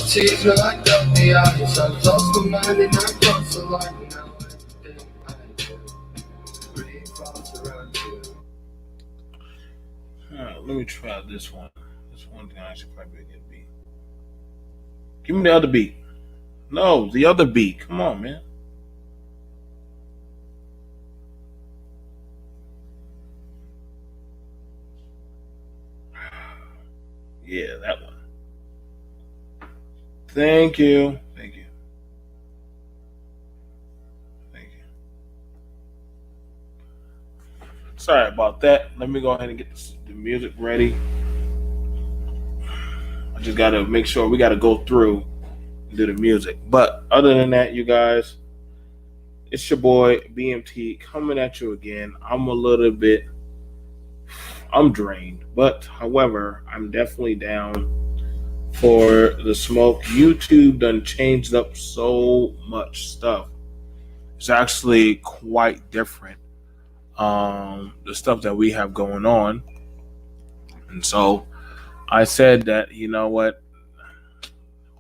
teach me like FBI. So I lost my mind and I crossed the line. Now everything I do revolves around you. Let me try this one. This one thing I should probably get a beat. Give me the other beat. No, the other beat. Come on, man. Yeah, that one. Thank you. Thank you. Thank you. Sorry about that. Let me go ahead and get the music ready. I just got to make sure we got to go through and do the music. But other than that, you guys, it's your boy BMT coming at you again. I'm drained, but however, I'm definitely down for the smoke. YouTube done changed up so much stuff. It's actually quite different. The stuff that we have going on. And so I said that, you know what?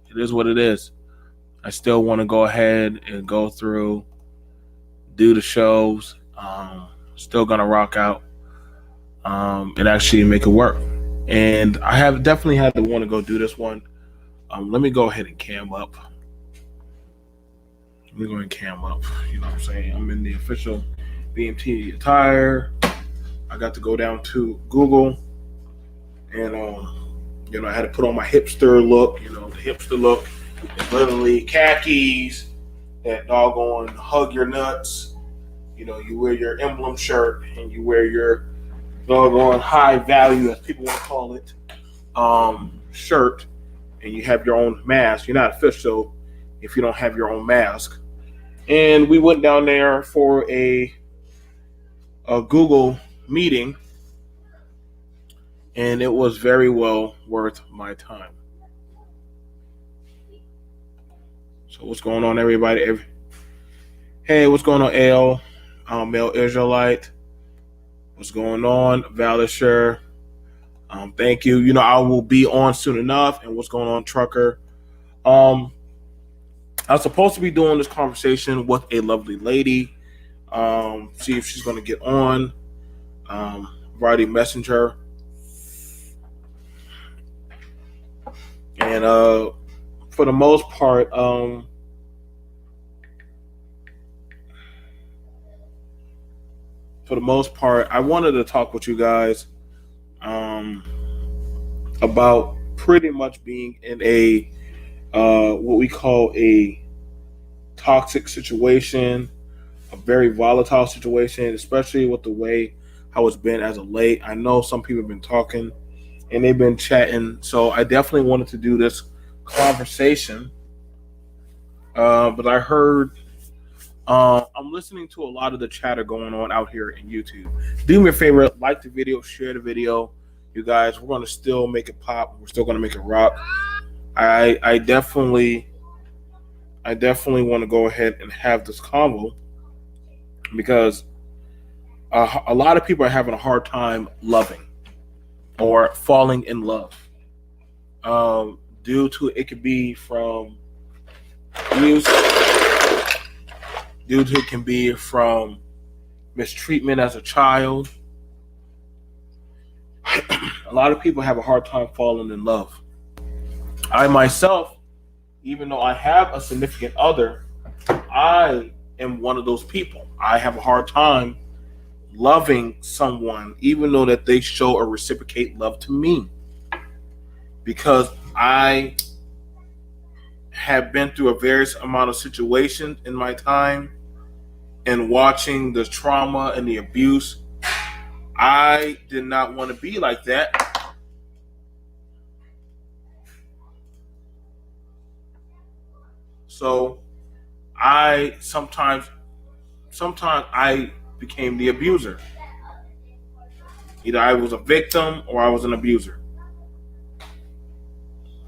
It is what it is. I still want to go ahead and go through, do the shows. Still going to rock out. And actually make it work. And I have definitely had to want to go do this one. Let me go ahead and cam up. You know what I'm saying? I'm in the official BMT attire. I got to go down to Google. And, I had to put on my hipster look. The hipster look is literally khakis, that doggone hug your nuts. You wear your emblem shirt and you wear your doggone high value, as people want to call it, shirt, and you have your own mask. You're not official if you don't have your own mask. And we went down there for a Google meeting, and it was very well worth my time. So what's going on, everybody? Hey, what's going on, L? Male Israelite. What's going on, Valisher? Thank you. I will be on soon enough. And what's going on, Trucker? I was supposed to be doing this conversation with a lovely lady. See if she's going to get on. I've already messaged her. And for the most part, I wanted to talk with you guys about pretty much being in a what we call a toxic situation, a very volatile situation, especially with the way how it's been as of late. I know some people have been talking and they've been chatting, so I definitely wanted to do this conversation. But I heard I'm listening to a lot of the chatter going on out here in YouTube. Do me a favor, like the video, share the video. You guys, we're going to still make it pop. We're still going to make it rock. I definitely want to go ahead and have this convo because a lot of people are having a hard time loving or falling in love. Due to it could be from abuse. It can be from mistreatment as a child. A lot of people have a hard time falling in love. I myself, even though I have a significant other, I am one of those people. I have a hard time loving someone, even though that they show or reciprocate love to me. Because I have been through a various amount of situations in my time, and watching the trauma and the abuse, I did not want to be like that. So I sometimes I became the abuser. Either I was a victim or I was an abuser.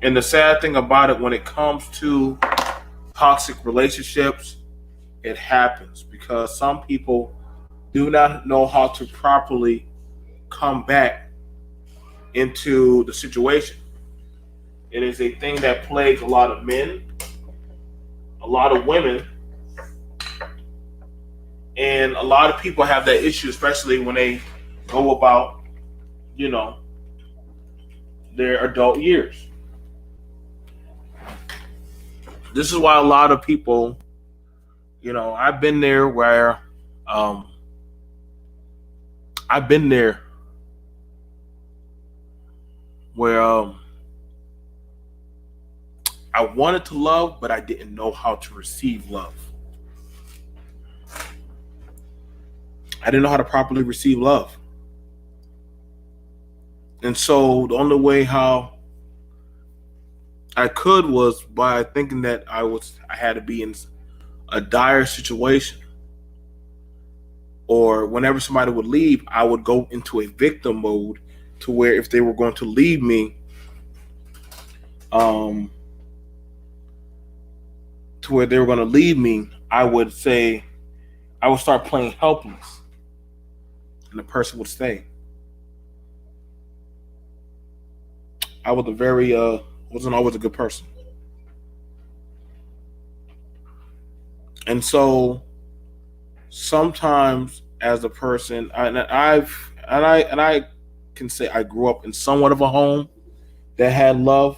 And the sad thing about it, when it comes to toxic relationships, it happens because some people do not know how to properly come back into the situation. It is a thing that plagues a lot of men, a lot of women, and a lot of people have that issue, especially when they go about, you know, their adult years. This is why a lot of people, I've been there where, um, I've been there where I wanted to love, but I didn't know how to receive love. I didn't know how to properly receive love. And so the only way how I could was by thinking that I had to be in a dire situation. Or whenever somebody would leave, I would go into a victim mode to where if they were going to leave me, I would start playing helpless, and the person would stay. I was wasn't always a good person, and so sometimes as a person, I can say I grew up in somewhat of a home that had love,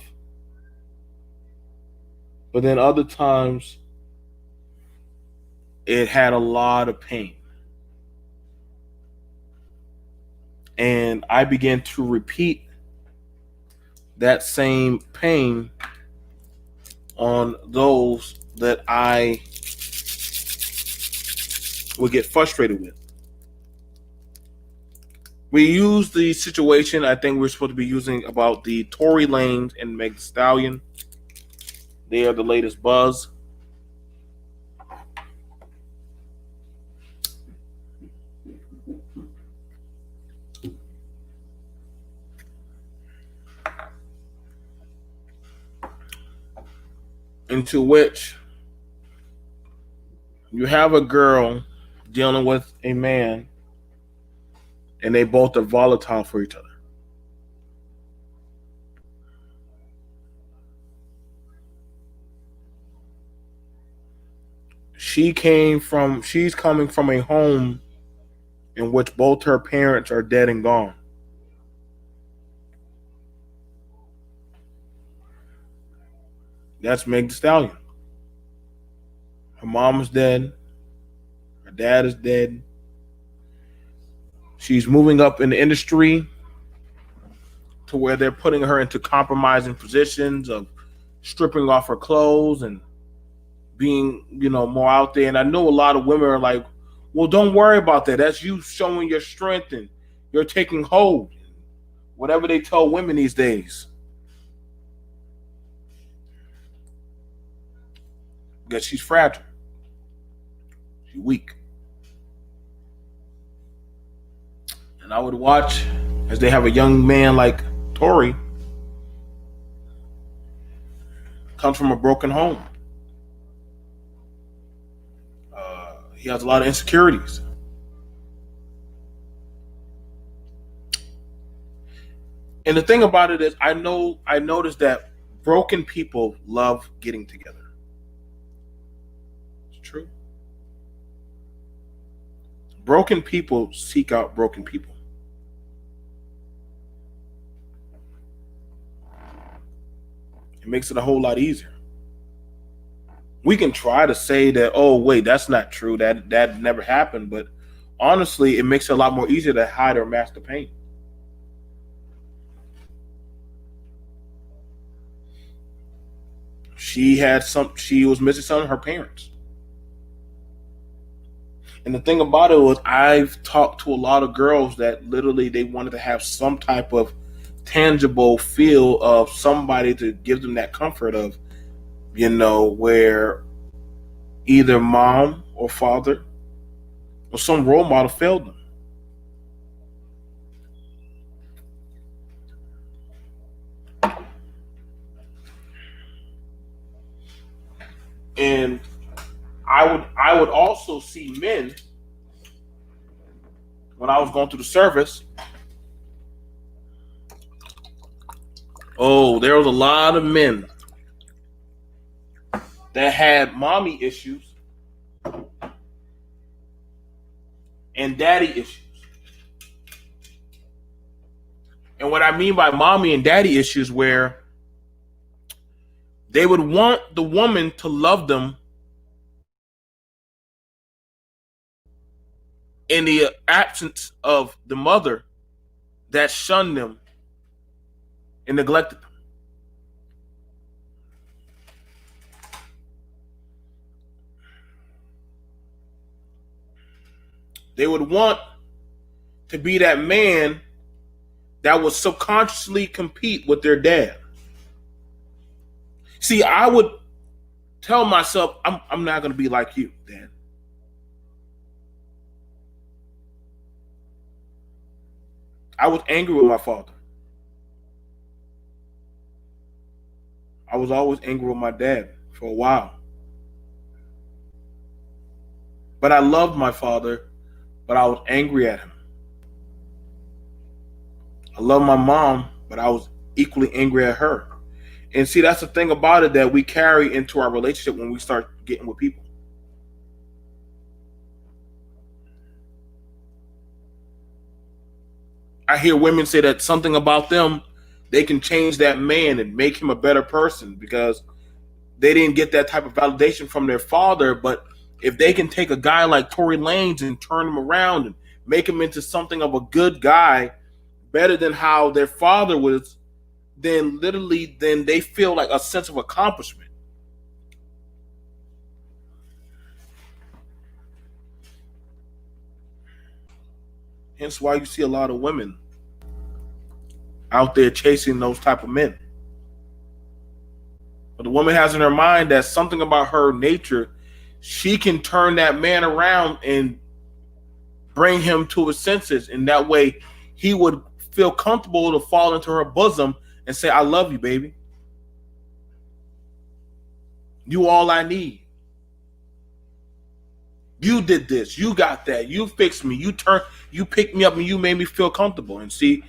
but then other times it had a lot of pain. And I began to repeat that same pain on those that I would get frustrated with. We use the situation I think we're supposed to be using about the Tory Lanez and Meg Stallion. They are the latest buzz. Into which you have a girl dealing with a man and they both are volatile for each other. She's coming from a home in which both her parents are dead and gone. That's Meg Thee Stallion. Her mom is dead. Her dad is dead. She's moving up in the industry to where they're putting her into compromising positions of stripping off her clothes and being, more out there. And I know a lot of women are like, well, don't worry about that. That's you showing your strength and you're taking hold. Whatever they tell women these days. Because she's fragile. She's weak. And I would watch as they have a young man like Tory comes from a broken home. He has a lot of insecurities. And the thing about it is, I noticed that broken people love getting together. It's true. Broken people seek out broken people. It makes it a whole lot easier. We can try to say that, oh, wait, that's not true. That never happened. But honestly, it makes it a lot more easier to hide or mask the pain. She was missing some of her parents. And the thing about it was, I've talked to a lot of girls that literally they wanted to have some type of tangible feel of somebody to give them that comfort of, where either mom or father or some role model failed them. And I would also see men when I was going through the service. Oh, there was a lot of men that had mommy issues and daddy issues. And what I mean by mommy and daddy issues, where they would want the woman to love them in the absence of the mother that shunned them and neglected them. They would want to be that man that would subconsciously compete with their dad. See, I would tell myself, I'm not going to be like you, Dad. I was angry with my father. I was always angry with my dad for a while. But I loved my father, but I was angry at him. I love my mom, but I was equally angry at her. And see, that's the thing about it that we carry into our relationship when we start getting with people. I hear women say that something about them, they can change that man and make him a better person because they didn't get that type of validation from their father. But if they can take a guy like Tory Lanez and turn him around and make him into something of a good guy, better than how their father was, then literally, then they feel like a sense of accomplishment. Hence why you see a lot of women out there chasing those type of men. But the woman has in her mind that something about her nature, she can turn that man around and bring him to his senses. And that way he would feel comfortable to fall into her bosom and say, I love you, baby. You all I need. You did this. You got that. You fixed me. You picked me up and you made me feel comfortable. And see,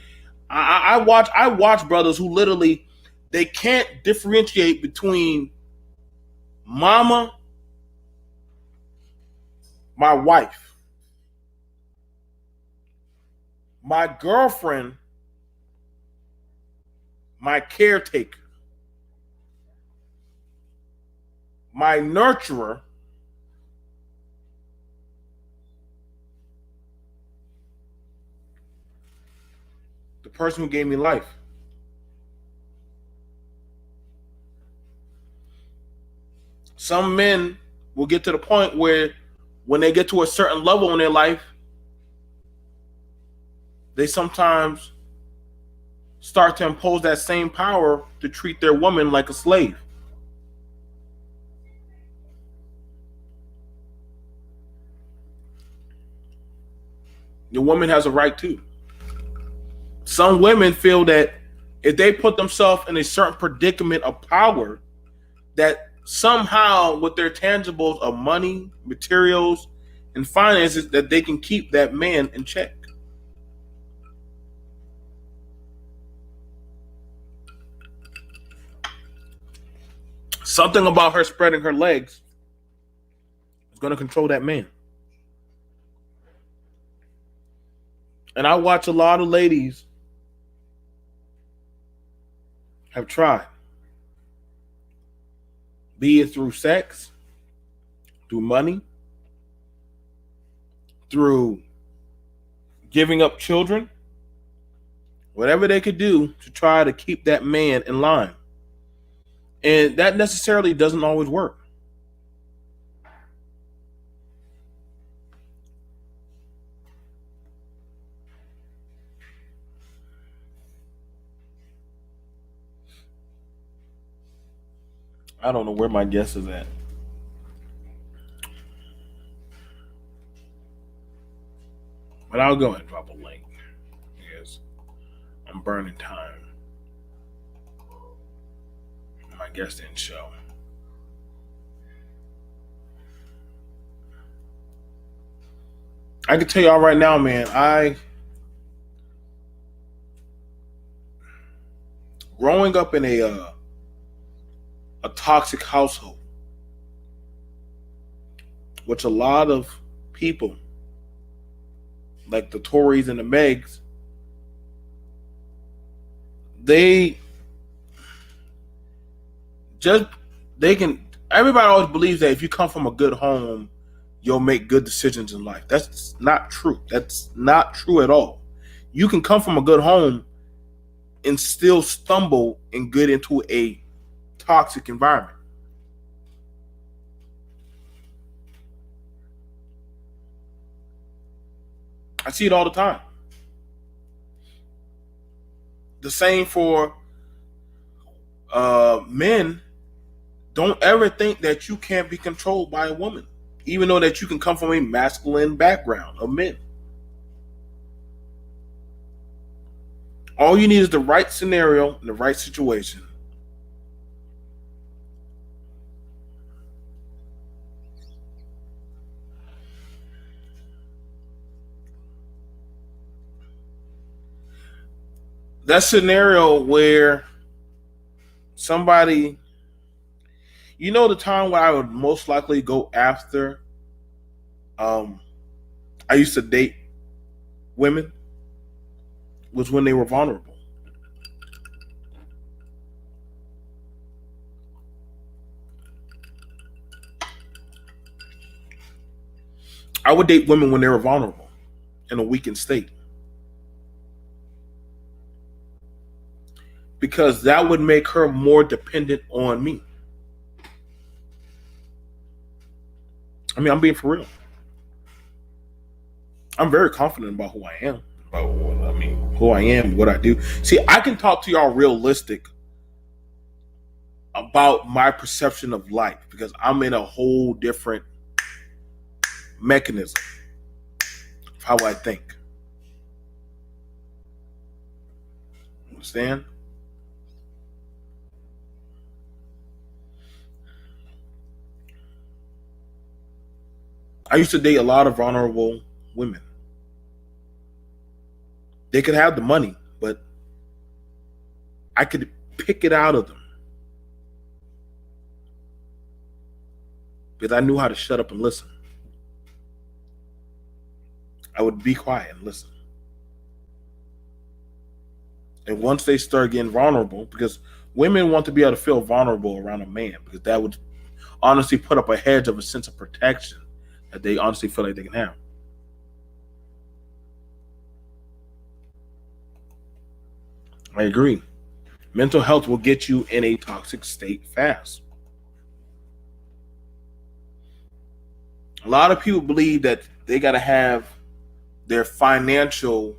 I watch brothers who literally they can't differentiate between mama, my wife, my girlfriend, my caretaker, my nurturer, the person who gave me life. Some men will get to the point where when they get to a certain level in their life, they sometimes start to impose that same power to treat their woman like a slave. The woman has a right too. Some women feel that if they put themselves in a certain predicament of power, that somehow with their tangibles of money, materials, and finances, that they can keep that man in check. Something about her spreading her legs is going to control that man. And I watch a lot of ladies have tried, be it through sex, through money, through giving up children, whatever they could do to try to keep that man in line. And that necessarily doesn't always work. I don't know where my guess is at. But I'll go ahead and drop a link because I'm burning time. My guest didn't show. I can tell y'all right now, man, growing up in a toxic household, which a lot of people, like the Tories and the Megs, they just they can. Everybody always believes that if you come from a good home, you'll make good decisions in life. That's not true. That's not true at all. You can come from a good home and still stumble and get into a toxic environment. I see it all the time. The same for men. Don't ever think that you can't be controlled by a woman, even though that you can come from a masculine background of men. All you need is the right scenario and the right situation. That scenario where somebody, the time where I would most likely go after, I used to date women, was when they were vulnerable. I would date women when they were vulnerable, in a weakened state. Because that would make her more dependent on me. I mean, I'm being for real. I'm very confident about who I am. Who I am, what I do. See, I can talk to y'all realistic about my perception of life because I'm in a whole different mechanism of how I think. Understand? I used to date a lot of vulnerable women. They could have the money, but I could pick it out of them because I knew how to shut up and listen. I would be quiet and listen. And once they start getting vulnerable, because women want to be able to feel vulnerable around a man, because that would honestly put up a hedge of a sense of protection that they honestly feel like they can have. I agree. Mental health will get you in a toxic state fast. A lot of people believe that they got to have their financial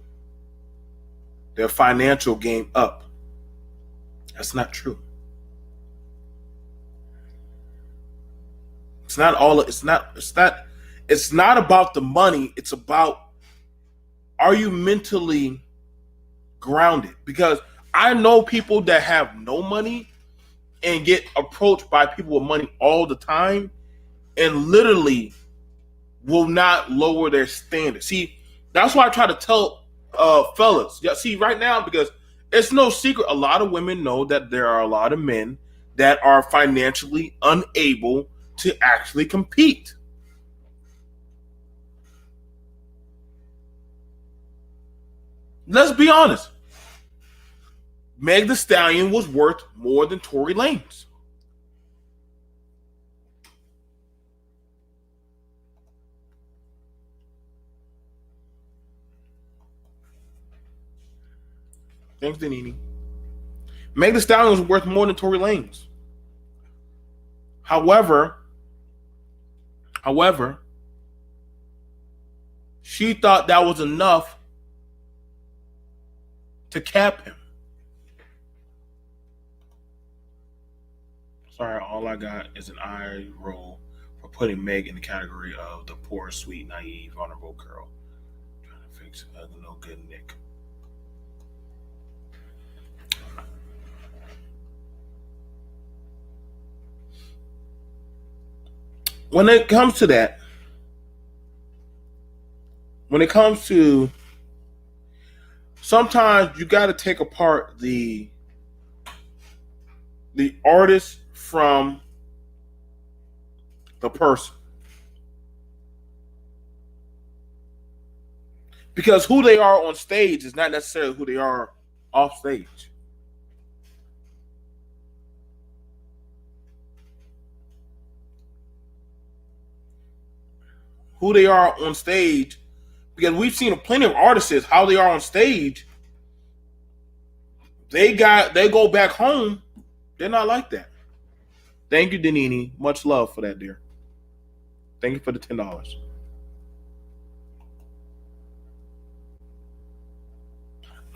game up. That's not true. It's not about the money. It's about, are you mentally grounded? Because I know people that have no money and get approached by people with money all the time and literally will not lower their standard. See, that's why I try to tell fellas. Yeah, see, right now, because it's no secret, a lot of women know that there are a lot of men that are financially unable to actually compete. Let's be honest. Meg the Stallion was worth more than Tory Lanez. Thanks, Danini. Meg the Stallion was worth more than Tory Lanez. However, she thought that was enough to cap him. Sorry, all I got is an eye roll for putting Meg in the category of the poor, sweet, naive, vulnerable girl. Trying to fix no good Nick. When it comes to that, sometimes you got to take apart the the artist from the person. Because who they are on stage is not necessarily who they are off stage. Who they are on stage, because we've seen plenty of artists, how they are on stage, they go back home, they're not like that. Thank you, Danini. Much love for that, dear. Thank you for the $10.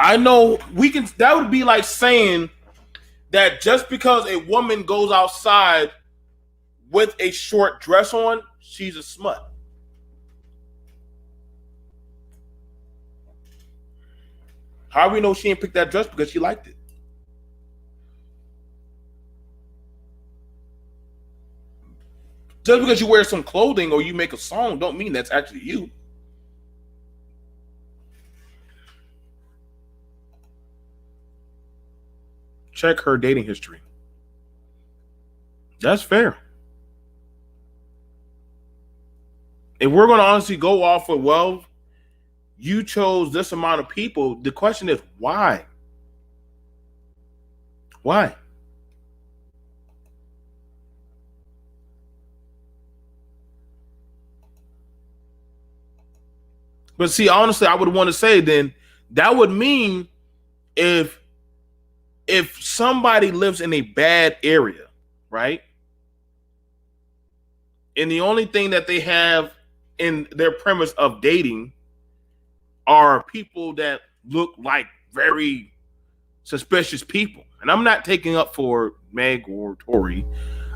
I know that would be like saying that just because a woman goes outside with a short dress on, she's a smut. How do we know she didn't pick that dress because she liked it? Just because you wear some clothing or you make a song don't mean that's actually you. Check her dating history. That's fair. If we're going to honestly go off of, well, you chose this amount of people, the question is why? Why? But see, honestly, I would want to say then that would mean if somebody lives in a bad area, right? And the only thing that they have in their premise of dating are people that look like very suspicious people. And I'm not taking up for Meg or Tory.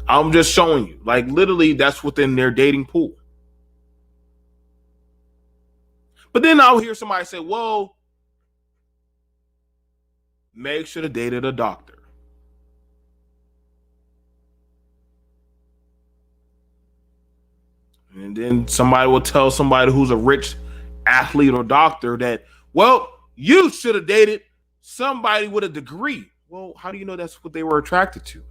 I'm just showing you, like, literally that's within their dating pool. But then I'll hear somebody say, well, Meg should have dated a doctor. And then somebody will tell somebody who's a rich athlete or doctor that, well, you should have dated somebody with a degree. Well, how do you know that's what they were attracted to?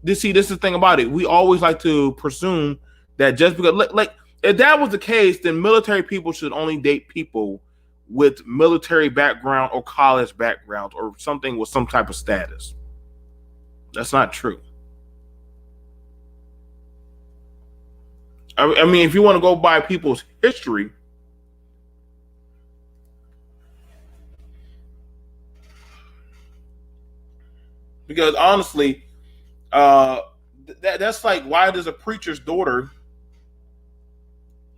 This is the thing about it. We always like to presume that just because, like, if that was the case, then military people should only date people with military background or college background or something with some type of status. That's not true. I mean, if you want to go by people's history, because honestly, that's like, why does a preacher's daughter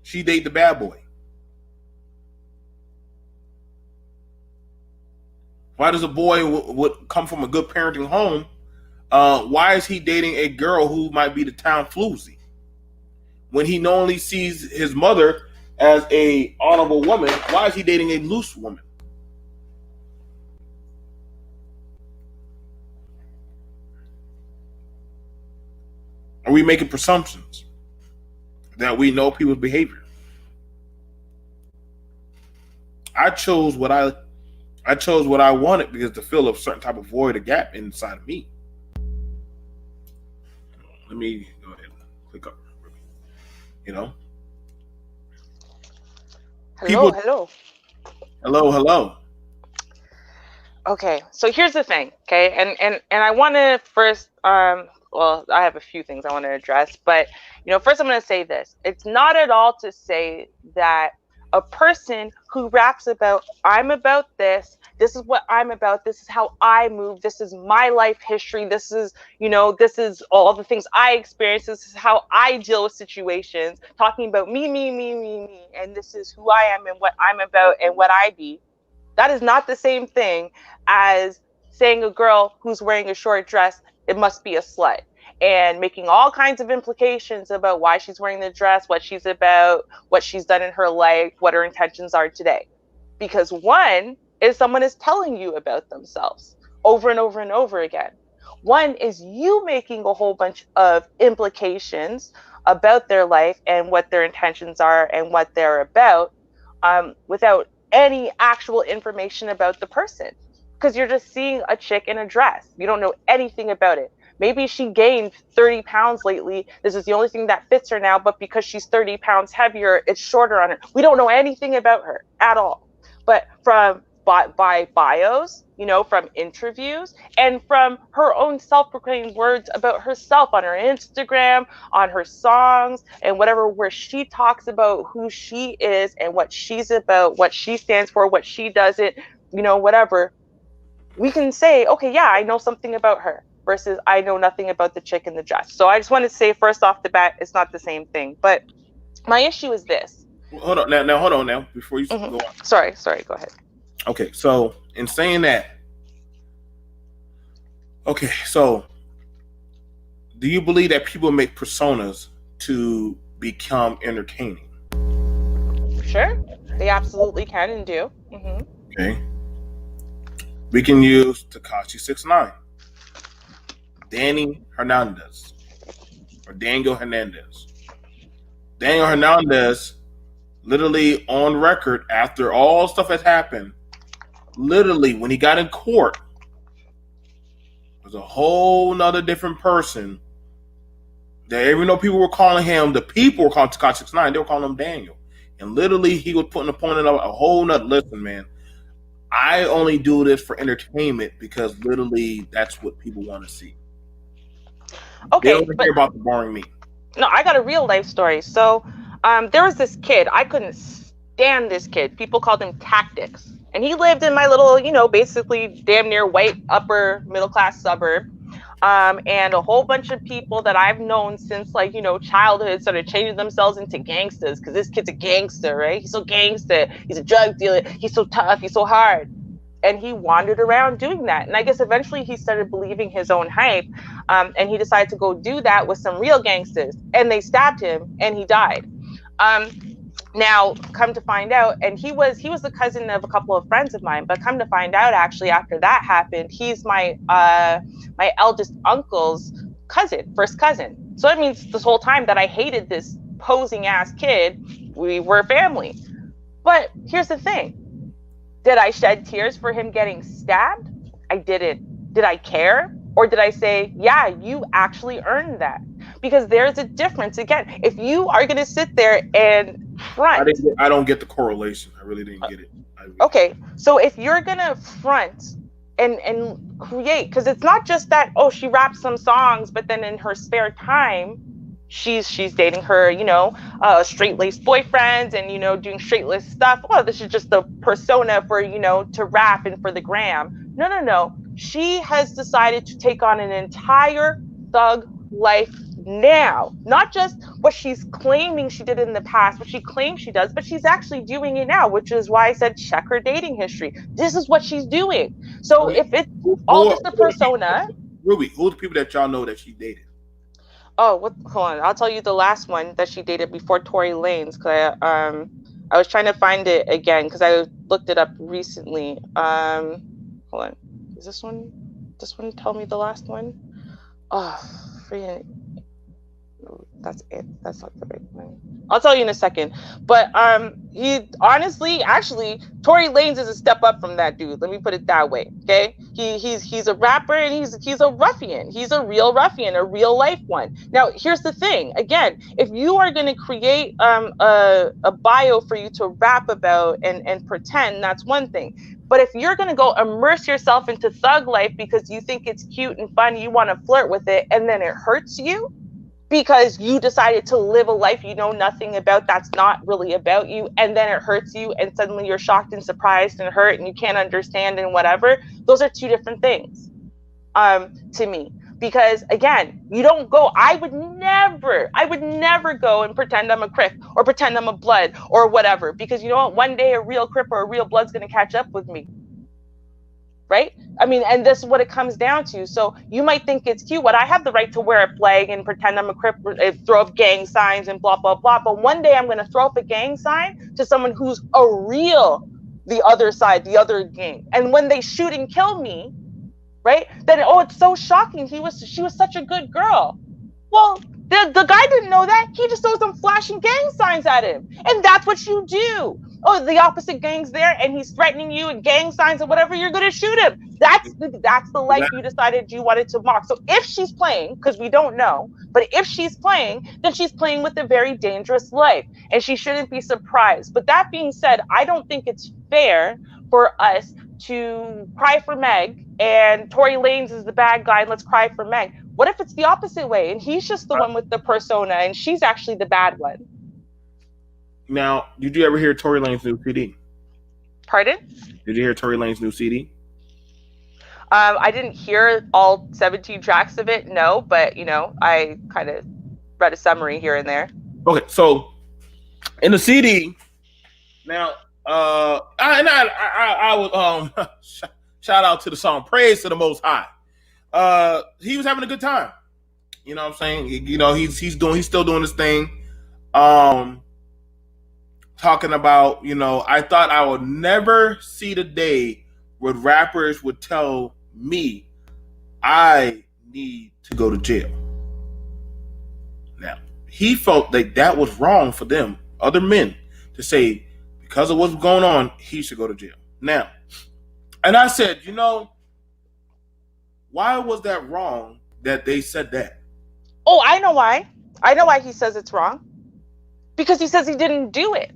she date the bad boy? Why does a boy would come from a good parenting home? Why is he dating a girl who might be the town floozy? When he normally sees his mother as a honorable woman, why is he dating a loose woman? Are we making presumptions that we know people's behavior? I chose what I wanted because to fill a certain type of void, a gap inside of me. Let me go ahead and click up. You know. Hello. Hello. Okay, so here's the thing, okay, and I want to first, well, I have a few things I want to address, but first I'm going to say this: it's not at all to say that a person who raps about I'm about this is what I'm about, this is how I move, this is my life history, this is this is all the things I experience, this is how I deal with situations, talking about me, and this is who I am and what I'm about and what I be. That is not the same thing as saying a girl who's wearing a short dress, it must be a slut, and making all kinds of implications about why she's wearing the dress, what she's about, what she's done in her life, what her intentions are today. Because one is someone is telling you about themselves over and over and over again. One is you making a whole bunch of implications about their life and what their intentions are and what they're about, without any actual information about the person. because you're just seeing a chick in a dress. You don't know anything about it. Maybe she gained 30 pounds lately. This is the only thing that fits her now, but because she's 30 pounds heavier, it's shorter on her. We don't know anything about her at all. But from by bios, you know, from interviews, and from her own self-proclaimed words about herself on her Instagram, on her songs, and whatever, where she talks about who she is and what she's about, what she stands for, what she doesn't, you know, whatever, we can say, okay, yeah, I know something about her versus I know nothing about the chick in the dress. So I just want to say first off the bat, it's not the same thing. But my issue is this. Hold on now. Hold on now. Before you go on. Sorry. Go ahead. Okay, so in saying that, okay, so do you believe that people make personas to become entertaining? Sure, they absolutely can and do. Mm-hmm. Okay, we can use Tekashi 6ix9ine, Danny Hernandez, or Daniel Hernandez. Daniel Hernandez, literally on record, after all stuff has happened, literally when he got in court, was a whole nother different person. That even though people were calling him, the people were calling Tekashi 6ix9ine, they were calling him Daniel. And literally he was putting a point in a whole nother, listen, man, I only do this for entertainment because literally that's what people want to see. Okay, they don't hear about the boring me. No, I got a real life story. So there was this kid. I couldn't stand this kid. People called him Tactics. And he lived in my little, you know, basically damn near white upper middle class suburb. And a whole bunch of people that I've known since, like, you know, childhood started changing themselves into gangsters because this kid's a gangster, right? He's so gangster. He's a drug dealer. He's so tough. He's so hard. And he wandered around doing that. And I guess eventually he started believing his own hype. And he decided to go do that with some real gangsters. And they stabbed him and he died. Now, come to find out, and he was the cousin of a couple of friends of mine, but come to find out, actually, after that happened, he's my eldest uncle's cousin, first cousin. So that means this whole time that I hated this posing ass kid, we were family. But here's the thing. Did I shed tears for him getting stabbed? I didn't. Did I care? Or did I say, yeah, you actually earned that? Because there's a difference. Again, if you are going to sit there and front. I don't get the correlation. I really didn't get it. Okay. So if you're going to front and create, because it's not just that, oh, she raps some songs, but then in her spare time, she's dating her, you know, straight-laced boyfriends and, you know, doing straight-laced stuff. Well, this is just the persona for, you know, to rap and for the gram. No. She has decided to take on an entire thug life now. Not just what she's claiming she did in the past, what she claims she does, but she's actually doing it now, which is why I said check her dating history. This is what she's doing. So if it's all just a persona. Ruby, who's the people that y'all know that she dated? Oh, hold on. I'll tell you the last one that she dated before Tory Lanez, because I was trying to find it again because I looked it up recently. Hold on. Is this one tell me the last one? Oh, freaking. That's it. That's not the right one. I'll tell you in a second. But he honestly, actually, Tory Lanez is a step up from that dude. Let me put it that way. Okay, he's a rapper and he's a ruffian. He's a real ruffian, a real life one. Now, here's the thing. Again, if you are going to create a bio for you to rap about and pretend, that's one thing. But if you're going to go immerse yourself into thug life because you think it's cute and fun, you want to flirt with it, and then it hurts you because you decided to live a life you know nothing about, that's not really about you, and then it hurts you, and suddenly you're shocked and surprised and hurt and you can't understand and whatever, those are two different things to me. Because again, you don't go, I would never go and pretend I'm a Crip or pretend I'm a Blood or whatever, because you know what, one day a real Crip or a real Blood's going to catch up with me. Right? I mean, and this is what it comes down to. So you might think it's cute. What I have the right to wear a flag and pretend I'm a Crip, throw up gang signs and blah, blah, blah. But one day I'm going to throw up a gang sign to someone who's the other side, the other gang. And when they shoot and kill me, right? Then, oh, it's so shocking. She was such a good girl. Well, the guy didn't know that. He just throws them flashing gang signs at him. And that's what you do. oh, the opposite gang's there and he's threatening you and gang signs or whatever, you're going to shoot him. That's the life you decided you wanted to mock. So if she's playing, because we don't know, but if she's playing, then she's playing with a very dangerous life and she shouldn't be surprised. But that being said, I don't think it's fair for us to cry for Meg and Tory Lanez is the bad guy and let's cry for Meg. What if it's the opposite way and he's just the one with the persona and she's actually the bad one? Now, did you ever hear Tory Lanez's new CD? Pardon? Did you hear Tory Lanez's new CD? I didn't hear all 17 tracks of it, no, but I kind of read a summary here and there. Okay, so in the CD, now, I would shout out to the song "Praise to the Most High." He was having a good time. You know what I'm saying? He's still doing his thing. Talking about, I thought I would never see the day where rappers would tell me I need to go to jail. Now, he felt that was wrong for them, other men, to say because of what's going on, he should go to jail. Now, and I said, why was that wrong that they said that? Oh, I know why. I know why he says it's wrong. Because he says he didn't do it.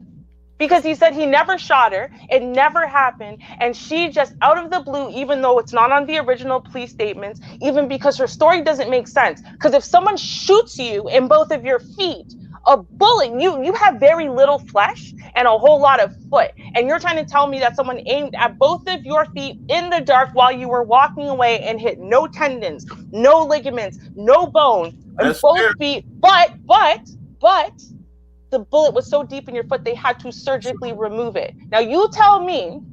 Because he said he never shot her, it never happened, and she just out of the blue, even though it's not on the original police statements, even because her story doesn't make sense. Because if someone shoots you in both of your feet, a bullet, you have very little flesh and a whole lot of foot, and you're trying to tell me that someone aimed at both of your feet in the dark while you were walking away and hit no tendons, no ligaments, no bone, and both feet, but the bullet was so deep in your foot they had to surgically remove it. Now you tell me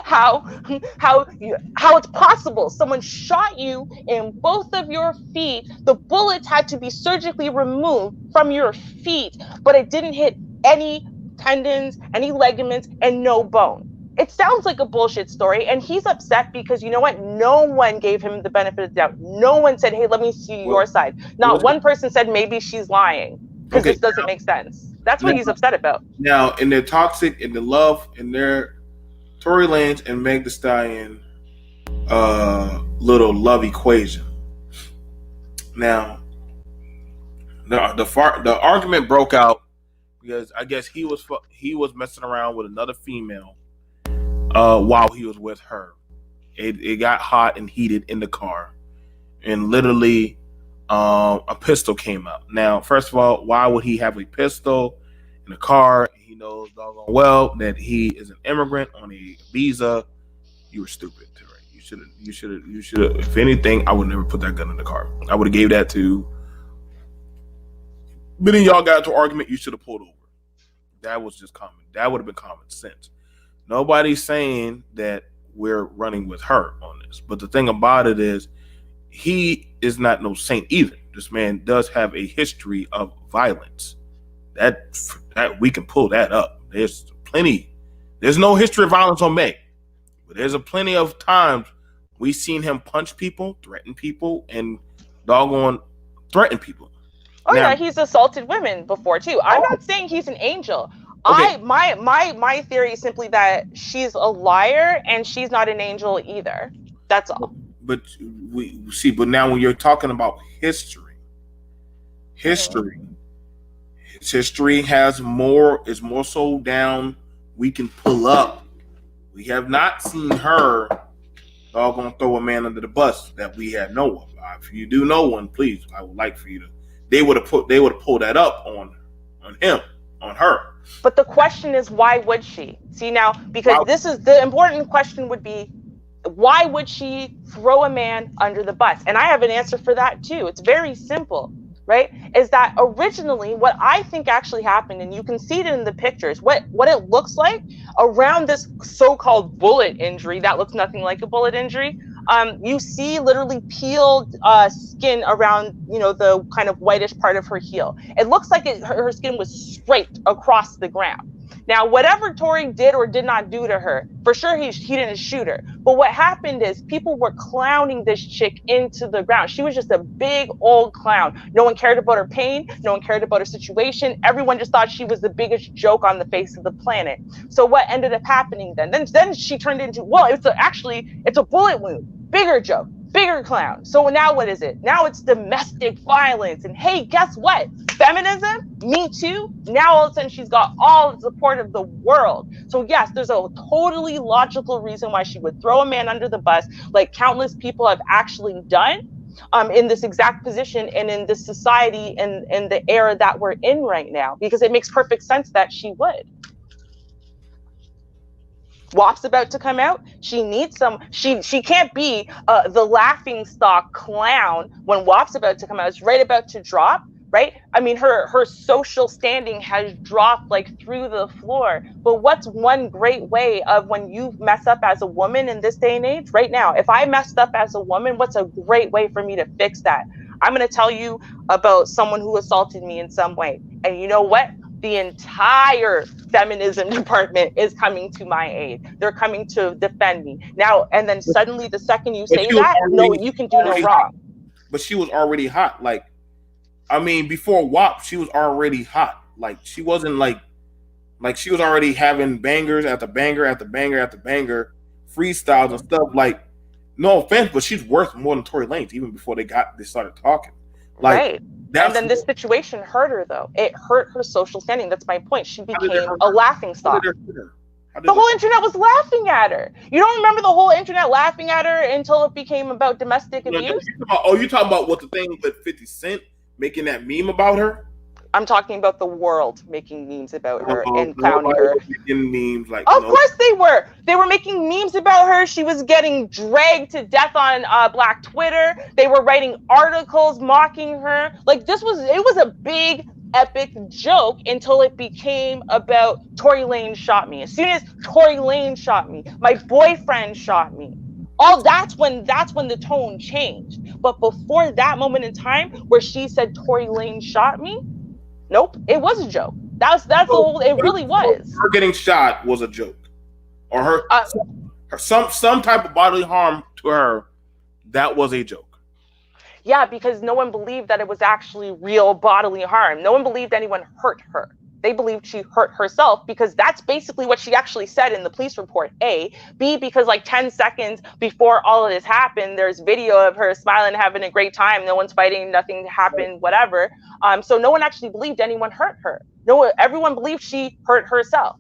how it's possible someone shot you in both of your feet, the bullets had to be surgically removed from your feet, but it didn't hit any tendons, any ligaments, and no bone. It sounds like a bullshit story, and he's upset because you know what? No one gave him the benefit of the doubt. No one said, hey, let me see your side. Not one person said maybe she's lying. Because this doesn't make sense. That's what he's upset about. Now, in their toxic, in the love, in their Tory Lanez and Meg Thee Stallion little love equation. Now, the argument broke out because I guess he was messing around with another female while he was with her. It got hot and heated in the car, and literally. A pistol came out. Now, first of all, why would he have a pistol in a car? He knows doggone well that he is an immigrant on a visa. You were stupid, Tory. You should have. If anything, I would never put that gun in the car. I would have gave that to. But then y'all got into an argument. You should have pulled over. That was just common. That would have been common sense. Nobody's saying that we're running with her on this. But the thing about it is, he is not no saint either. This man does have a history of violence. That we can pull that up. There's plenty. There's no history of violence on Meg, but there's a plenty of times we've seen him punch people, threaten people, and doggone threaten people. Oh now, yeah, he's assaulted women before too. I'm not saying he's an angel. Okay. My theory is simply that she's a liar and she's not an angel either. That's all. But but now when you're talking about history has is more so down. We can pull up. We have not seen her doggone throw a man under the bus that we have know of. If you do know one, please, I would like for you to. They would have pulled that up on him, on her. But the question is, why would she? See now, because this is the important question would be, why would she throw a man under the bus? And I have an answer for that too. It's very simple, right? Is that originally what I think actually happened, and you can see it in the pictures, what it looks like around this so-called bullet injury that looks nothing like a bullet injury. You see literally peeled skin around, the kind of whitish part of her heel. It looks like her skin was scraped across the ground. Now, whatever Tory did or did not do to her, for sure he didn't shoot her. But what happened is people were clowning this chick into the ground. She was just a big old clown. No one cared about her pain. No one cared about her situation. Everyone just thought she was the biggest joke on the face of the planet. So what ended up happening then? Then she turned into, well, it's a bullet wound. Bigger joke. Bigger clown. So now what is it? Now it's domestic violence. And hey, guess what? Feminism, Me Too. Now all of a sudden she's got all the support of the world. So yes, there's a totally logical reason why she would throw a man under the bus, like countless people have actually done in this exact position and in this society and the era that we're in right now, because it makes perfect sense that she would. WAP's about to come out. She needs some. She can't be the laughing stock clown when WAP's about to come out. It's right about to drop. Right? I mean, her social standing has dropped like through the floor. But what's one great way of when you mess up as a woman in this day and age? Right now, if I messed up as a woman, what's a great way for me to fix that? I'm going to tell you about someone who assaulted me in some way. And you know what? The entire feminism department is coming to my aid. They're coming to defend me now. And then suddenly, the second you say that, no, you can do no wrong. But she was already hot. Like, I mean, before WAP, she was already hot. Like, she wasn't like she was already having bangers after banger after banger after banger, freestyles and stuff. Like, no offense, but she's worth more than Tory Lanez even before they started talking. Like, right. And then this situation hurt her, though. It hurt her social standing. That's my point. She became a laughing stock. The whole internet was laughing at her. You don't remember the whole internet laughing at her until it became about domestic abuse? You talking about what the thing with 50 Cent making that meme about her? I'm talking about the world making memes about her and clowning her. Making memes like, of course they were. They were making memes about her. She was getting dragged to death on Black Twitter. They were writing articles mocking her. Like, it was a big epic joke until it became about Tory Lanez shot me. As soon as Tory Lanez shot me, my boyfriend shot me. That's when the tone changed. But before that moment in time where she said Tory Lanez shot me, nope, it was a joke. That's the whole. It really was. Her getting shot was a joke, or her some type of bodily harm to her. That was a joke. Yeah, because no one believed that it was actually real bodily harm. No one believed anyone hurt her. They believed she hurt herself because that's basically what she actually said in the police report. A. B, because like 10 seconds before all of this happened, there's video of her smiling, having a great time. No one's fighting, nothing happened, whatever. So no one actually believed anyone hurt her. Everyone believed she hurt herself.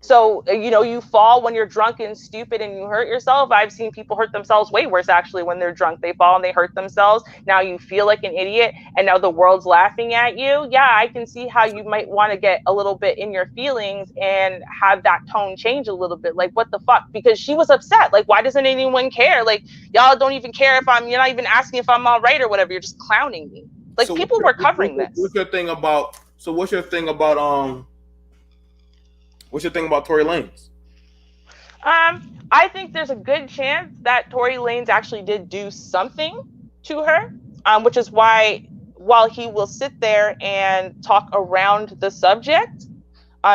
So, you fall when you're drunk and stupid and you hurt yourself. I've seen people hurt themselves way worse, actually, when they're drunk. They fall and they hurt themselves. Now you feel like an idiot and now the world's laughing at you. Yeah, I can see how you might want to get a little bit in your feelings and have that tone change a little bit. Like, what the fuck? Because she was upset. Like, why doesn't anyone care? Like, y'all don't even care you're not even asking if I'm all right or whatever. You're just clowning me. Like, so people were covering this. What's your thing about Tory Lanez? I think there's a good chance that Tory Lanez actually did do something to her, which is why, while he will sit there and talk around the subject,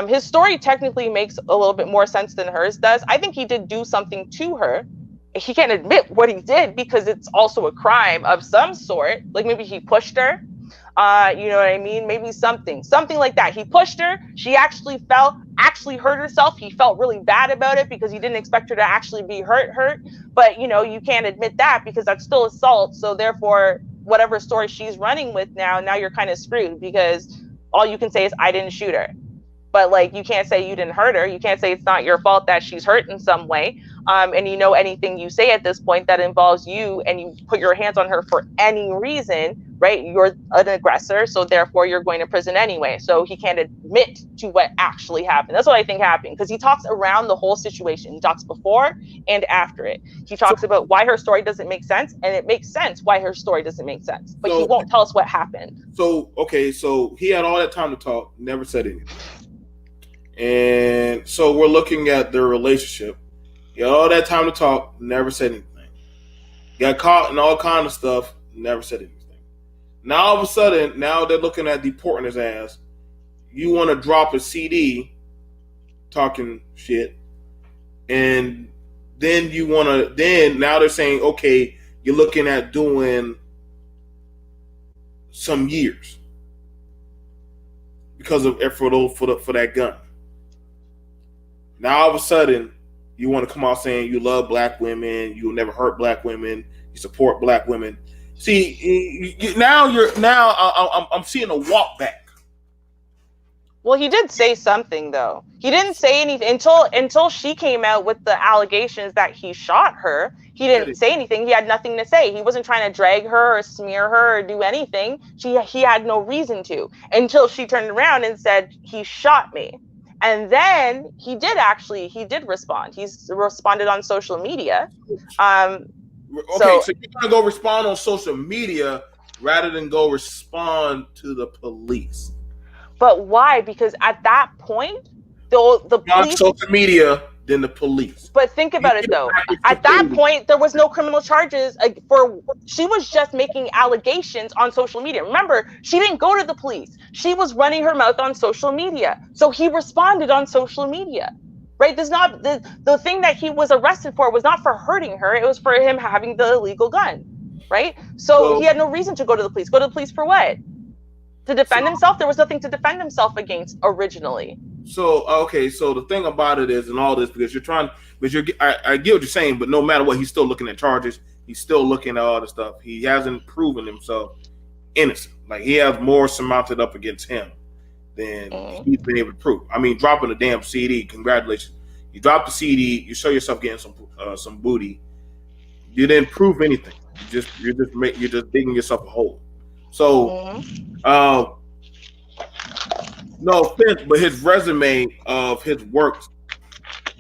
his story technically makes a little bit more sense than hers does. I think he did do something to her. He can't admit what he did because it's also a crime of some sort. Like, maybe he pushed her. You know what I mean? Maybe something like that. He pushed her. She actually fell, actually hurt herself. He felt really bad about it because he didn't expect her to actually be hurt. But, you can't admit that because that's still assault. So therefore, whatever story she's running with now you're kind of screwed because all you can say is, I didn't shoot her. But like, you can't say you didn't hurt her. You can't say it's not your fault that she's hurt in some way. And anything you say at this point that involves you and you put your hands on her for any reason, right? You're an aggressor. So therefore you're going to prison anyway. So he can't admit to what actually happened. That's what I think happened, because he talks around the whole situation. He talks before and after it. He talks about why her story doesn't make sense, and it makes sense why her story doesn't make sense. But he won't tell us what happened. So he had all that time to talk, never said anything. And so we're looking at their relationship. He had all that time to talk, never said anything. Got caught in all kind of stuff, never said anything. Now all of a sudden, now they're looking at deporting his ass. You want to drop a CD talking shit, and then you want to. Then now they're saying, okay, you're looking at doing some years because of for that gun. Now all of a sudden, you want to come out saying you love black women, you will never hurt black women, you support black women. See, I'm seeing a walk back. Well, he did say something though. He didn't say anything until she came out with the allegations that he shot her. He didn't say anything. He had nothing to say. He wasn't trying to drag her or smear her or do anything. He had no reason to until she turned around and said he shot me. And then he did respond. He's responded on social media. Okay, so you're gonna go respond on social media rather than go respond to the police. But why? Because at that point, the police, social media, then the police. But think about it though. At that point, there was no criminal charges she was just making allegations on social media. Remember, she didn't go to the police. She was running her mouth on social media. So he responded on social media. Right? There's not the thing that he was arrested for was not for hurting her. It was for him having the illegal gun. Right? So he had no reason to go to the police. Go to the police for what? To defend himself? There was nothing to defend himself against originally. So the thing about it is, and all this, because I get what you're saying, but no matter what, he's still looking at charges. He's still looking at all the stuff. He hasn't proven himself innocent. Like, he has more surmounted up against him than he's been able to prove. I mean, dropping a damn CD, congratulations. You dropped the CD, you show yourself getting some booty. You didn't prove anything. You're just digging yourself a hole. So, no offense, but his resume of his works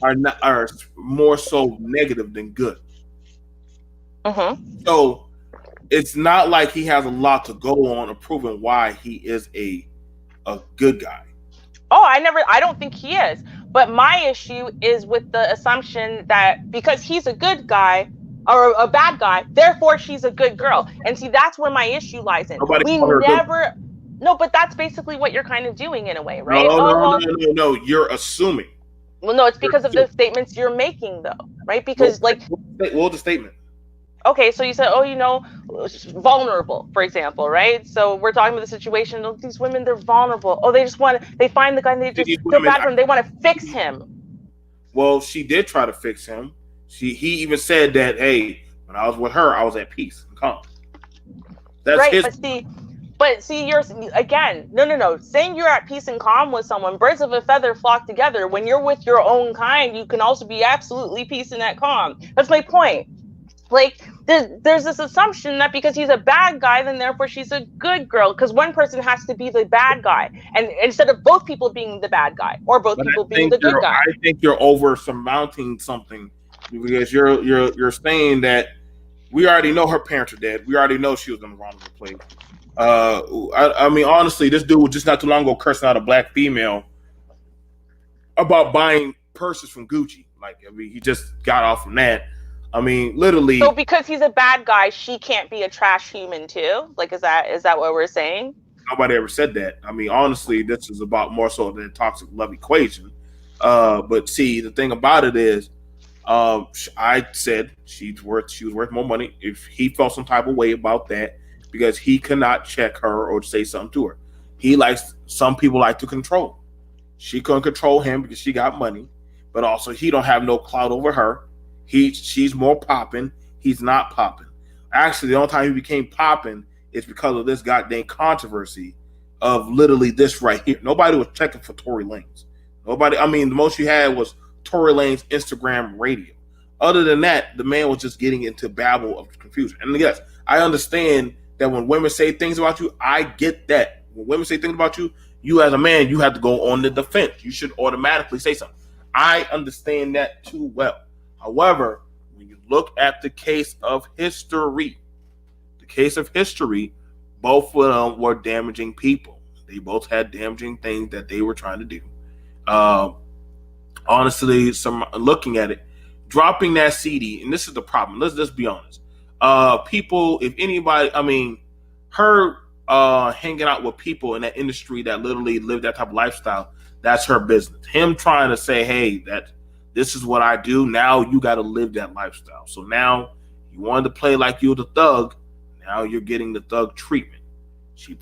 are more so negative than good. So it's not like he has a lot to go on of proving why he is a good guy. Oh, I don't think he is. But my issue is with the assumption that because he's a good guy or a bad guy, therefore she's a good girl. And see, that's where my issue lies in. No, but that's basically what you're kind of doing in a way, right? No, you're assuming. Well, no, it's because of the statements you're making, though, right? Because, what was the statement? Okay, so you said, vulnerable, for example, right? So we're talking about the situation. These women, they're vulnerable. Oh, they find the guy and they just feel bad for him. They want to fix him. Well, she did try to fix him. He even said that, hey, when I was with her, I was at peace and calm. That's right, his. But see, you're again, no. Saying you're at peace and calm with someone, birds of a feather flock together. When you're with your own kind, you can also be absolutely peace and at calm. That's my point. Like, there's this assumption that because he's a bad guy, then therefore she's a good girl. Because one person has to be the bad guy, and instead of both people being the bad guy or both people being the good guy. I think you're over surmounting something because you're saying that we already know her parents are dead. We already know she was in the wrong place. I mean, honestly, this dude was just not too long ago cursing out a black female about buying purses from Gucci. Like, I mean, he just got off from that. I mean, literally. So because he's a bad guy, she can't be a trash human too? Like, is that what we're saying? Nobody ever said that. I mean, honestly, this is about more so than a toxic love equation. But see, the thing about it is, I said she was worth more money. If he felt some type of way about that, because he cannot check her or say something to her. Some people like to control. She couldn't control him because she got money, but also he don't have no clout over her. She's more popping. He's not popping. Actually, the only time he became popping is because of this goddamn controversy of literally this right here. Nobody was checking for Tory Lanez. Nobody. I mean, the most you had was Tory Lanez Instagram radio. Other than that, the man was just getting into babble of confusion. And yes, I understand that when women say things about you, I get that. When women say things about you, you as a man, you have to go on the defense. You should automatically say something. I understand that too well. However, when you look at the case of history, both of them were damaging people. They both had damaging things that they were trying to do. Honestly, looking at it, dropping that CD, and this is the problem. Let's just be honest. People, if anybody, I mean, her hanging out with people in that industry that literally live that type of lifestyle, that's her business. Him trying to say, hey, that this is what I do, now you got to live that lifestyle. So now you wanted to play like you were the thug, now you're getting the thug treatment. She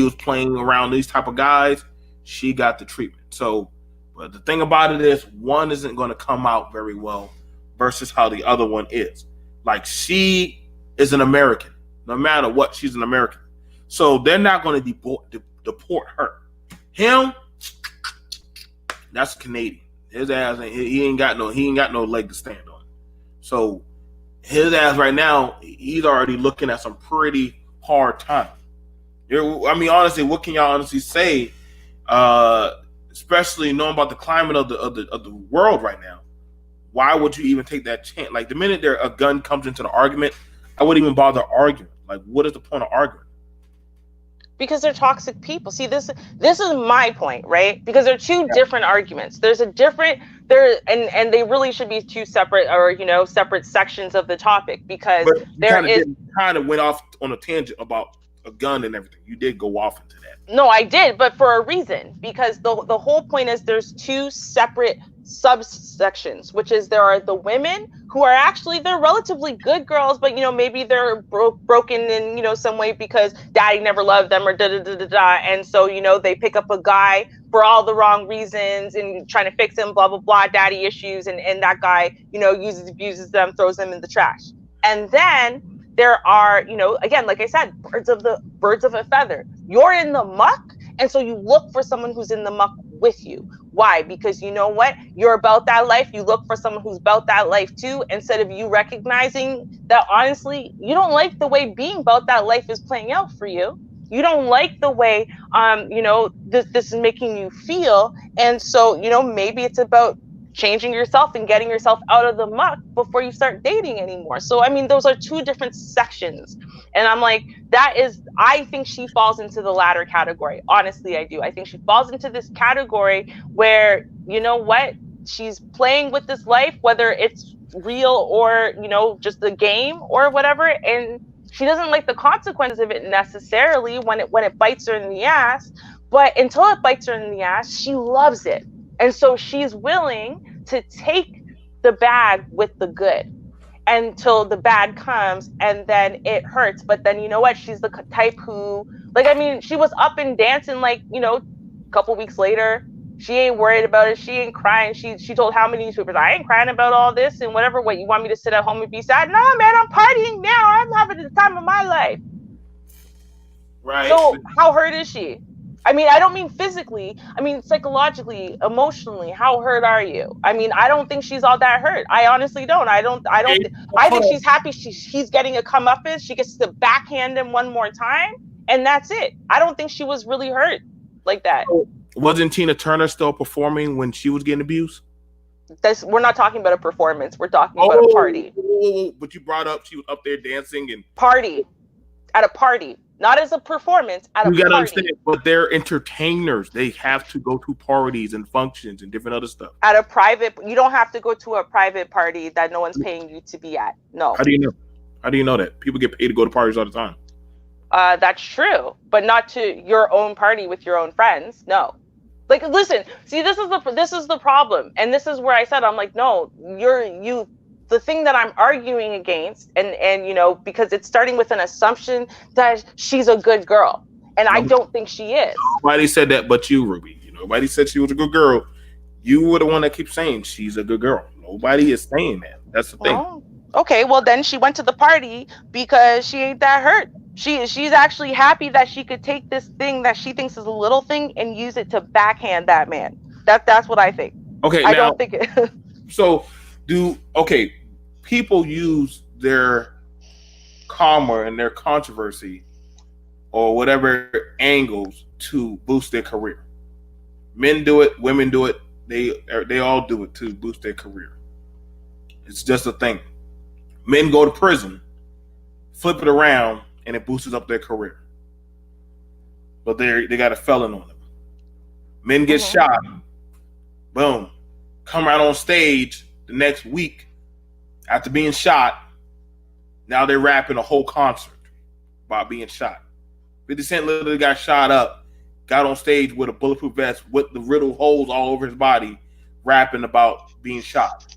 was playing around these type of guys, she got the treatment. So, but the thing about it is, one isn't going to come out very well versus how the other one is. Like, she is an American. No matter what, she's an American. So they're not going to deport her. Him, that's Canadian. His ass, he ain't got no leg to stand on. So his ass right now, he's already looking at some pretty hard time. I mean, honestly, what can y'all honestly say? Especially knowing about the climate of the world right now. Why would you even take that chance? Like, the minute a gun comes into the argument, I wouldn't even bother arguing. Like, what is the point of arguing? Because they're toxic people. See, this is my point, right? Because they're two different arguments. There's a different and they really should be two separate, or separate sections of the topic, because kind of went off on a tangent about a gun and everything. You did go off into that. No, I did, but for a reason, because the whole point is there's two separate subsections, which is there are the women who are actually, they're relatively good girls, but maybe they're broken in some way because daddy never loved them, or and so they pick up a guy for all the wrong reasons and trying to fix him, blah blah blah, daddy issues, and that guy abuses them, throws them in the trash. And then there are, again, like I said, birds of a feather. You're in the muck, and so you look for someone who's in the muck with you. Why? Because you know what? You're about that life. You look for someone who's about that life too, instead of you recognizing that, honestly, you don't like the way being about that life is playing out for you. You don't like the way, this is making you feel. And so, maybe it's about changing yourself and getting yourself out of the muck before you start dating anymore. So, I mean, those are two different sections. And I'm like, I think she falls into the latter category. Honestly, I do. I think she falls into this category where, she's playing with this life, whether it's real or, just a game or whatever. And she doesn't like the consequences of it necessarily when it bites her in the ass. But until it bites her in the ass, she loves it. And so she's willing to take the bad with the good until the bad comes, and then it hurts. But then, she's the type who, she was up and dancing, a couple weeks later. She ain't worried about it. She ain't crying. She told how many newspapers, I ain't crying about all this and whatever. What, you want me to sit at home and be sad? No, man, I'm partying now. I'm having the time of my life. Right. So how hurt is she? I mean, I don't mean physically. I mean, psychologically, emotionally. How hurt are you? I mean, I don't think she's all that hurt. I honestly don't. I think she's happy. He's getting a comeuppance. She gets to backhand him one more time, and that's it. I don't think she was really hurt like that. Wasn't Tina Turner still performing when she was getting abused? We're not talking about a performance. We're talking about a party. But you brought up she was up there dancing and party at a party. Not as a performance, at a party. You gotta understand, but they're entertainers. They have to go to parties and functions and different other stuff. At a private, you don't have to go to a private party that no one's paying you to be at. No. How do you know? How do you know that? People get paid to go to parties all the time. That's true, but not to your own party with your own friends. No. Like, listen, see, this is the problem, and this is where I said, I'm like, no, the thing that I'm arguing against, and because it's starting with an assumption that she's a good girl, and I don't think she is. Nobody said that but you, Ruby. Nobody said she was a good girl. You were the one that keeps saying she's a good girl. Nobody is saying that. That's the thing. Oh, okay, well then she went to the party because she ain't that hurt. She's actually happy that she could take this thing that she thinks is a little thing and use it to backhand that man. That's what I think. Okay, I don't think it. So people use their karma and their controversy or whatever angles to boost their career. Men do it, women do it. They all do it to boost their career. It's just a thing. Men go to prison, flip it around, and it boosts up their career. But they got a felon on them. Men get shot, boom, come out on stage the next week after being shot. Now they're rapping a whole concert about being shot 50 Cent literally got shot up, got on stage with a bulletproof vest with the riddle holes all over his body, rapping about being shot.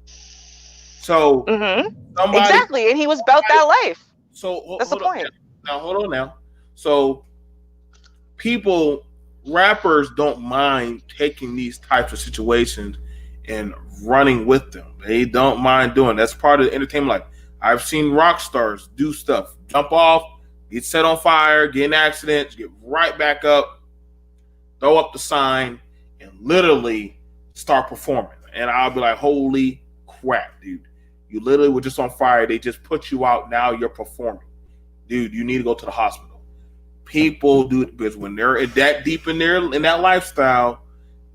So exactly, and he was about that life. So that's the point. Now hold on now. So rappers don't mind taking these types of situations and running with them. They don't mind doing. That's part of the entertainment life. I've seen rock stars do stuff, jump off, get set on fire, get in accidents, get right back up, throw up the sign, and literally start performing. And I'll be like, holy crap, dude. You literally were just on fire. They just put you out. Now you're performing. Dude, you need to go to the hospital. People do it because when they're that deep in that lifestyle,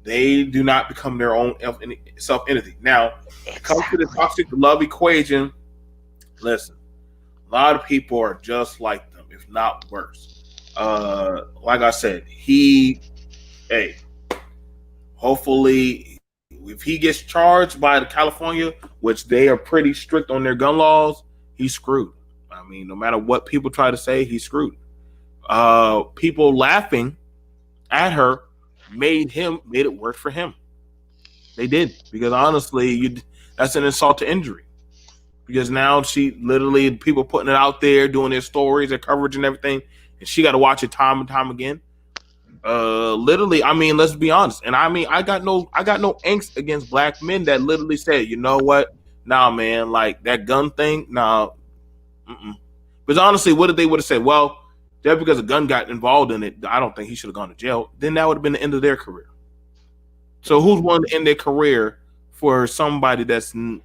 they do not become their own self-entity. Now, when it comes to the toxic love equation, listen, a lot of people are just like them, if not worse. Like I said, hopefully, if he gets charged by the California, which they are pretty strict on their gun laws, he's screwed. I mean, no matter what people try to say, he's screwed. People laughing at her made it worse for him. They did, because honestly, that's an insult to injury. Because now she literally, people putting it out there, doing their stories, their coverage and everything, and she got to watch it time and time again. Literally, I mean, let's be honest. And I mean, I got no angst against black men that literally say, you know what? Nah, man, like that gun thing, nah. Because honestly, what if they would have said, well, just because a gun got involved in it, I don't think he should have gone to jail. Then that would have been the end of their career. So who's willing to end their career for somebody that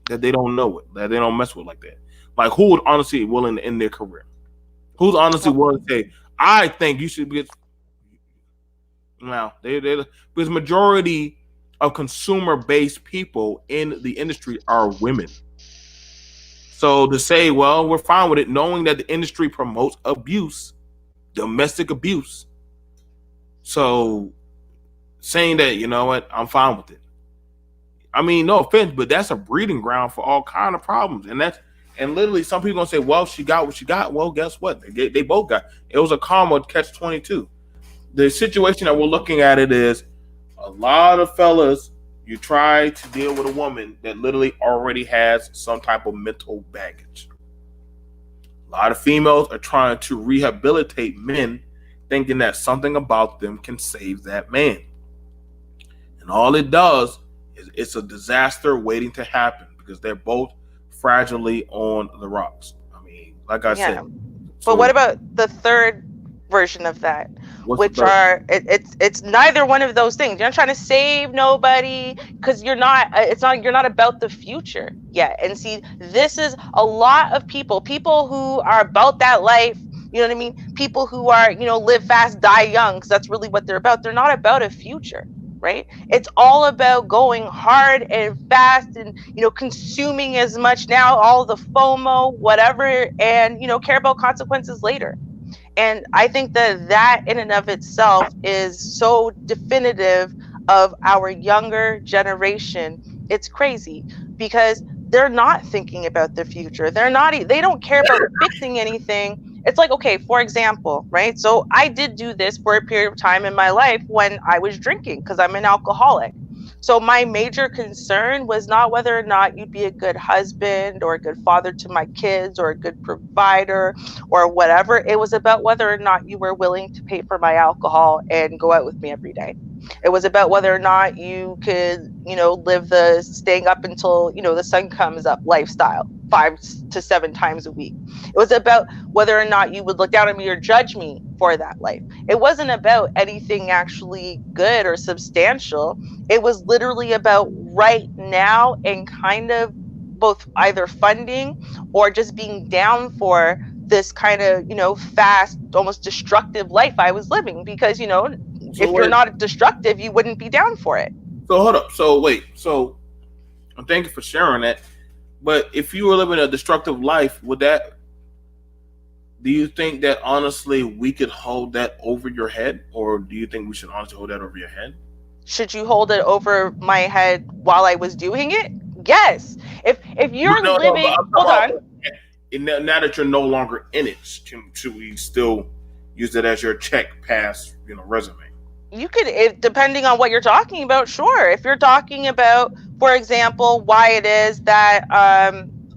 they don't know it, that they don't mess with like that? Like, who would honestly willing to end their career? Who's honestly willing to say, I think you should be? Now, because majority of consumer-based people in the industry are women. So to say, well, we're fine with it, knowing that the industry promotes abuse, domestic abuse. So saying that, you know what, I'm fine with it. I mean, no offense, but that's a breeding ground for all kind of problems. And literally some people gonna say, well, she got what she got. Well, guess what? They both got. It was a karma catch-22. The situation that we're looking at it is a lot of fellas, you try to deal with a woman that literally already has some type of mental baggage. A lot of females are trying to rehabilitate men, thinking that something about them can save that man. And all it does is it's a disaster waiting to happen because they're both fragilely on the rocks. I mean, like I said. But what about the third version of that, which are it's neither one of those things. You're not trying to save nobody because you're not about the future yet. And see, this is a lot of people who are about that life, you know what I mean, people who are, you know, live fast, die young, because that's really what they're about. They're not about a future, right? It's all about going hard and fast and, you know, consuming as much now, all the FOMO, whatever, and, you know, care about consequences later. And I think that in and of itself is so definitive of our younger generation. It's crazy because they're not thinking about the future. They don't care about fixing anything. It's like, okay, for example, right? So I did do this for a period of time in my life when I was drinking because I'm an alcoholic. So my major concern was not whether or not you'd be a good husband or a good father to my kids or a good provider or whatever. It was about whether or not you were willing to pay for my alcohol and go out with me every day. It was about whether or not you could, you know, live the staying up until, you know, the sun comes up lifestyle 5 to 7 times a week. It was about whether or not you would look down on me or judge me for that life. It wasn't about anything actually good or substantial. It was literally about right now and kind of both either funding or just being down for this kind of, you know, fast, almost destructive life I was living because, you know, if you're not destructive, you wouldn't be down for it. So hold up. So wait. So thank you for sharing that. But if you were living a destructive life, do you think that honestly we could hold that over your head? Or do you think we should honestly hold that over your head? Should you hold it over my head while I was doing it? Yes. If you're living, hold on. Now that you're no longer in it, should we still use it as your check pass, resume. You could, depending on what you're talking about, sure. If you're talking about, for example, why it is that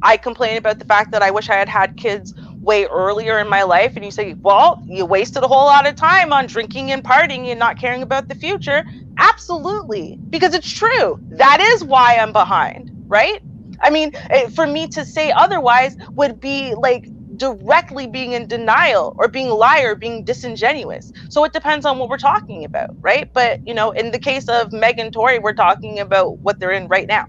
I complain about the fact that I wish I had had kids way earlier in my life, and you say, well, you wasted a whole lot of time on drinking and partying and not caring about the future. Absolutely, because it's true. That is why I'm behind, right? I mean, for me to say otherwise would be like directly being in denial or being a liar, being disingenuous. So it depends on what we're talking about, right? But, in the case of Meg and Tory, we're talking about what they're in right now,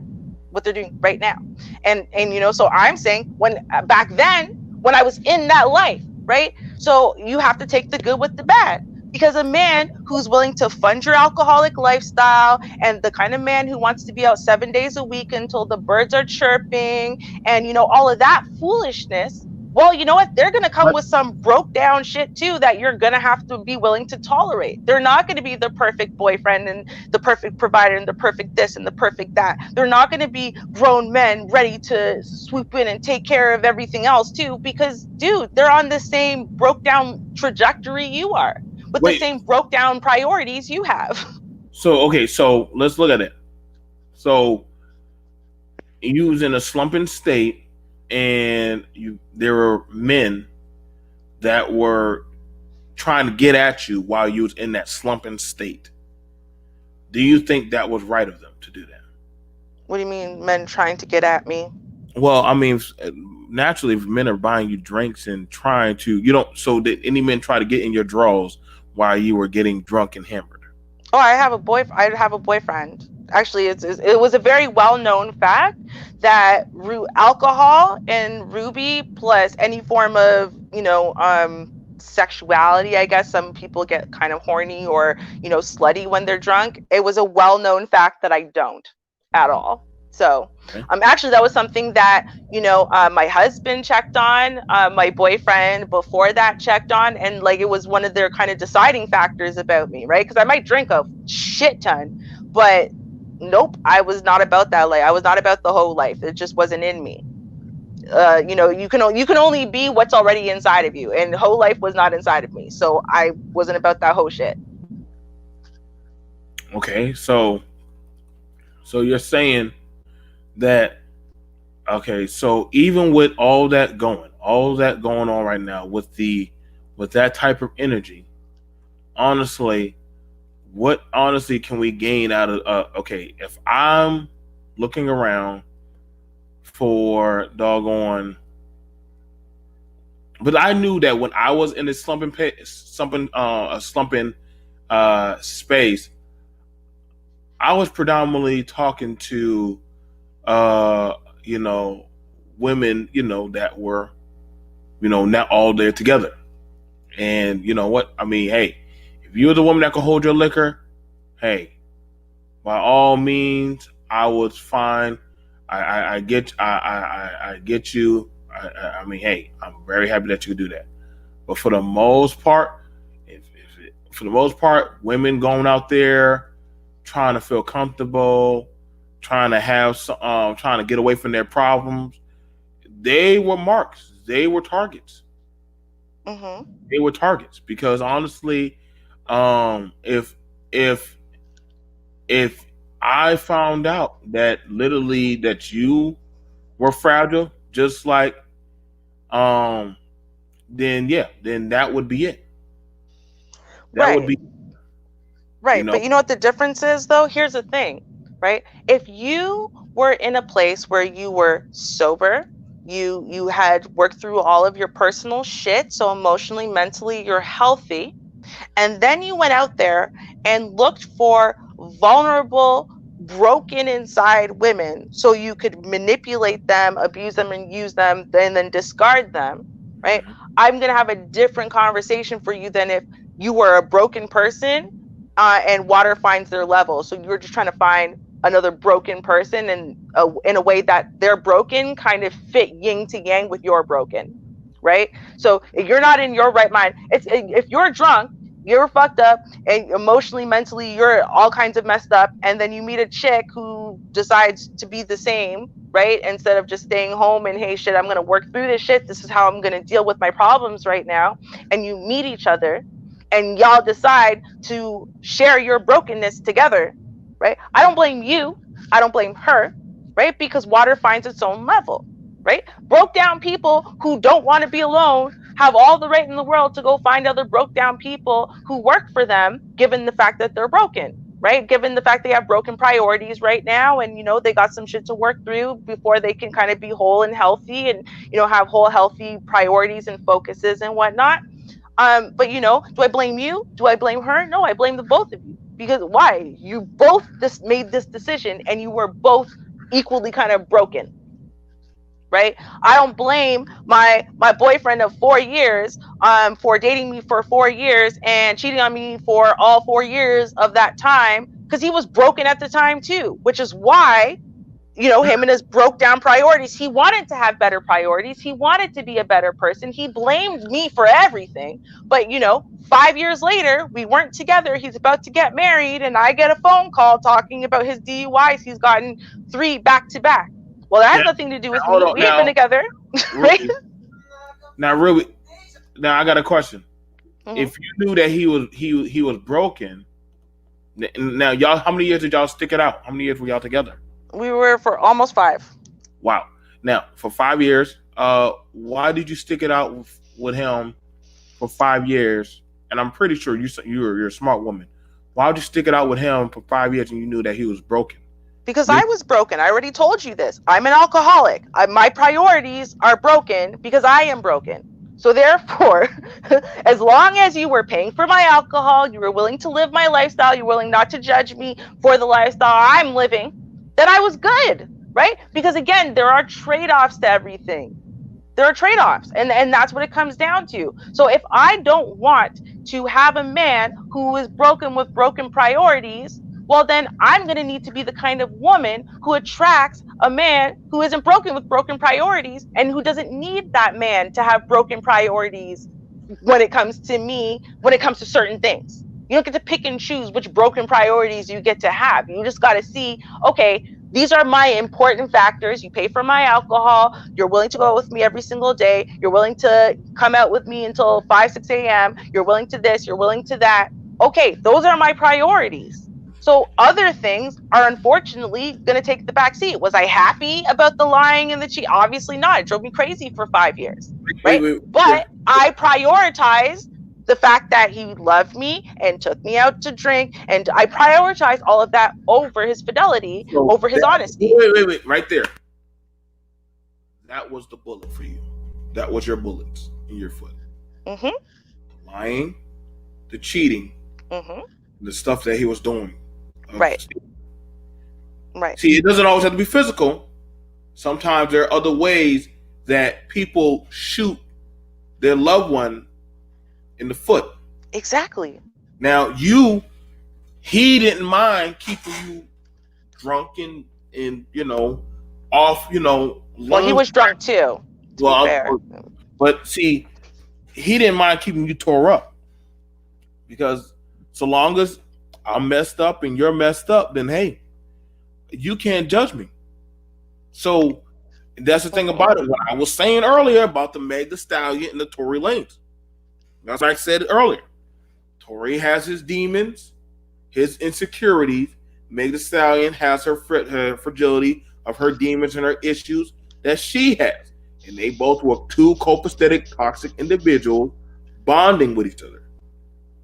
what they're doing right now. And so I'm saying when back then, when I was in that life, right? So you have to take the good with the bad. Because a man who's willing to fund your alcoholic lifestyle, and the kind of man who wants to be out 7 days a week until the birds are chirping, and all of that foolishness, well, you know what? They're going to come with some broke down shit too that you're going to have to be willing to tolerate. They're not going to be the perfect boyfriend and the perfect provider and the perfect this and the perfect that. They're not going to be grown men ready to swoop in and take care of everything else too, because, dude, they're on the same broke down trajectory you are, with the same broke down priorities you have. So let's look at it. So you was in a slumping state, and there were men that were trying to get at you while you was in that slumping state. Do you think that was right of them to do that? What do you mean, men trying to get at me? Well, I mean, naturally, if men are buying you drinks and trying to, so did any men try to get in your drawers while you were getting drunk and hammered? Oh, I have a boyfriend. Actually, it was a very well-known fact that alcohol and Ruby plus any form of, sexuality, I guess some people get kind of horny or, slutty when they're drunk. It was a well-known fact that I don't at all. So actually that was something that, my husband checked on, my boyfriend before that checked on, and like it was one of their kind of deciding factors about me, right? Because I might drink a shit ton, but nope, I was not about that life. I was not about the whole life. It just wasn't in me. You can only be what's already inside of you, and whole life was not inside of me, so I wasn't about that whole shit. Okay, so you're saying that, okay, so even with all that going on right now with that type of energy, honestly, what can we gain out of okay, if I'm looking around for doggone, but I knew that when I was in this slumping space, I was predominantly talking to women, that were, not all there together. And you know what? I mean, hey, if you're the woman that can hold your liquor, hey, by all means, I was fine. I get you. I mean, hey, I'm very happy that you could do that. But for the most part, women going out there trying to feel comfortable, trying to get away from their problems, they were marks. They were targets. Mm-hmm. They were targets because honestly, if I found out that literally that you were fragile, just like, then that would be it. That would be right. But you know what the difference is, though? Here's the thing, right? If you were in a place where you were sober, you had worked through all of your personal shit, so emotionally, mentally, you're healthy, and then you went out there and looked for vulnerable, broken inside women so you could manipulate them, abuse them, and use them, and then discard them, right? I'm going to have a different conversation for you than if you were a broken person and water finds their level. So you're just trying to find another broken person, and in a way that they're broken kind of fit yin to yang with your broken, right? So if you're not in your right mind, if you're drunk, you're fucked up, and emotionally, mentally, you're all kinds of messed up, and then you meet a chick who decides to be the same, right? Instead of just staying home and, hey, shit, I'm going to work through this shit. This is how I'm going to deal with my problems right now. And you meet each other and y'all decide to share your brokenness together, right? I don't blame you. I don't blame her, right? Because water finds its own level, right? Broke down people who don't want to be alone have all the right in the world to go find other broke down people who work for them, given the fact that they're broken, right? Given the fact they have broken priorities right now, and they got some shit to work through before they can kind of be whole and healthy, and have whole healthy priorities and focuses and whatnot. But do I blame you? Do I blame her? No, I blame the both of you. Because why? You both just made this decision and you were both equally kind of broken. Right? I don't blame my boyfriend of 4 years for dating me for 4 years and cheating on me for all 4 years of that time, because he was broken at the time too, which is why him and his broke down priorities. He wanted to have better priorities. He wanted to be a better person. He blamed me for everything. But 5 years later, we weren't together. He's about to get married, and I get a phone call talking about his DUIs. He's gotten 3 back to back. Well, that has nothing to do with me. We ain't been together. Right? Really. Now I got a question. Mm-hmm. If you knew that he was broken, now y'all, how many years did y'all stick it out? How many years were y'all together? We were for almost 5. Wow. Now, for 5 years, why did you stick it out with him for 5 years? And I'm pretty sure you're a smart woman. Why would you stick it out with him for 5 years and you knew that he was broken? Because I was broken. I already told you this. I'm an alcoholic. My priorities are broken because I am broken. So therefore, as long as you were paying for my alcohol, you were willing to live my lifestyle, you're willing not to judge me for the lifestyle I'm living, then I was good, right? Because again, there are trade-offs to everything. There are trade-offs, and that's what it comes down to. So if I don't want to have a man who is broken with broken priorities, well, then I'm going to need to be the kind of woman who attracts a man who isn't broken with broken priorities and who doesn't need that man to have broken priorities when it comes to me, when it comes to certain things. You don't get to pick and choose which broken priorities you get to have. You just got to see, okay, these are my important factors. You pay for my alcohol. You're willing to go out with me every single day. You're willing to come out with me until 5, 6 a.m. You're willing to this. You're willing to that. Okay, those are my priorities. So other things are unfortunately going to take the back seat. Was I happy about the lying and the cheat? Obviously not. It drove me crazy for 5 years. Right? But I prioritized the fact that he loved me and took me out to drink, and I prioritized all of that over his fidelity, over his honesty. Wait, right there. That was the bullet for you. That was your bullets in your foot. Mm-hmm. Lying, the cheating, the stuff that he was doing. Right. Right. See, it doesn't always have to be physical. Sometimes there are other ways that people shoot their loved one in the foot. Exactly. Now, he didn't mind keeping you drunk and off, Well, he was drunk too. Well, but see, he didn't mind keeping you tore up, because so long as I'm messed up and you're messed up, then hey, you can't judge me. So that's the thing about it. What I was saying earlier about the Meg Thee Stallion and the Tory Lanez. As I said earlier, Tory has his demons, his insecurities. Meg Thee Stallion has her fragility of her demons and her issues that she has. And they both were 2 copacetic, toxic individuals bonding with each other.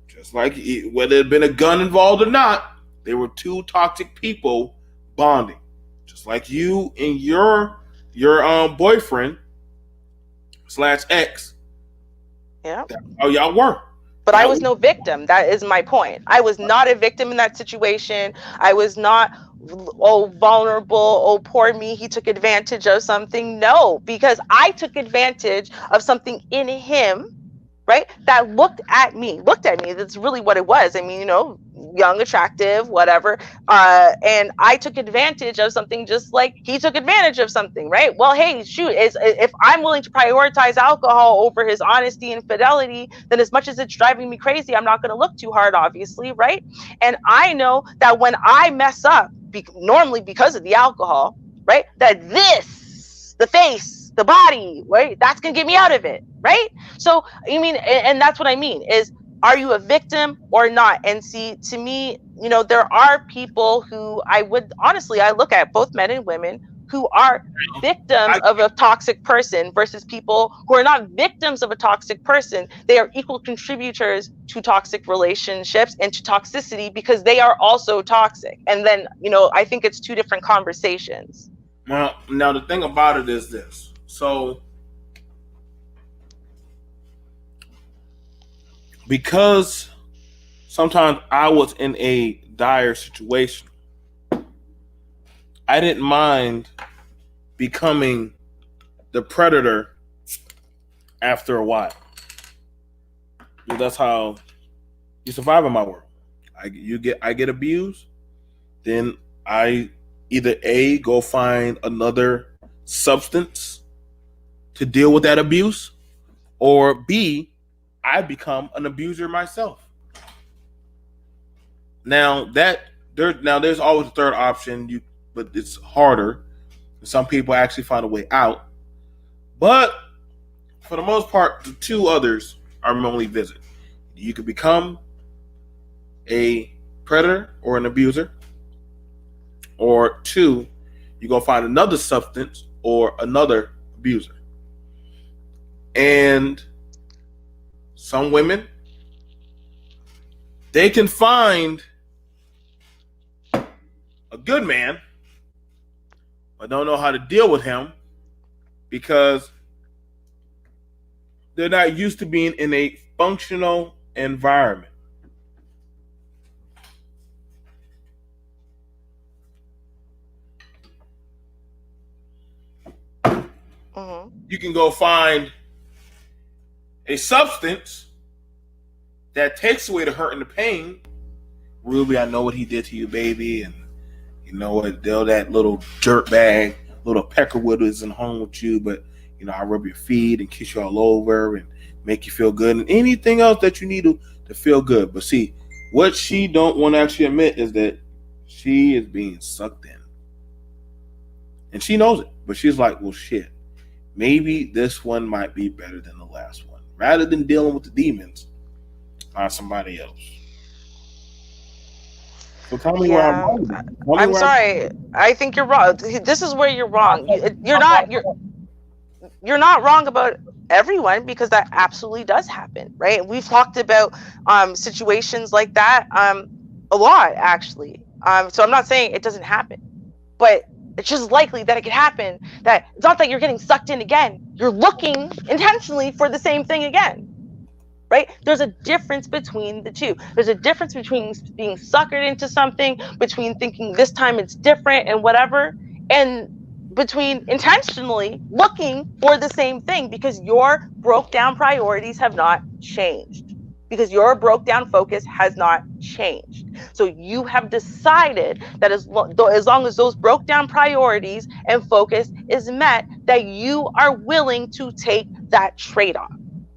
Just like whether it had been a gun involved or not, they were 2 toxic people bonding. Just like you and your boyfriend / ex. Yeah. That's how y'all were. But I was no victim. That is my point. I was not a victim in that situation. I was not, vulnerable, poor me, he took advantage of something. No, because I took advantage of something in him, right? That looked at me. That's really what it was. I mean, young, attractive, whatever. And I took advantage of something just like he took advantage of something, right? Well, hey, shoot, if I'm willing to prioritize alcohol over his honesty and fidelity, then as much as it's driving me crazy, I'm not going to look too hard, obviously, right? And I know that when I mess up, normally because of the alcohol, right? That this, the face, the body, right? That's going to get me out of it, right? So, I mean, and that's what I mean is, are you a victim or not? And see, to me, you know, there are people who I would honestly, I look at both men and women who are victims of a toxic person versus people who are not victims of a toxic person. They are equal contributors to toxic relationships and to toxicity because they are also toxic. And then, you know, I think it's two different conversations. Well, now the thing about it is this. So, because sometimes I was in a dire situation, I didn't mind becoming the predator after a while. That's how you survive in my world. I get abused, then I either A, go find another substance to deal with that abuse, or B, I become an abuser myself. Now there's always a third option, but it's harder. Some people actually find a way out, but for the most part, the two others are normally visit. You could become a predator or an abuser, or two, you go find another substance or another abuser. And some women, they can find a good man, but don't know how to deal with him because they're not used to being in a functional environment. Mm-hmm. You can go find a substance that takes away the hurt and the pain. Ruby, I know what he did to you, baby, and you know what? That little dirt bag, little Peckerwood isn't home with you, but you know I rub your feet and kiss you all over and make you feel good, and anything else that you need to feel good. But see, what she don't want to actually admit is that she is being sucked in, and she knows it. But she's like, well, shit. Maybe this one might be better than the last one. Rather than dealing with the demons, find somebody else. So tell me where I'm wrong. I'm sorry. I think you're wrong. This is where you're wrong. You're not wrong about everyone, because that absolutely does happen, right? We've talked about situations like that a lot, actually. So I'm not saying it doesn't happen, but it's just likely that it could happen. That it's not that you're getting sucked in again. You're looking intentionally for the same thing again, right? There's a difference between the two. There's a difference between being suckered into something, between thinking this time it's different and whatever, and between intentionally looking for the same thing because your broke down priorities have not changed. Because your broke down focus has not changed. So you have decided that as long as those broke down priorities and focus is met, that you are willing to take that trade-off.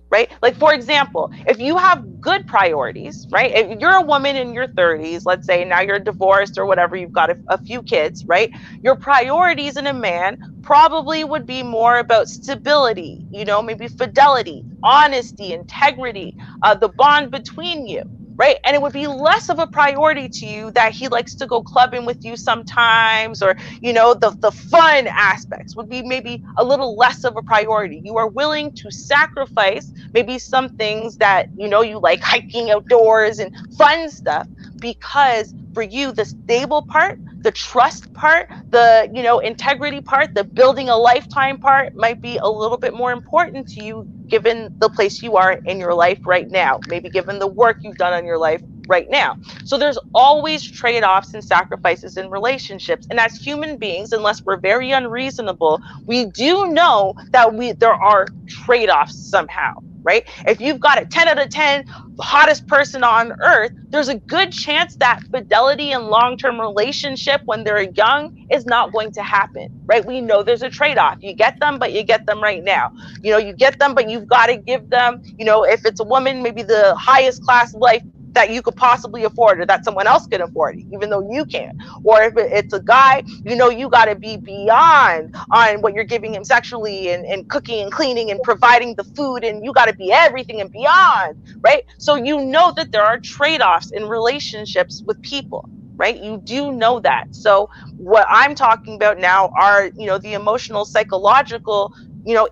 Right? Like, for example, if you have good priorities, right? If you're a woman in your 30s, let's say now you're divorced or whatever, you've got a few kids, right? Your priorities in a man probably would be more about stability, you know, maybe fidelity, honesty, integrity, the bond between you. Right. And it would be less of a priority to you that he likes to go clubbing with you sometimes, or, you know, the fun aspects would be maybe a little less of a priority. You are willing to sacrifice maybe some things that, you know, you like hiking outdoors and fun stuff, because for you, the stable part, the trust part, the, you know, integrity part, the building a lifetime part might be a little bit more important to you, given the place you are in your life right now, maybe given the work you've done on your life right now. So there's always trade-offs and sacrifices in relationships. And as human beings, unless we're very unreasonable, we do know that there are trade-offs somehow, right? If you've got a 10 out of 10 hottest person on earth, there's a good chance that fidelity and long-term relationship when they're young is not going to happen, right? We know there's a trade-off. You get them, but you get them right now. You know, you get them, but you've got to give them, you know, if it's a woman, maybe the highest class of life that you could possibly afford, or that someone else can afford, even though you can't. Or if it's a guy, you got to be beyond on what you're giving him sexually, and cooking and cleaning and providing the food, and you got to be everything and beyond, right? So that there are trade-offs in relationships with people, right? You do know that. So what I'm talking about now are, the emotional, psychological,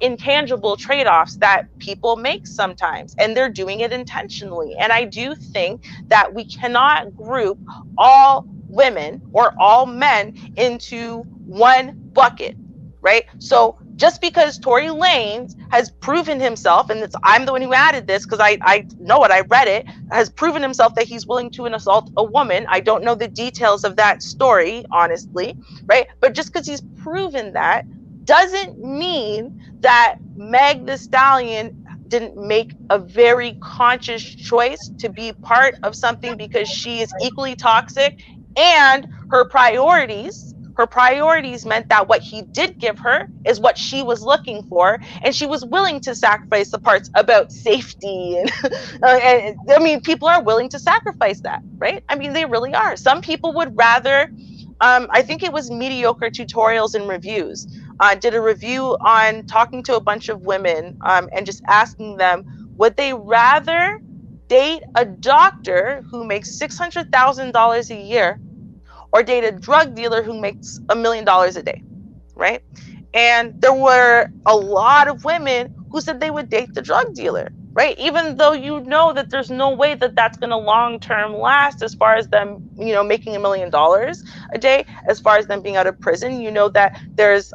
intangible trade-offs that people make sometimes, and they're doing it intentionally. And I do think that we cannot group all women or all men into one bucket, right? So just because Tory Lanez has proven himself, and I'm the one who added this because I know it, I read it, has proven himself that he's willing to assault a woman. I don't know the details of that story, honestly, right? But just because he's proven that doesn't mean that Meg Thee Stallion didn't make a very conscious choice to be part of something, because she is equally toxic, and her priorities meant that what he did give her is what she was looking for, and she was willing to sacrifice the parts about safety and, and I mean, people are willing to sacrifice that, right? I mean, they really are. Some people would rather, I think it was Mediocre Tutorials and Reviews, did a review on talking to a bunch of women, and just asking them, would they rather date a doctor who makes $600,000 a year, or date a drug dealer who makes $1 million a day, right? And there were a lot of women who said they would date the drug dealer, right? Even though that there's no way that that's going to long-term last, as far as them, making $1 million a day, as far as them being out of prison, that there's,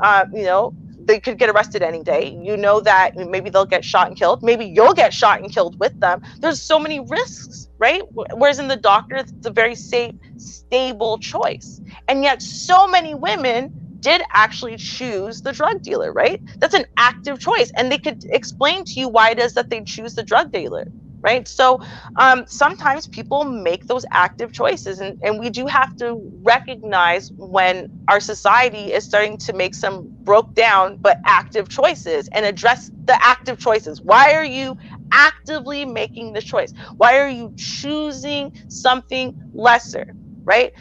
they could get arrested any day. That maybe they'll get shot and killed. Maybe you'll get shot and killed with them. There's so many risks, right? Whereas in the doctor, it's a very safe, stable choice. And yet so many women did actually choose the drug dealer, right? That's an active choice. And they could explain to you why it is that they choose the drug dealer, right? So sometimes people make those active choices, and we do have to recognize when our society is starting to make some broke down but active choices, and address the active choices. Why are you actively making this choice? Why are you choosing something lesser, right?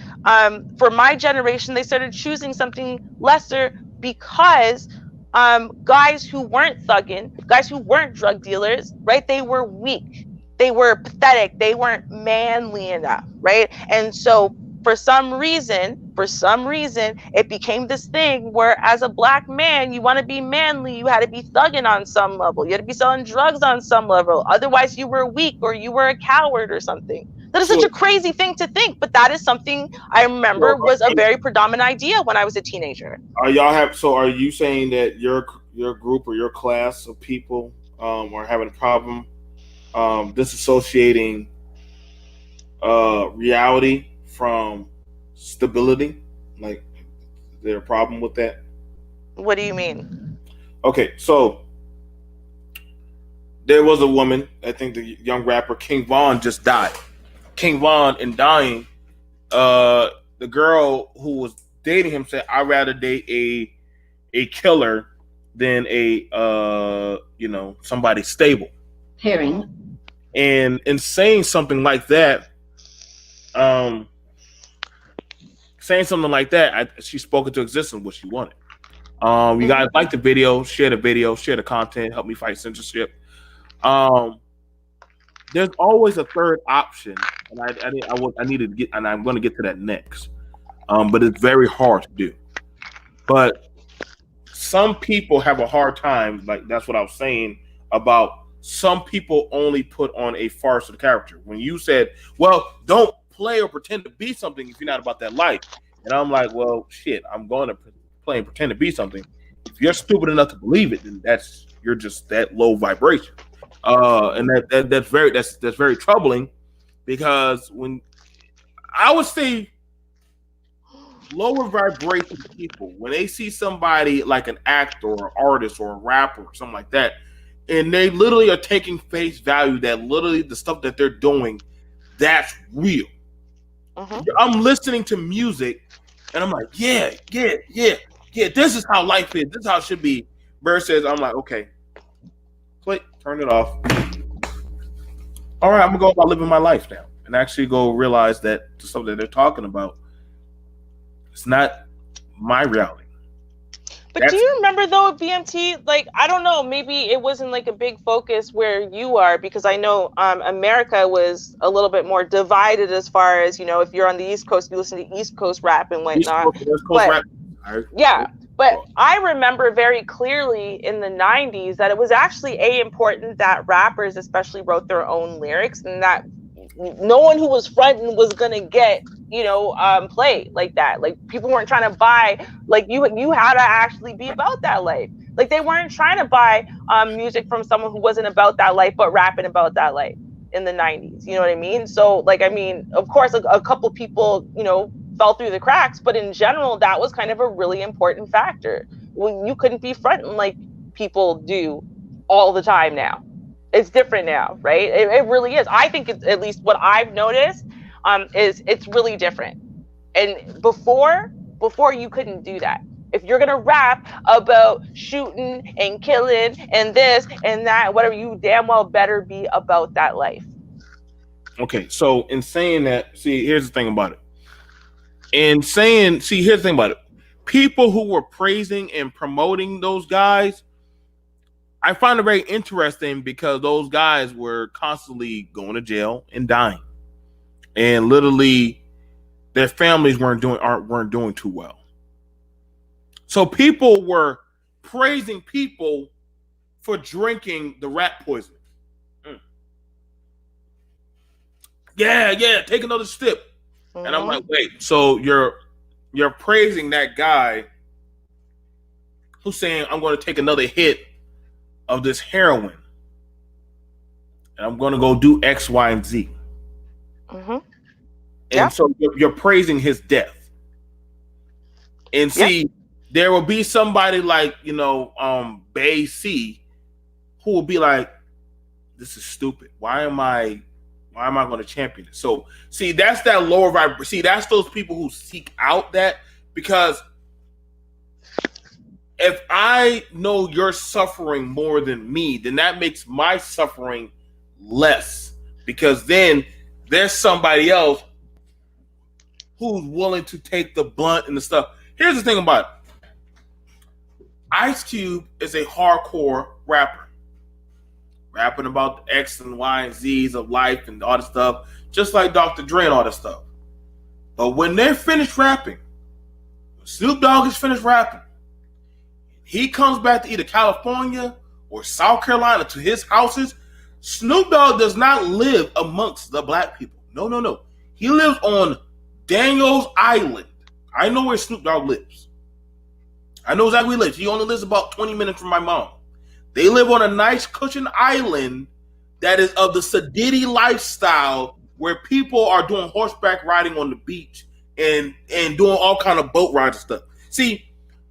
For my generation, they started choosing something lesser because guys who weren't thugging, guys who weren't drug dealers, right? They were weak. They were pathetic. They weren't manly enough, right? And so for some reason, it became this thing where, as a black man, you want to be manly, you had to be thugging on some level. You had to be selling drugs on some level. Otherwise, you were weak, or you were a coward or something. That is such a crazy thing to think, but that is something I remember was a very predominant idea when I was a teenager. Are you saying that your group or your class of people are having a problem disassociating reality from stability? Like, is there a problem with that? What do you mean? Okay, so there was a woman, I think the young rapper King Von just died. King Von, in dying, the girl who was dating him said, "I'd rather date a killer than somebody stable." Hearing. And in saying something like that, she spoke into existence what she wanted. You guys like the video, share the content, help me fight censorship. There's always a third option, and I need to get, and I'm going to get to that next. But it's very hard to do. But some people have a hard time, like that's what I was saying about some people only put on a farce of the character. When you said, well, don't play or pretend to be something if you're not about that life. And I'm like, well, shit, I'm going to play and pretend to be something. If you're stupid enough to believe it, then you're just that low vibration. And that's very troubling, because when I would say lower vibration people, when they see somebody like an actor or an artist or a rapper or something like that, and they literally are taking face value that literally the stuff that they're doing, that's real. I'm listening to music and I'm like, yeah, this is how life is. This is how it should be. Versus I'm like, okay, click, turn it off. All right, I'm gonna go about living my life now. and actually go realize that the stuff that they're talking about, it's not my reality. But do That's you remember though BMT? Like, I don't know, maybe it wasn't like a big focus where you are, because I know America was a little bit more divided as far as, if you're on the East Coast, you listen to East Coast rap and East whatnot. Coast, West Coast But rap. yeah, but I remember very clearly in the 90s that it was actually important that rappers especially wrote their own lyrics, and that no one who was fronting was gonna get play like that. Like, people weren't trying to buy, like, you had to actually be about that life. Like, they weren't trying to buy music from someone who wasn't about that life but rapping about that life in the 90s. You know what I mean? So, like, I mean, of course, a couple people fell through the cracks, but in general that was kind of a really important factor. Well, you couldn't be fronting like people do all the time now. It's different now, right? It really is. I think it's, at least what I've noticed, is it's really different. And before you couldn't do that. If you're gonna rap about shooting and killing and this and that, whatever, you damn well better be about that life. Okay, so in saying that, see, here's the thing about it. Here's the thing about it. People who were praising and promoting those guys, I find it very interesting because those guys were constantly going to jail and dying, and literally their families weren't doing too well. So people were praising people for drinking the rat poison. Yeah, take another sip. Mm-hmm. And I'm like, wait, so you're praising that guy who's saying, I'm going to take another hit of this heroin and I'm going to go do X, Y, and Z. Mm-hmm. And so you're praising his death. And see, there will be somebody like, Bay C, who will be like, this is stupid. Why am I going to champion it? So, see, that's that lower vibe. See, that's those people who seek out that, because if I know you're suffering more than me, then that makes my suffering less, because then there's somebody else who's willing to take the blunt and the stuff. Here's the thing about it. Ice Cube is a hardcore rapper, rapping about the X and Y and Z's of life and all this stuff, just like Dr. Dre and all this stuff. But when they're finished rapping, Snoop Dogg is finished rapping, he comes back to either California or South Carolina to his houses, Snoop Dogg does not live amongst the black people. No. He lives on Daniels Island. I know where Snoop Dogg lives. I know exactly where he lives. He only lives about 20 minutes from my mom. They live on a nice cushioned island that is of the Sadiddy lifestyle, where people are doing horseback riding on the beach and doing all kind of boat rides and stuff. See,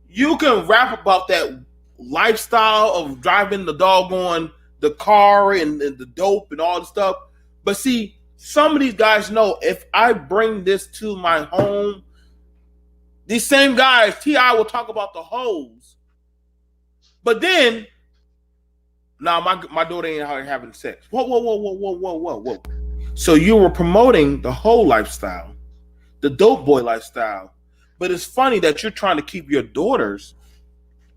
you can rap about that lifestyle of driving the doggone the car and the dope and all the stuff. But see, some of these guys know, if I bring this to my home, these same guys, T.I. will talk about the hoes. But then, nah, my daughter ain't out here having sex. Whoa. So you were promoting the whole lifestyle, the dope boy lifestyle. But it's funny that you're trying to keep your daughters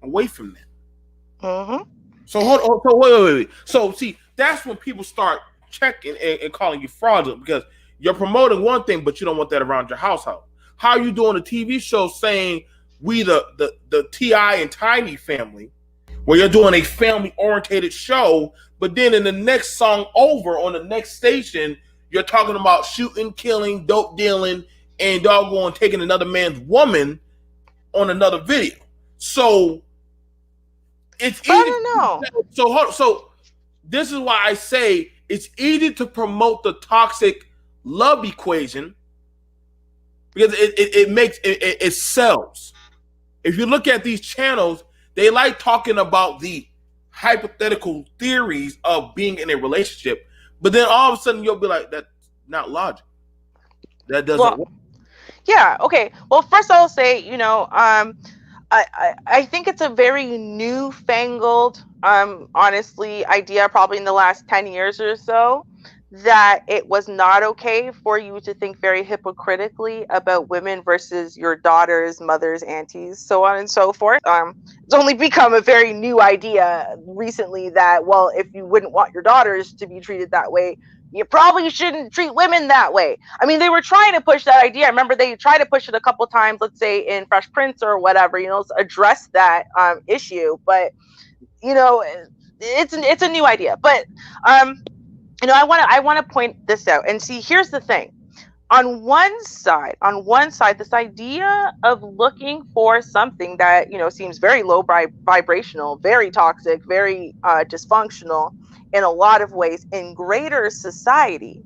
away from that. Mm-hmm. So wait. So see, that's when people start checking and calling you fraudulent, because you're promoting one thing, but you don't want that around your household. How are you doing a TV show saying we the T.I. and Tiny family, where you're doing a family orientated show, but then in the next song over on the next station, you're talking about shooting, killing, dope dealing, and doggone taking another man's woman on another video. So it's easy. I don't know. So this is why I say it's easy to promote the toxic love equation, because it sells. If you look at these channels, they like talking about the hypothetical theories of being in a relationship, but then all of a sudden you'll be like, that's not logic. That doesn't work. Yeah. Okay. Well, first I'll say, I think it's a very newfangled, honestly, idea, probably in the last 10 years or so, that it was not okay for you to think very hypocritically about women versus your daughters, mothers, aunties, so on and so forth. It's only become a very new idea recently that, well, if you wouldn't want your daughters to be treated that way, you probably shouldn't treat women that way. I mean, they were trying to push that idea. I remember they tried to push it a couple times, let's say in Fresh Prince or whatever, address that issue. But it's a new idea. But I want to point this out and see. Here's the thing. On one side, this idea of looking for something that seems very low vibrational, very toxic, very dysfunctional in a lot of ways in greater society,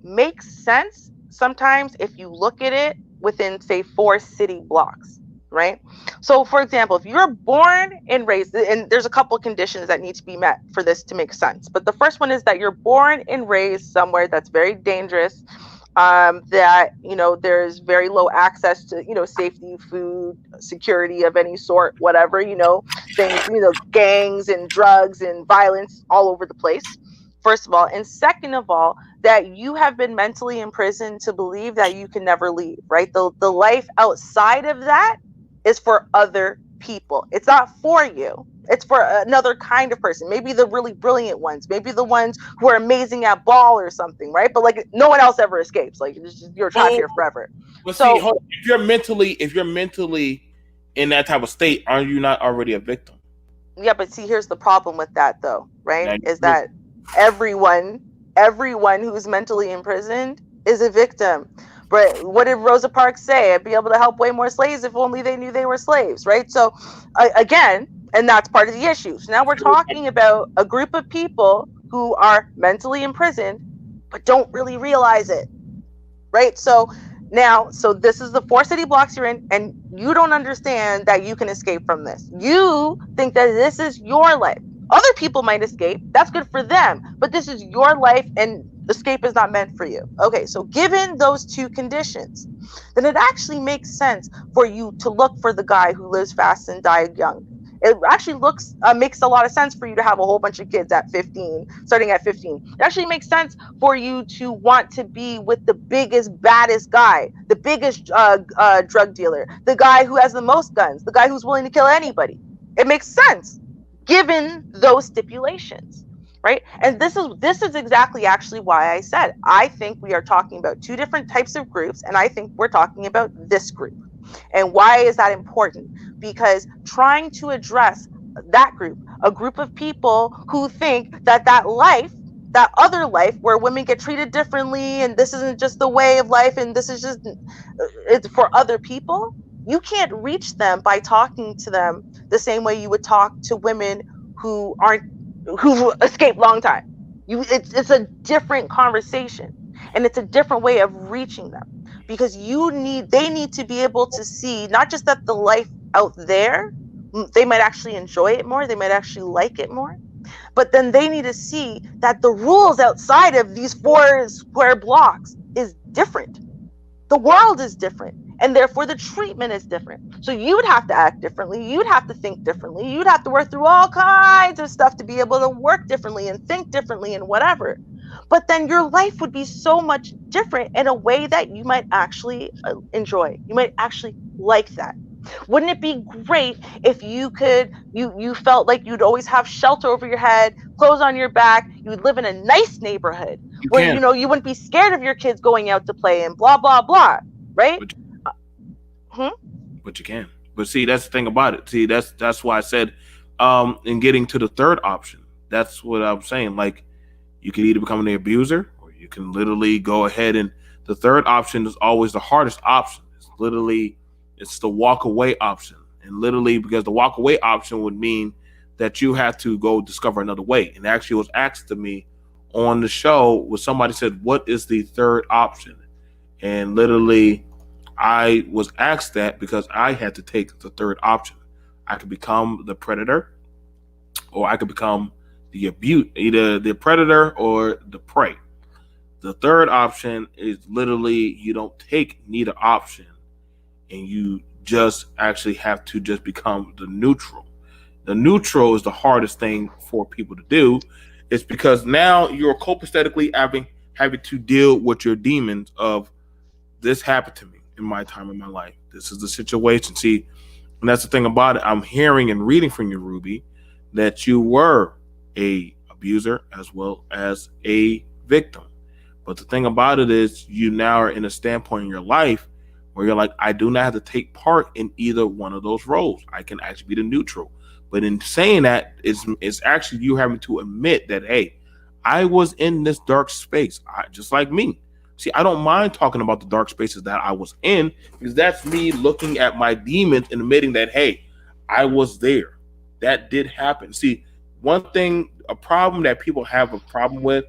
makes sense sometimes if you look at it within, say, 4 city blocks, right? So, for example, if you're born and raised, and there's a couple conditions that need to be met for this to make sense, but the first one is that you're born and raised somewhere that's very dangerous, that there's very low access to safety, food, security of any sort, whatever, things, gangs and drugs and violence all over the place, first of all. And second of all, that you have been mentally imprisoned to believe that you can never leave, right? The life outside of that is for other people. It's not for you. It's for another kind of person. Maybe the really brilliant ones. Maybe the ones who are amazing at ball or something, right? But like no one else ever escapes. Like you're trapped here forever. But so, see, if you're mentally in that type of state, aren't you not already a victim? Yeah, but see, here's the problem with that, though, right? Is that everyone who's mentally imprisoned is a victim. But what did Rosa Parks say? I'd be able to help way more slaves if only they knew they were slaves, right? So, again, and that's part of the issue. So now we're talking about a group of people who are mentally imprisoned, but don't really realize it, right? So this is the 4 city blocks you're in, and you don't understand that you can escape from this. You think that this is your life. Other people might escape. That's good for them. But this is your life, and escape is not meant for you. Okay, so given those 2 conditions, then it actually makes sense for you to look for the guy who lives fast and died young. It actually makes a lot of sense for you to have a whole bunch of kids at 15, starting at 15. It actually makes sense for you to want to be with the biggest, baddest guy, the biggest drug dealer, the guy who has the most guns, the guy who's willing to kill anybody. It makes sense given those stipulations, right? And this is exactly actually why I said I think we are talking about 2 different types of groups, and I think we're talking about this group. And why is that important? Because trying to address that group, a group of people who think that life, that other life where women get treated differently, and this isn't just the way of life, and this is just, it's for other people, you can't reach them by talking to them the same way you would talk to women who escaped long time. It's a different conversation, and it's a different way of reaching them, because they need to be able to see not just that the life out there, they might actually enjoy it more, they might actually like it more, but then they need to see that the rules outside of these 4 square blocks is different. The world is different, and therefore the treatment is different. So you would have to act differently, you'd have to think differently, you'd have to work through all kinds of stuff to be able to work differently and think differently and whatever. But then your life would be so much different in a way that you might actually enjoy. You might actually like that. Wouldn't it be great if you felt like you'd always have shelter over your head, clothes on your back, you would live in a nice neighborhood where you wouldn't be scared of your kids going out to play and blah blah blah, right? But you can. But see, that's the thing about it. See, that's why I said in getting to the third option, that's what I'm saying. Like, you can either become an abuser, or you can literally go ahead, and the third option is always the hardest option. It's the walk away option. And literally, because the walk away option would mean that you have to go discover another way. And actually was asked to me on the show where somebody said, what is the third option? And literally I was asked that because I had to take the third option. I could become the predator, or I could become the abuse, either the predator or the prey. The third option is literally you don't take neither option, and you just actually have to just become the neutral. The neutral is the hardest thing for people to do, It's because now you're copacetically having to deal with your demons of this happened to me in my time in my life. This is the situation. See, and that's the thing about it. I'm hearing and reading from you, Ruby, that you were a abuser as well as a victim. But the thing about it is, you now are in a standpoint in your life where you're like, I do not have to take part in either one of those roles. I can actually be the neutral. But in saying that, it's actually you having to admit that, hey, I was in this dark space, just like me. See, I don't mind talking about the dark spaces that I was in because that's me looking at my demons and admitting that, hey, I was there. That did happen. See, one thing, a problem that people have a problem with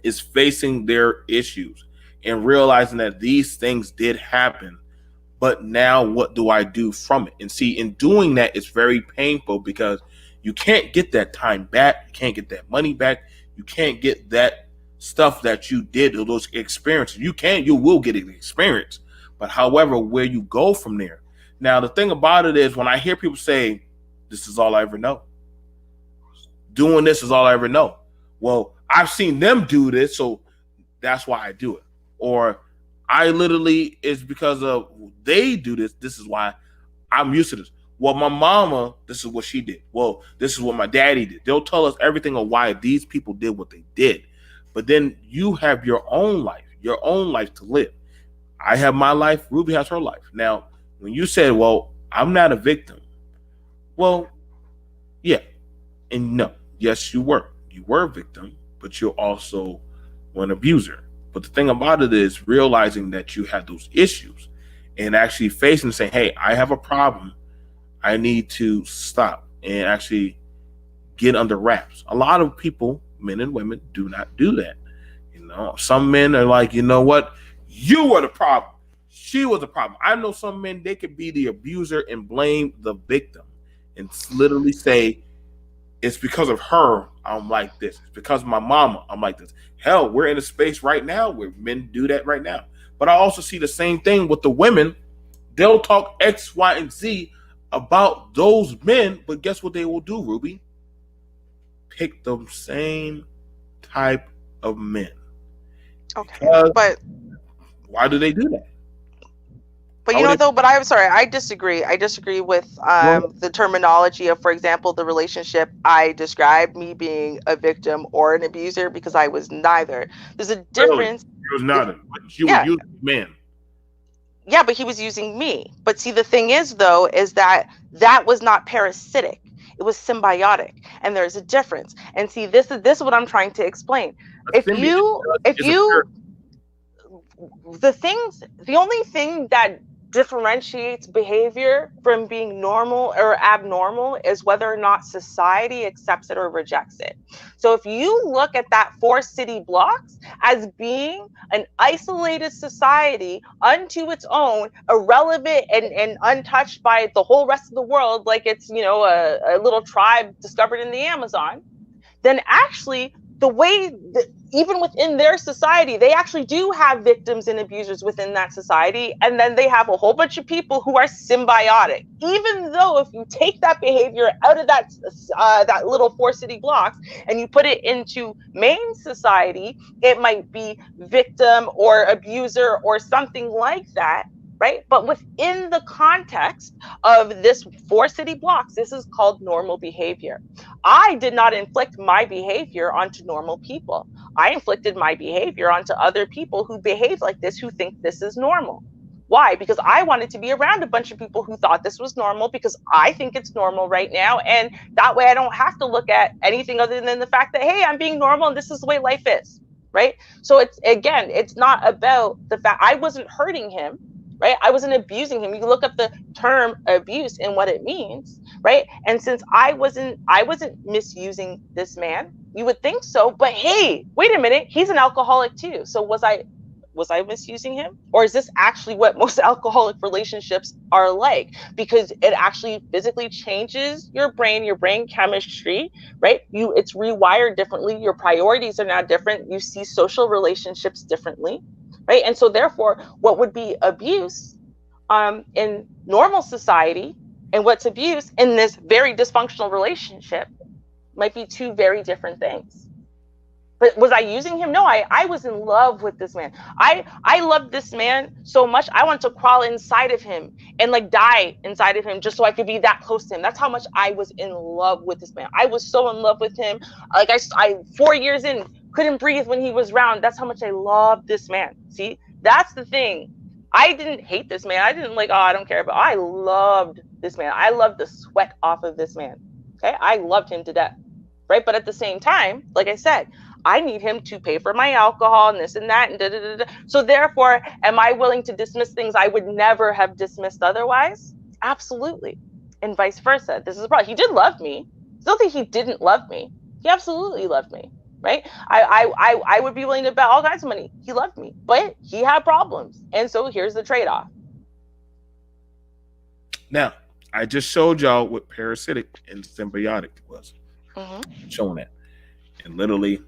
is facing their issues and realizing that these things did happen. But now what do I do from it? And see, in doing that, it's very painful because you can't get that time back. You can't get that money back. You can't get that stuff that you did, or those experiences. You will get an experience. But however, where you go from there. Now, the thing about it is when I hear people say, this is all I ever know. Doing this is all I ever know. Well, I've seen them do this, so that's why I do it. Or I literally, it's because of they do this. This is why I'm used to this. Well, my mama, this is what she did. Well, this is what my daddy did. They'll tell us everything of why these people did what they did. But then you have your own life to live. I have my life. Ruby has her life. Now, when you said, well, I'm not a victim. Well, yeah. And no, yes, you were. You were a victim, but you're also an abuser. But the thing about it is realizing that you have those issues and actually facing and saying, hey, I have a problem. I need to stop and actually get under wraps. A lot of people, men and women, do not do that. You know, some men are like, you know what? You were the problem. She was the problem. I know some men, they could be the abuser and blame the victim and literally say, it's because of her I'm like this. It's because of my mama I'm like this. Hell, we're in a space right now where men do that right now. But I also see the same thing with the women. They'll talk X, Y, and Z about those men, but guess what they will do, Ruby? Pick the same type of men. Okay, Because but why do they do that? But you know, though, but I'm sorry, I disagree. I disagree with the terminology of, for example, the relationship I described, me being a victim or an abuser, because I was neither. There's a difference. You was neither. But you were using men. Yeah, but he was using me. But see, the thing is, though, is that was not parasitic. It was symbiotic, and there's a difference. And see, this is what I'm trying to explain. The only thing that differentiates behavior from being normal or abnormal is whether or not society accepts it or rejects it. So if you look at that 4 city blocks as being an isolated society unto its own, irrelevant and untouched by the whole rest of the world, like it's, you know, a little tribe discovered in the Amazon, then actually the way even within their society, they actually do have victims and abusers within that society. And then they have a whole bunch of people who are symbiotic. Even though if you take that behavior out of that little 4 city blocks and you put it into main society, it might be victim or abuser or something like that. Right? But within the context of this 4 city blocks, this is called normal behavior. I did not inflict my behavior onto normal people. I inflicted my behavior onto other people who behave like this, who think this is normal. Why? Because I wanted to be around a bunch of people who thought this was normal, because I think it's normal right now. And that way I don't have to look at anything other than the fact that, hey, I'm being normal and this is the way life is. Right? So it's not about the fact I wasn't hurting him. Right? I wasn't abusing him. You look up the term abuse and what it means, right? And since I wasn't misusing this man, you would think so, but hey, wait a minute, he's an alcoholic too. So was I misusing him? Or is this actually what most alcoholic relationships are like? Because it actually physically changes your brain chemistry, right? It's rewired differently. Your priorities are now different. You see social relationships differently. Right. And so therefore, what would be abuse in normal society and what's abuse in this very dysfunctional relationship might be two very different things. But was I using him? No, I was in love with this man. I loved this man so much. I wanted to crawl inside of him and like die inside of him just so I could be that close to him. That's how much I was in love with this man. I was so in love with him. Like I 4 years in, couldn't breathe when he was around. That's how much I loved this man. See, that's the thing. I didn't hate this man. I didn't like, oh, I don't care. But I loved this man. I loved the sweat off of this man. Okay. I loved him to death. Right. But at the same time, like I said, I need him to pay for my alcohol and this and that and da, da, da, da. So therefore, am I willing to dismiss things I would never have dismissed otherwise? Absolutely. And vice versa. This is a problem. He did love me. Still think he didn't love me. He absolutely loved me. Right? I would be willing to bet all kinds of money. He loved me, but he had problems. And so here's the trade-off. Now, I just showed y'all what parasitic and symbiotic was. Showing that. And literally,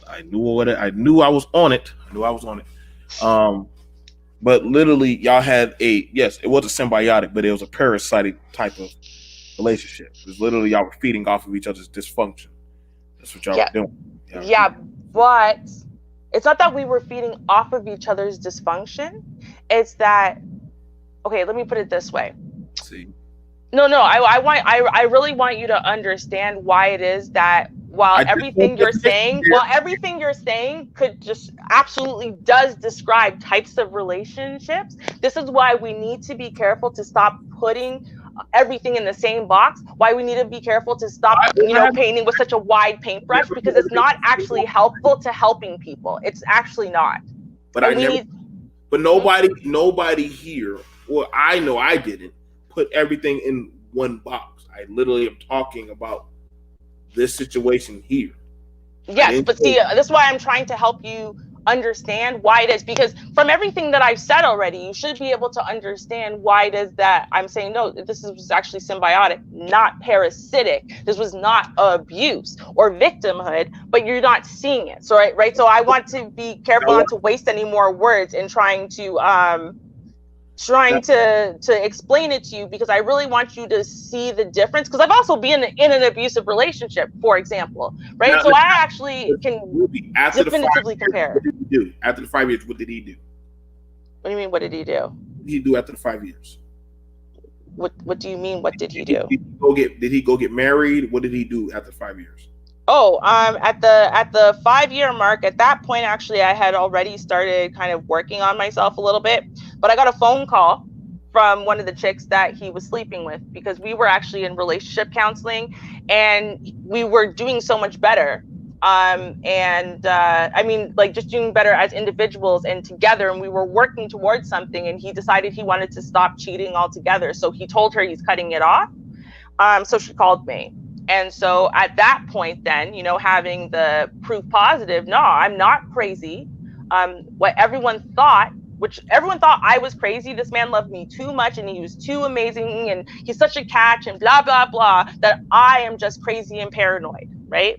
I knew I was on it. But literally, y'all had yes, it was a symbiotic, but it was a parasitic type of relationship. It was literally y'all were feeding off of each other's dysfunction. That's what y'all were doing. Yeah, but it's not that we were feeding off of each other's dysfunction. It's that, okay, let me put it this way. See. No, I really want you to understand why it is that while everything you're saying could just absolutely does describe types of relationships, this is why we need to be careful to stop putting everything in the same box, why we need to be careful to stop painting with such a wide paintbrush, because it's not actually helpful to helping people. It's actually not. But nobody here, or I know I didn't put everything in one box. I literally am talking about this situation here. Yes, but see, this is why I'm trying to help you understand why it is, because from everything that I've said already, you should be able to understand why it is that I'm saying, no, this was actually symbiotic, not parasitic. This was not abuse or victimhood, but you're not seeing it. So, right. So I want to be careful not to waste any more words in trying to explain it to you, because I really want you to see the difference, because I've also been in an abusive relationship, for example, right? So I actually can definitively compare. What did he do after the 5 years? What did he do? What do you mean, what did he do? What did he do after the 5 years? What do you mean, what did he do? Did he go get married? What did he do after 5 years? Oh, at the 5 year mark, at that point, actually, I had already started kind of working on myself a little bit, but I got a phone call from one of the chicks that he was sleeping with, because we were actually in relationship counseling and we were doing so much better. I mean, like, just doing better as individuals and together, and we were working towards something, and he decided he wanted to stop cheating altogether. So he told her he's cutting it off. So she called me. And so at that point, then, having the proof positive, no, I'm not crazy. What everyone thought I was crazy. This man loved me too much and he was too amazing and he's such a catch and blah, blah, blah, that I am just crazy and paranoid, right?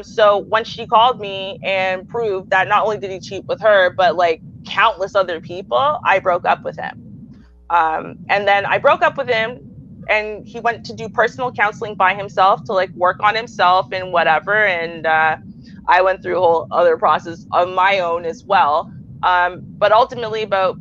So when she called me and proved that not only did he cheat with her, but like countless other people, I broke up with him. And then I broke up with him, and he went to do personal counseling by himself to like work on himself and whatever. And I went through a whole other process of my own as well. But ultimately about,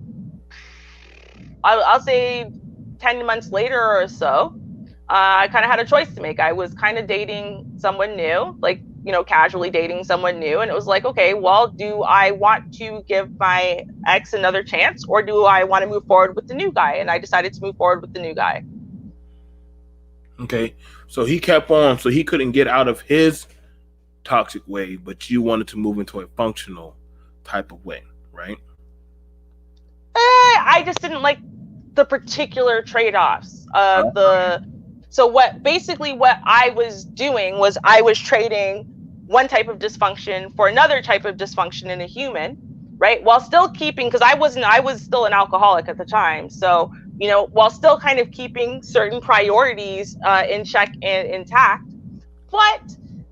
I'll say 10 months later or so, I kind of had a choice to make. I was kind of dating someone new, like, casually dating someone new. And it was like, okay, well, do I want to give my ex another chance, or do I want to move forward with the new guy? And I decided to move forward with the new guy. Okay, so he kept on, so he couldn't get out of his toxic way, but you wanted to move into a functional type of way, right? I just didn't like the particular trade-offs of so what I was doing was I was trading one type of dysfunction for another type of dysfunction in a human, right? While still keeping, because I was still an alcoholic at the time, so while still kind of keeping certain priorities in check and intact, but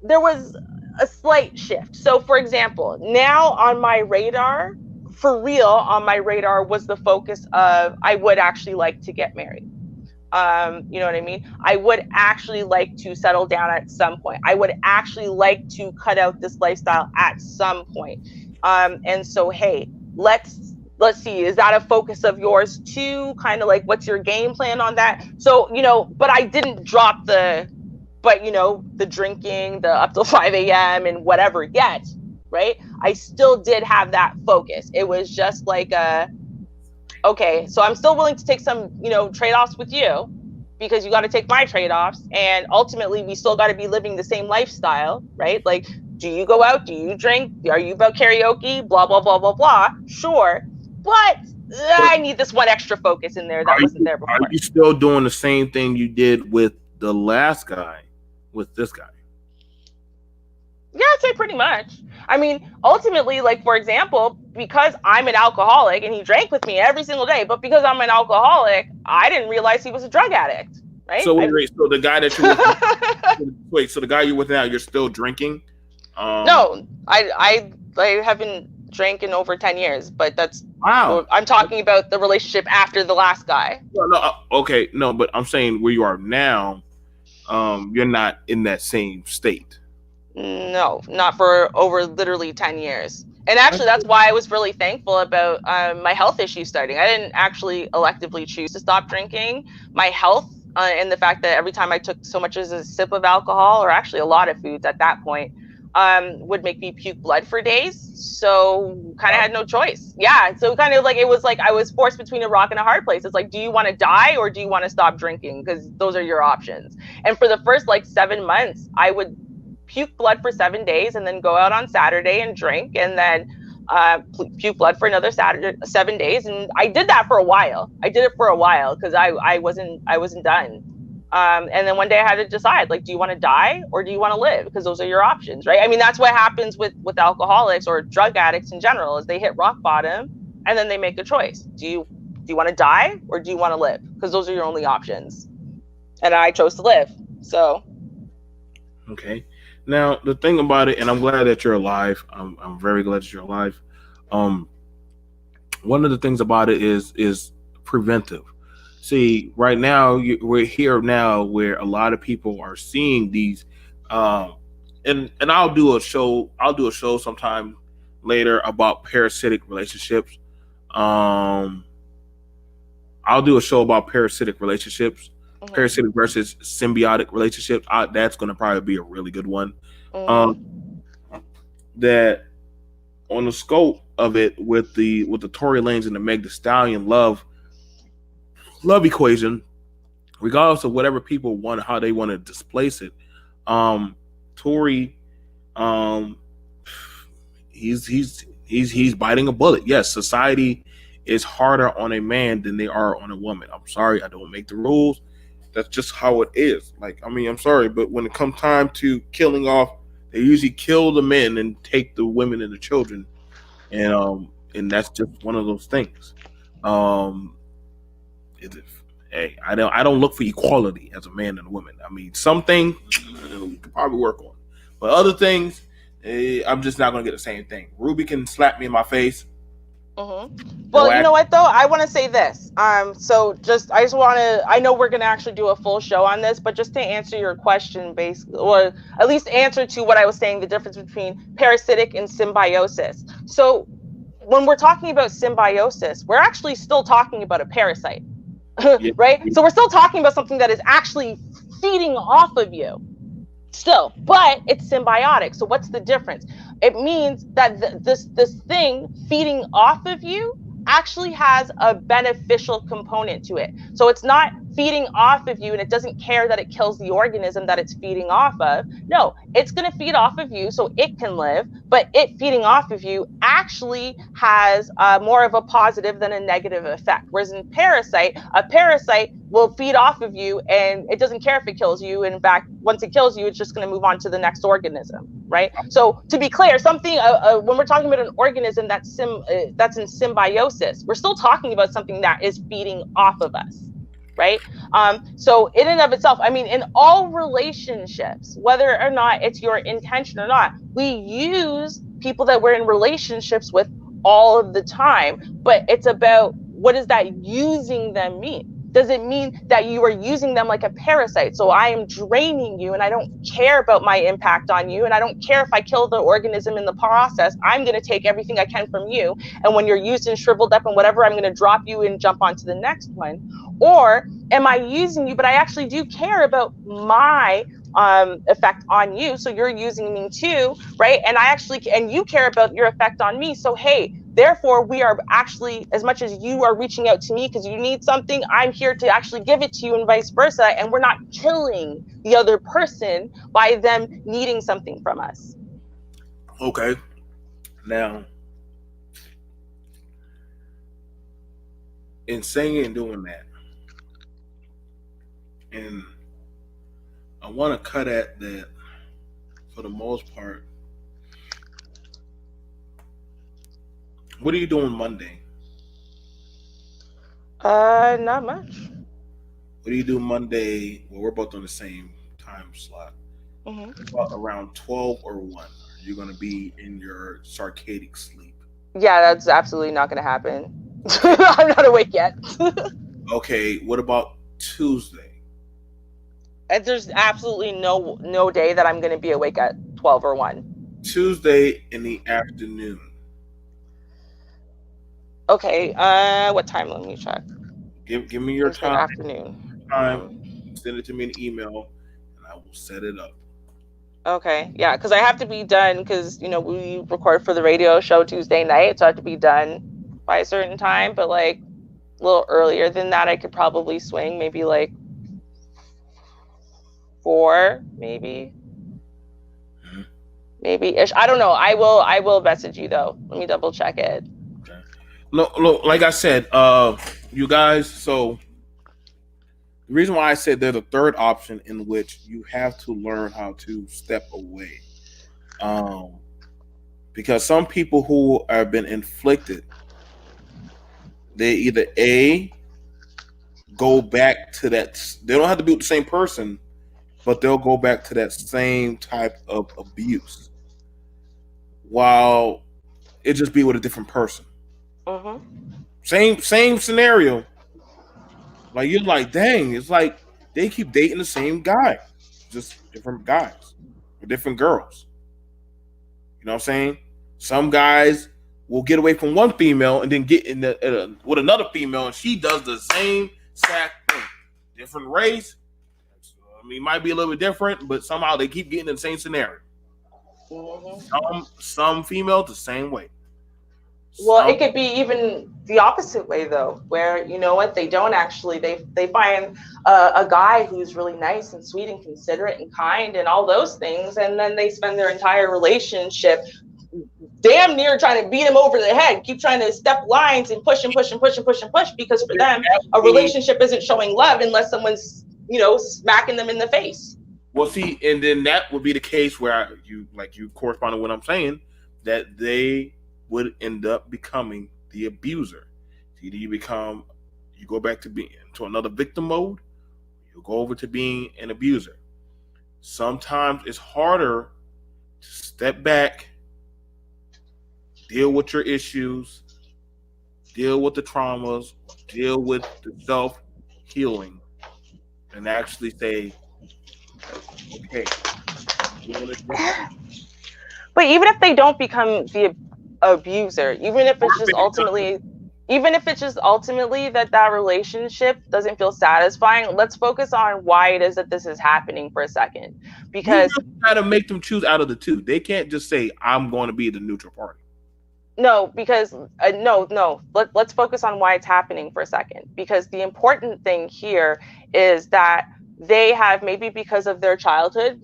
there was a slight shift. So for example, now on my radar, for real, on my radar was the focus of, I would actually like to get married. You know what I mean? I would actually like to settle down at some point. I would actually like to cut out this lifestyle at some point. And so, hey, let's see, is that a focus of yours too? Kind of like, what's your game plan on that? So, but I didn't drop the drinking, the up till 5 a.m. and whatever yet, right? I still did have that focus. It was just like okay, so I'm still willing to take some, trade-offs with you, because you got to take my trade-offs, and ultimately we still got to be living the same lifestyle, right? Like, do you go out? Do you drink? Are you about karaoke? Blah, blah, blah, blah, blah. Sure. But I need this one extra focus in there that wasn't there before. Are you still doing the same thing you did with the last guy, with this guy? Yeah, I'd say pretty much. I mean, ultimately, like, for example, because I'm an alcoholic and he drank with me every single day, but because I'm an alcoholic, I didn't realize he was a drug addict, right? So so the guy that you're with, so the guy you're with now, you're still drinking? No, I haven't drank in over 10 years, but that's wow. I'm talking about the relationship after the last guy. Okay, no, but I'm saying where you are now, you're not in that same state. No, not for over literally 10 years. And actually, that's why I was really thankful about my health issues starting. I didn't actually electively choose to stop drinking. My health and the fact that every time I took so much as a sip of alcohol, or actually a lot of foods at that point, would make me puke blood for days. So kind of had no choice. Yeah. So kind of like, it was like I was forced between a rock and a hard place. It's like, do you want to die or do you want to stop drinking? Because those are your options. And for the first 7 months, I would puke blood for 7 days and then go out on Saturday and drink, and then puke blood for another 7 days. And I did that for a while. I did it for a while because I wasn't done. And then one day I had to decide, like, do you want to die or do you want to live? Because those are your options, right? I mean, that's what happens with alcoholics or drug addicts in general, is they hit rock bottom and then they make a choice. Do you want to die or do you want to live? Because those are your only options. And I chose to live. So. Okay. Now, the thing about it, and I'm glad that you're alive. I'm very glad that you're alive. One of the things about it is preventive. See, right now we're here now where a lot of people are seeing these, and I'll do a show. I'll do a show sometime later about parasitic relationships. I'll do a show about parasitic relationships. Mm-hmm. Parasitic versus symbiotic relationships. That's going to probably be a really good one. Mm-hmm. That on the scope of it with the Tory Lanez and the Meg Thee Stallion love equation, regardless of whatever people want, how they want to displace it. Tory, he's biting a bullet. Yes, society is harder on a man than they are on a woman. I'm sorry, I don't make the rules. That's just how it is. Like, I mean, I'm sorry, but when it comes time to killing off, they usually kill the men and take the women and the children, and that's just one of those things. Hey, I don't look for equality as a man and a woman. I mean, some things we could probably work on, but other things, I'm just not gonna get the same thing. Ruby can slap me in my face. Mm-hmm. Well, you know what though? I want to say this. So I just want to. I know we're gonna actually do a full show on this, but just to answer your question, basically, or at least answer to what I was saying, the difference between parasitic and symbiosis. So when we're talking about symbiosis, we're actually still talking about a parasite, right? So we're still talking about something that is actually feeding off of you. Still, but it's symbiotic. So what's the difference? It means that this thing feeding off of you actually has a beneficial component to it. So it's not feeding off of you and it doesn't care that it kills the organism that it's feeding off of. No, it's going to feed off of you so it can live, but it feeding off of you actually has more of a positive than a negative effect. Whereas in a parasite will feed off of you and it doesn't care if it kills you. In fact, once it kills you, it's just going to move on to the next organism, right? So to be clear, something when we're talking about an organism that's in symbiosis, we're still talking about something that is feeding off of us. Right. So in and of itself, I mean, in all relationships, whether or not it's your intention or not, we use people that we're in relationships with all of the time. But it's about what does that using them mean? doesn't mean that you are using them like a parasite. So I am draining you and I don't care about my impact on you. And I don't care if I kill the organism in the process. I'm going to take everything I can from you. And when you're used and shriveled up and whatever, I'm going to drop you and jump onto the next one. Or am I using you, but I actually do care about my effect on you, so you're using me too, right? And you care about your effect on me, so hey, therefore we are actually, as much as you are reaching out to me because you need something, I'm here to actually give it to you, and vice versa, and we're not killing the other person by them needing something from us. Okay. Now, in saying and doing that, and I want to cut at that for the most part. What are you doing Monday? Not much. What do you do Monday? Well, we're both on the same time slot. About around 12 or 1. Are you going to be in your circadian sleep? Yeah, that's absolutely not going to happen. I'm not awake yet. Okay, what about Tuesday? There's absolutely no day that I'm going to be awake at 12 or 1. Tuesday in the afternoon. Okay, what time? Let me check. Give me your time. Afternoon. Send it to me in an email, and I will set it up. Okay, yeah, because I have to be done, because we record for the radio show Tuesday night, so I have to be done by a certain time. But like a little earlier than that, I could probably swing, maybe like 4, maybe. Maybe-ish. I don't know. I will message you though. Let me double check it. Okay. Look, like I said, you guys, so the reason why I said there's a third option in which you have to learn how to step away. Because some people who have been inflicted, they either A, go back to that, they don't have to be with the same person, but they'll go back to that same type of abuse, while it just be with a different person. Same scenario. Like, you're like, dang, it's like they keep dating the same guy, just different guys or different girls. You know what I'm saying? Some guys will get away from one female and then get in with another female, and she does the same exact thing. Different race. I mean, it might be a little bit different, but somehow they keep getting in the same scenario. Some females the same way. Well, it could be even the opposite way though, where they don't actually, they find a guy who's really nice and sweet and considerate and kind and all those things, and then they spend their entire relationship damn near trying to beat him over the head, keep trying to step lines and push and push and push and push and push, because for them a relationship isn't showing love unless someone's smacking them in the face. Well, see, and then that would be the case where you correspond to what I'm saying, that they would end up becoming the abuser. Either you go back to being to another victim mode, you go over to being an abuser. Sometimes it's harder to step back, deal with your issues, deal with the traumas, deal with the self-healing, and actually say, okay. But even if they don't become the abuser, even if it's just ultimately that relationship doesn't feel satisfying, let's focus on why it is that this is happening for a second. Because you got to make them choose out of the two. They can't just say, I'm going to be the neutral party. No, because let's focus on why it's happening for a second. Because the important thing here is that they have, maybe because of their childhood,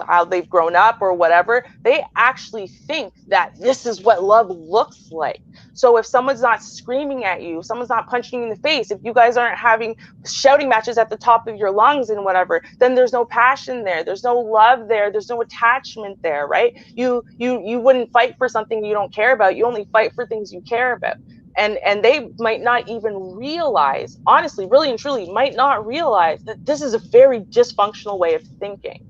how they've grown up or whatever, they actually think that this is what love looks like. So if someone's not screaming at you, if someone's not punching you in the face, if you guys aren't having shouting matches at the top of your lungs and whatever, then there's no passion there, there's no love there, there's no attachment there, right? You wouldn't fight for something you don't care about. You only fight for things you care about. And they might not even realize, honestly, really and truly might not realize that this is a very dysfunctional way of thinking.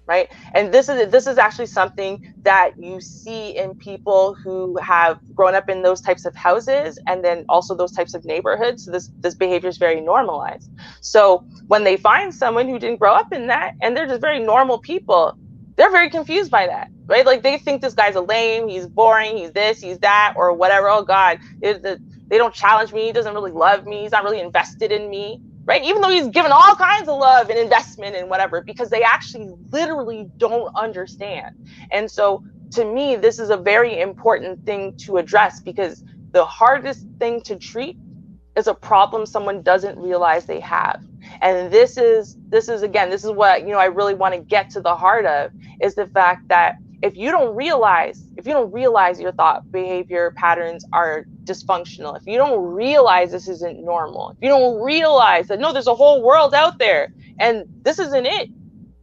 right? And this is actually something that you see in people who have grown up in those types of houses and then also those types of neighborhoods. So this behavior is very normalized. So when they find someone who didn't grow up in that and they're just very normal people, they're very confused by that, right? Like they think this guy's a lame, he's boring, he's this, he's that, or whatever. Oh God, they don't challenge me, he doesn't really love me, he's not really invested in me, right? Even though he's given all kinds of love and investment and whatever, because they actually literally don't understand. And so to me, this is a very important thing to address, because the hardest thing to treat is a problem someone doesn't realize they have. And this is what, I really want to get to the heart of, is the fact that if you don't realize your thought behavior patterns are dysfunctional, if you don't realize this isn't normal, if you don't realize that no, there's a whole world out there and this isn't it,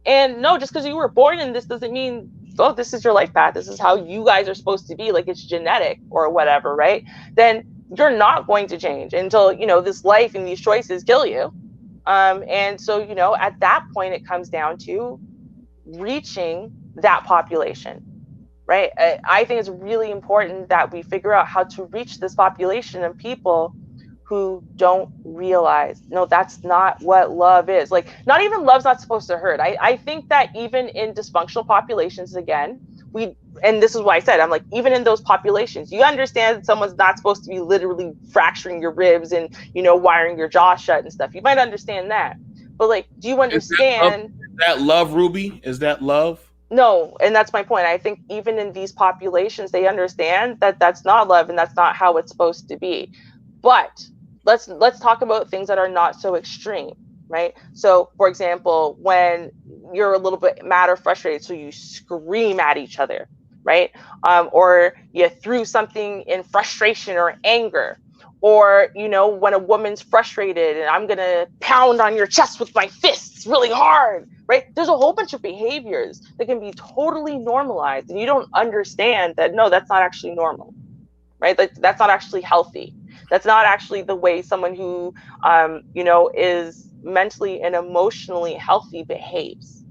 and no, just because you were born in this doesn't mean, oh, this is your life path, this is how you guys are supposed to be, like it's genetic or whatever, right? Then you're not going to change until this life and these choices kill you. And so at that point it comes down to reaching that population, right? I think it's really important that we figure out how to reach this population of people who don't realize, no, that's not what love is. Like, not even love's not supposed to hurt. I think that even in dysfunctional populations, again, and this is why I said, I'm like, even in those populations, you understand that someone's not supposed to be literally fracturing your ribs and, wiring your jaw shut and stuff. You might understand that. But like, do you understand? Is that love, Ruby? Is that love? No, and that's my point. I think even in these populations, they understand that that's not love and that's not how it's supposed to be. But let's talk about things that are not so extreme, right? So, for example, when you're a little bit mad or frustrated, so you scream at each other, right? Or you threw something in frustration or anger, or when a woman's frustrated and I'm gonna pound on your chest with my fists really hard, right? There's a whole bunch of behaviors that can be totally normalized, and you don't understand that no, that's not actually normal, right? That's not actually healthy. That's not actually the way someone who is mentally and emotionally healthy behaves.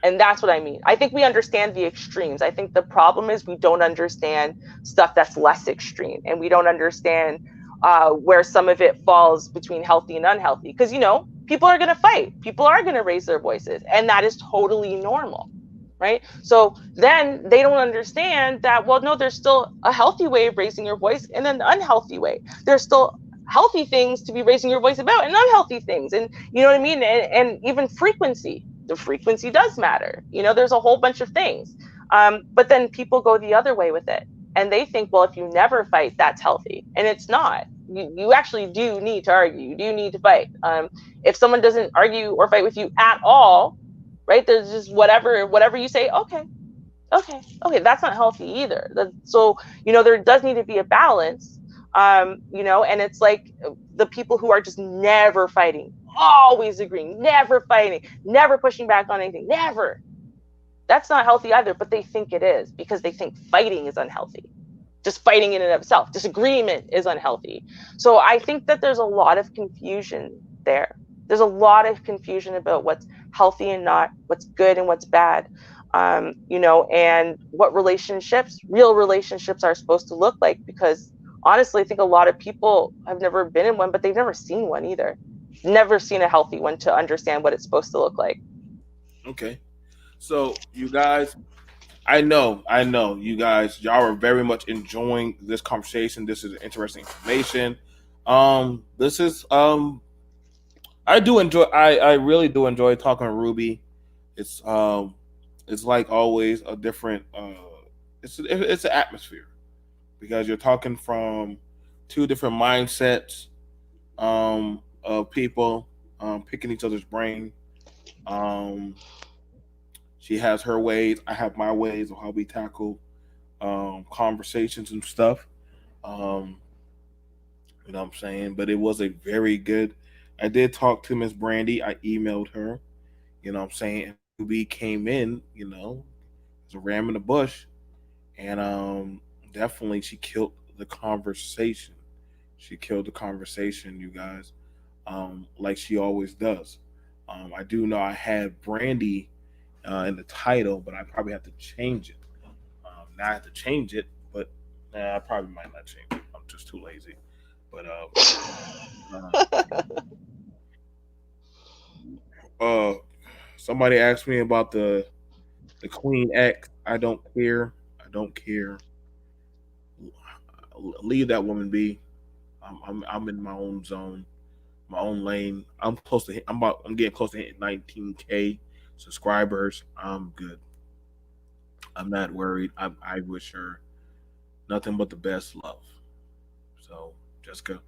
And that's what I mean. I think we understand the extremes. I think the problem is we don't understand stuff that's less extreme, and we don't understand where some of it falls between healthy and unhealthy. Because, people are going to fight. People are going to raise their voices. And that is totally normal, right? So then they don't understand that, well, no, there's still a healthy way of raising your voice and an unhealthy way. There's still healthy things to be raising your voice about and unhealthy things. And you know what I mean? And even frequency. The frequency does matter. There's a whole bunch of things. But then people go the other way with it. And they think, well, if you never fight, that's healthy. And it's not. You actually do need to argue. You do need to fight. If someone doesn't argue or fight with you at all, right, there's just whatever you say, okay, that's not healthy either. So, there does need to be a balance. And it's like the people who are just never fighting, always agreeing, never fighting, never pushing back on anything, never. That's not healthy either, but they think it is because they think fighting is unhealthy. Just fighting in and of itself, disagreement is unhealthy. So I think that there's a lot of confusion there. There's a lot of confusion about what's healthy and not, what's good and what's bad, and what real relationships are supposed to look like. Because honestly, I think a lot of people have never been in one, but they've never seen one either. Never seen a healthy one to understand what it's supposed to look like. Okay. So you guys, I know you guys, y'all are very much enjoying this conversation. This is interesting information. This is I really do enjoy talking to Ruby. It's it's like always a different it's an atmosphere because you're talking from two different mindsets of people picking each other's brain. Um, she has her ways, I have my ways of how we tackle conversations and stuff. Um, you know what I'm saying? But it was a very good. I did talk to Miss Brandy. I emailed her. You know what I'm saying? And Ruby came in. It was a ram in the bush, and definitely she killed the conversation. She killed the conversation, you guys, like she always does. I do know I had Brandy in the title, but I probably have to change it. Now I have to change it, but I probably might not change it. I'm just too lazy. But uh, somebody asked me about the Queen X. I don't care. I don't care. Leave that woman be. I'm in my own zone, my own lane. I'm close to hit, I'm getting close to hitting 19K subscribers. I'm good. I'm not worried. I wish her nothing but the best love. So Jessica,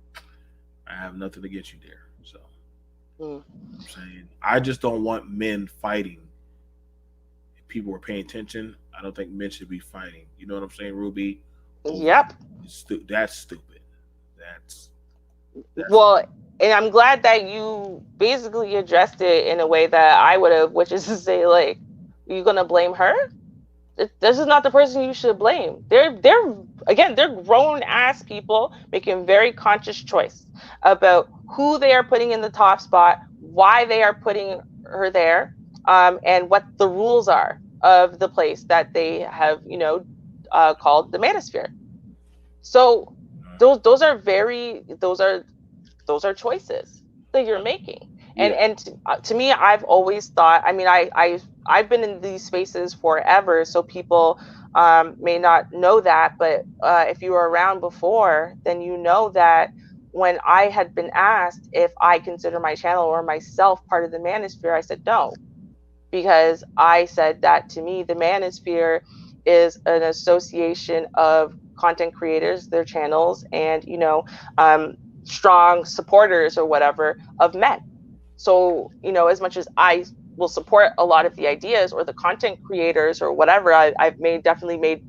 I have nothing against you there. So Mm. I'm saying I just don't want men fighting. If people were paying attention, I don't think men should be fighting. You know what I'm saying, Ruby? Over Yep. that's stupid. That's that's Well, and I'm glad that you basically addressed it in a way that I would have, which is to say, like, are you gonna blame her? This is not the person you should blame. They're grown ass people making very conscious choice about who they are putting in the top spot, why they are putting her there, and what the rules are of the place that they have, called the manosphere. So those are choices that you're making. and yeah. and to me, I've always thought, I mean, I've been in these spaces forever, so people may not know that, but if you were around before, then you know that when I had been asked if I consider my channel or myself part of the manosphere, I said no, because I said that to me, the manosphere is an association of content creators, their channels, and strong supporters or whatever of men. So as much as I will support a lot of the ideas or the content creators or whatever, I've definitely made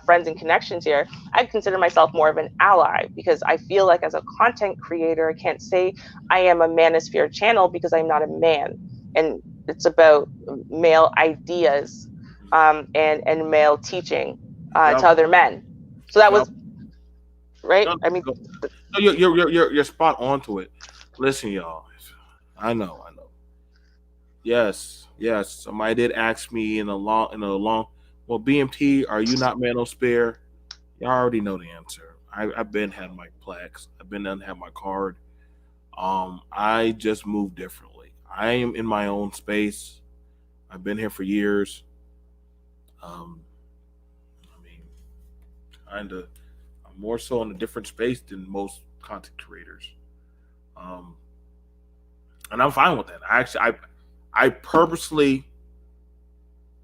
friends and connections here. I consider myself more of an ally, because I feel like as a content creator, I can't say I am a manosphere channel because I'm not a man, and it's about male ideas, and male teaching Yep. to other men. So that Yep. was right. No, I mean, no, you're spot on to it. Listen, y'all. I know, I know. Yes, yes. Somebody did ask me in a long. Well, BMT, are you not manosphere? You already know the answer. I've been had my plaques. I've been done had my card. I just move differently. I am in my own space. I've been here for years. Um, I mean, kind of. I'm more so in a different space than most content creators. Um, and I'm fine with that. I purposely,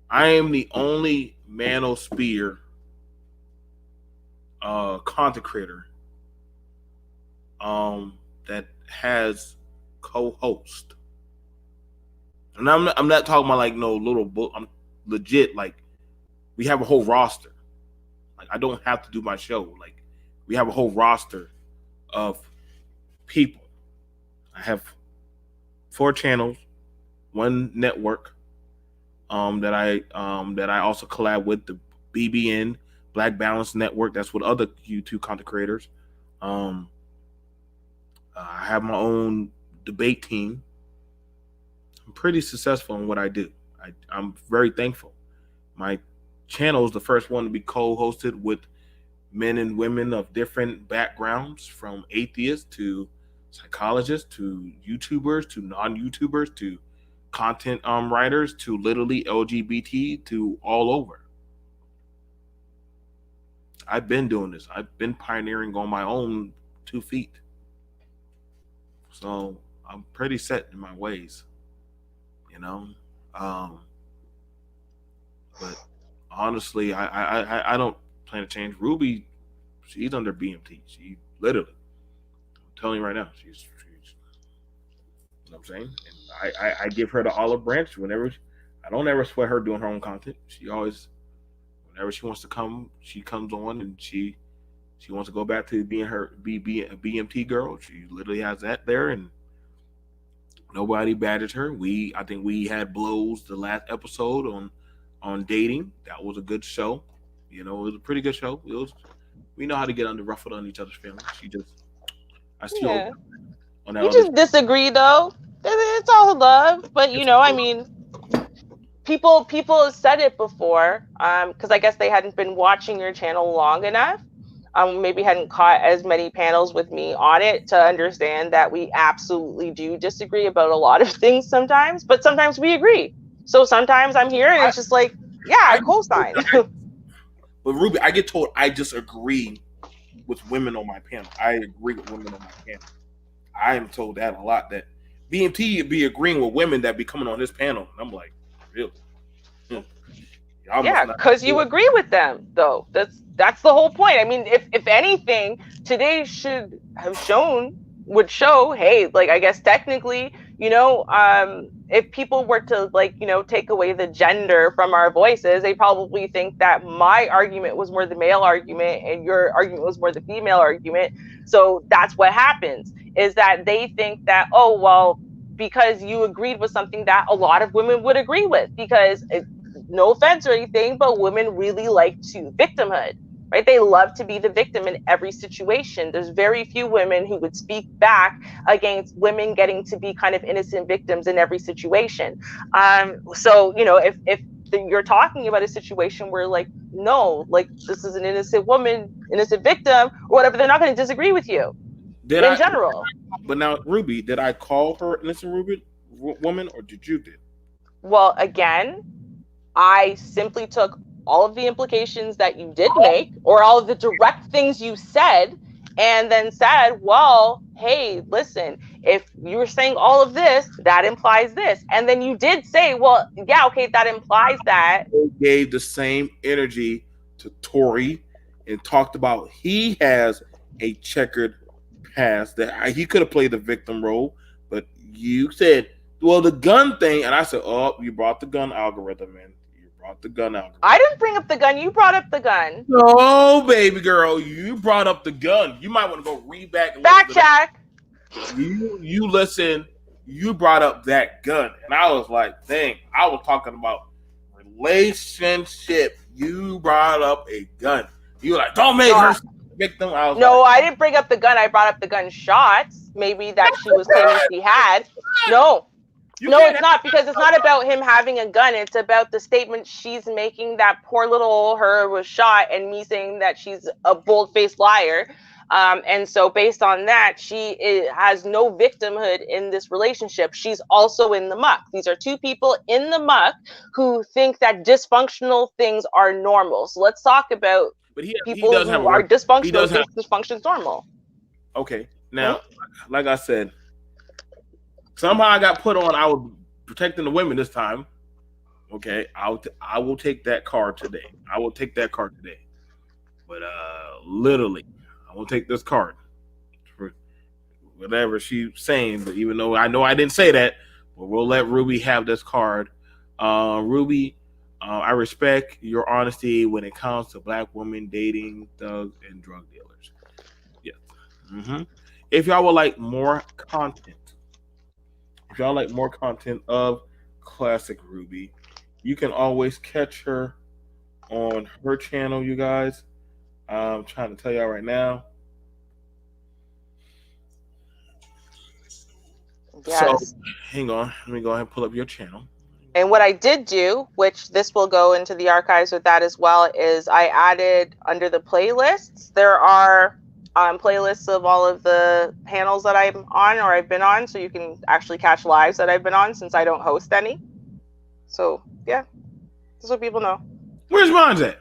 I am the only manosphere content creator that has co-host, and I'm not talking about like no little book. I'm legit like we have a whole roster. Like I don't have to do my show. Like we have a whole roster of people. I have 4 channels, one network that I also collab with, the BBN Black Balance Network. That's with other YouTube content creators. Um, I have my own debate team. I'm pretty successful in what I do. I'm very thankful. My channel is the first one to be co-hosted with men and women of different backgrounds, from atheists to psychologists to YouTubers to non-YouTubers to content writers to literally LGBT to all over. I've been doing this. I've been pioneering on my own 2 feet. So I'm pretty set in my ways, you know. Um, but honestly, I don't plan to change. Ruby, she's under BMT. She literally, I'm telling you right now, she's you know what I'm saying? And I give her the olive branch whenever. I don't ever sweat her doing her own content. She always, whenever she wants to come, she comes on, and she wants to go back to being a BMT girl. She literally has that there, and nobody badgers her. I think we had blows the last episode on dating. That was a good show. You know, it was a pretty good show. We know how to get under ruffled on each other's feelings. I still open yeah, on that we other. just disagree though. It's all love, but It's I mean, people have said it before, because I guess they hadn't been watching your channel long enough. Maybe hadn't caught as many panels with me on it to understand that we absolutely do disagree about a lot of things sometimes, but sometimes we agree. So sometimes I'm here and it's just like, yeah, I co-sign. But Ruby, I get told I just agree with women on my panel. I agree with women on my panel. I am told that a lot, that BMT be agreeing with women that be coming on this panel. And I'm like, really? Yeah, because you agree with them, though. That's the whole point. I mean, if anything, today would show, hey, like, I guess technically, if people were to, like, take away the gender from our voices, they probably think that my argument was more the male argument and your argument was more the female argument. So that's what happens, is that they think that, oh, well, because you agreed with something that a lot of women would agree with, because no offense or anything, but women really like to victimhood, right? They love to be the victim in every situation. There's very few women who would speak back against women getting to be kind of innocent victims in every situation. So, if you're talking about a situation where, like, no, like, this is an innocent woman, innocent victim, or whatever, they're not going to disagree with you in general. But now, Ruby, did I call her innocent woman, or did you do? Well, again, I simply took all of the implications that you did make, or all of the direct things you said, and then said, well, hey, listen, if you were saying all of this, that implies this. And then you did say, well, yeah, okay, that implies that. They gave the same energy to Tory and talked about he has a checkered past, that he could have played the victim role, but you said, well, the gun thing, and I said, oh, you brought the gun algorithm in. The gun algorithm. I didn't bring up the gun. You brought up the gun. No, baby girl, you brought up the gun. You might want to go read back and fact check. You listen. You brought up that gun, and I was like, dang, I was talking about relationship. You brought up a gun. You were like, don't make her victim. I didn't bring up the gun. I brought up the gunshots. Maybe that she was claiming she had. No, it's not, because it's not about him having a gun. It's about the statement she's making that poor little her was shot, and me saying that she's a bold-faced liar. And so based on that, she has no victimhood in this relationship. She's also in the muck. These are two people in the muck who think that dysfunctional things are normal. So let's talk about people who are dysfunctional think dysfunction is normal. Okay. Now, like I said, somehow I got put on. I was protecting the women this time. Okay, I will take that card today. But literally, I will take this card for whatever she's saying. But even though I know I didn't say that, but we'll let Ruby have this card. Ruby, I respect your honesty when it comes to black women dating thugs and drug dealers. Yes. Mm-hmm. If y'all would like more content. Of Classic Ruby, you can always catch her on her channel, you guys. I'm trying to tell y'all right now. Yes. So, hang on. Let me go ahead and pull up your channel. And what I did do, which this will go into the archives with that as well, is I added under the playlists, there are playlists of all of the panels that I'm on or I've been on, so you can actually catch lives that I've been on since I don't host any. So yeah, just so people know. Where's mine at?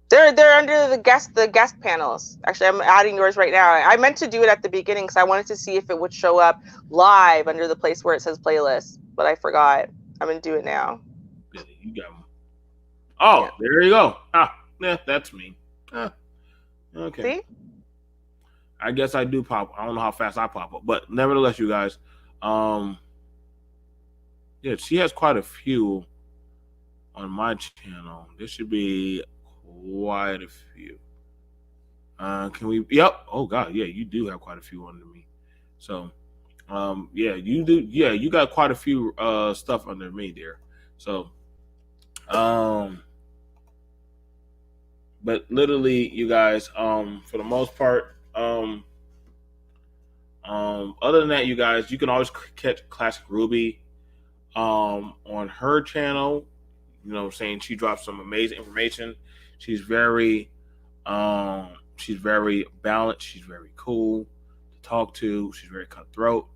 They're under the guest panels. Actually, I'm adding yours right now. I meant to do it at the beginning because I wanted to see if it would show up live under the place where it says playlist, but I forgot. I'm gonna do it now. You got them. Oh, yeah. There you go. Yeah, that's me. Okay. See? I guess I do pop. I don't know how fast I pop up, but nevertheless, you guys, yeah, she has quite a few on my channel. This should be quite a few. Can we? Yep. Oh God, yeah, you do have quite a few under me. So, yeah, you do. Yeah, you got quite a few stuff under me there. So, but literally, you guys, for the most part, other than that, you guys, you can always catch Classic Ruby on her channel. You know what I'm saying? She drops some amazing information. She's very she's very balanced, she's very cool to talk to, she's very cutthroat.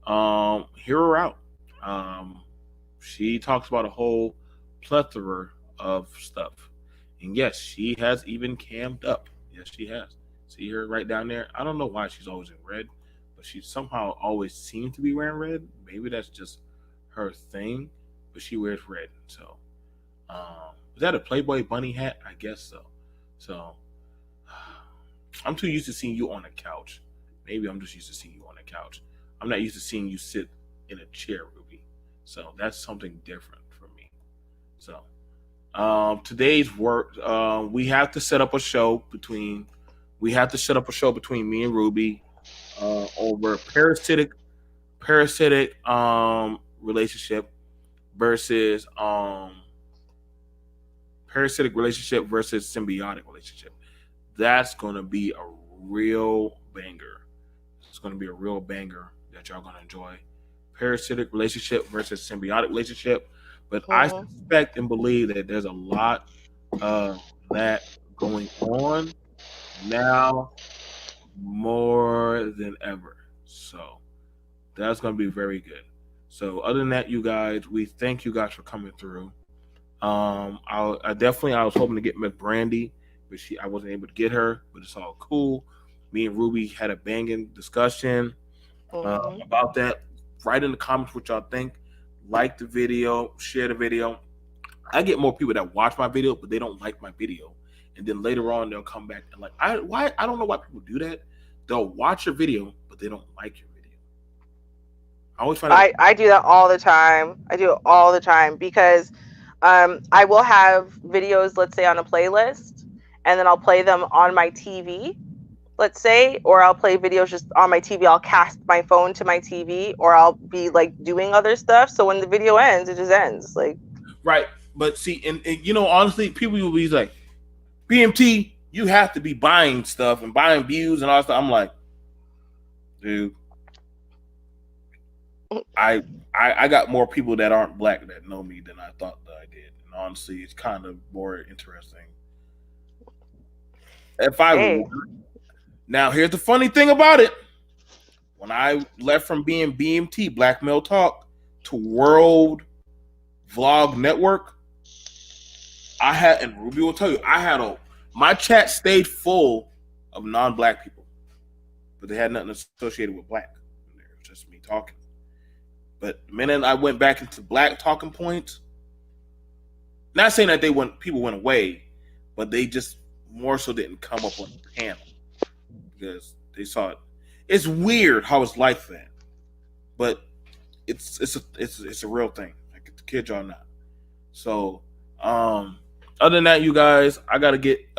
Hear her out. Um she talks about a whole plethora of stuff. And yes, she has even cammed up. Yes, she has. See her right down there? I don't know why she's always in red, but she somehow always seems to be wearing red. Maybe that's just her thing, but she wears red. So is that a Playboy bunny hat? I guess so. So I'm too used to seeing you on a couch. Maybe I'm just used to seeing you on a couch. I'm not used to seeing you sit in a chair, Ruby. So that's something different for me. So today's work, we have to set up a show between. We have to set up a show between me and Ruby over parasitic relationship versus parasitic relationship versus symbiotic relationship. That's gonna be a real banger. It's gonna be a real banger that y'all gonna enjoy. Parasitic relationship versus symbiotic relationship. But I suspect and believe that there's a lot of that going on now more than ever. So that's gonna be very good. So other than that, you guys, we thank you guys for coming through. I was hoping to get Miss Brandy, but I wasn't able to get her. But it's all cool. Me and Ruby had a banging discussion about that. Write in the comments what y'all think. Like the video, share the video. I get more people that watch my video, but they don't like my video. And then later on, they'll come back and I don't know why people do that. They'll watch your video, but they don't like your video. I always find I do that all the time. I do it all the time because I will have videos, let's say, on a playlist, and then I'll play them on my TV, let's say, or I'll play videos just on my TV. I'll cast my phone to my TV, or I'll be like doing other stuff. So when the video ends, it just ends. Like, right. But see, and you know, honestly, people will be like, BMT, you have to be buying stuff and buying views and all that stuff. I'm like, dude, I got more people that aren't black that know me than I thought that I did. And honestly, it's kind of more interesting. If I were, now here's the funny thing about it. When I left from being BMT, Black Male Talk, to World Vlog Network, I had, and Ruby will tell you, my chat stayed full of non-black people, but they had nothing associated with black. It was just me talking. But the minute I went back into black talking points, not saying that people went away, but they just more so didn't come up on the panel because they saw it. It's weird how it's like that, but it's a real thing. Like the kids are not. So, other than that, you guys, I gotta get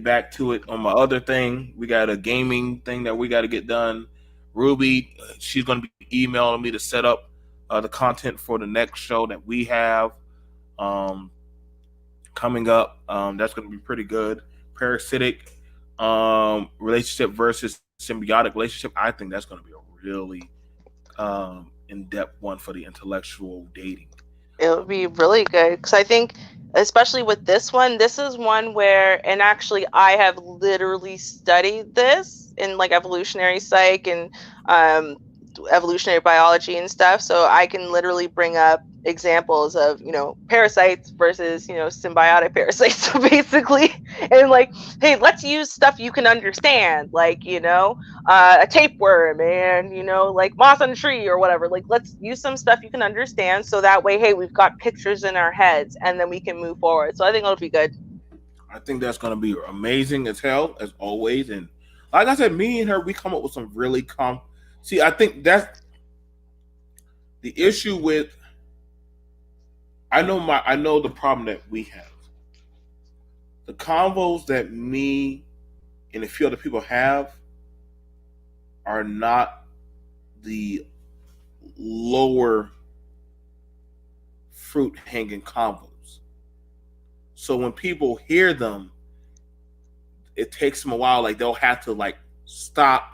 back to it on my other thing. We got a gaming thing that we got to get done. Ruby, she's gonna be emailing me to set up the content for the next show that we have coming up. That's gonna be pretty good. Parasitic relationship versus symbiotic relationship. I think that's gonna be a really in-depth one for the intellectual dating. It'll be really good because I think, especially with this is one where, and actually I have literally studied this in like evolutionary psych and evolutionary biology and stuff, so I can literally bring up examples of, you know, parasites versus, you know, symbiotic parasites. So basically, and like, hey, let's use stuff you can understand, like, you know, a tapeworm and, you know, like moss on a tree or whatever. Like, let's use some stuff you can understand, so that way, hey, we've got pictures in our heads and then we can move forward. So I think it'll be good. I think that's going to be amazing as hell, as always. And like I said, me and her, we come up with some really See, I think that's the issue with. I know the problem that we have. The convos that me and a few other people have are not the lower fruit hanging convos. So when people hear them, it takes them a while. Like they'll have to like stop,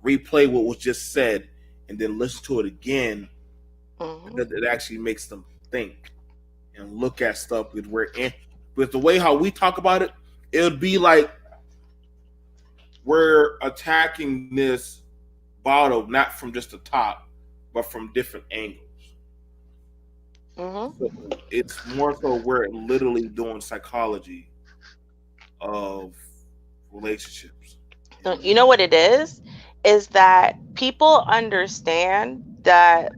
replay what was just said, and then listen to it again that it actually makes them think and look at stuff with with the way how we talk about it, it would be like we're attacking this bottle not from just the top, but from different angles. So it's more so we're literally doing psychology of relationships. You know what it is that people understand that,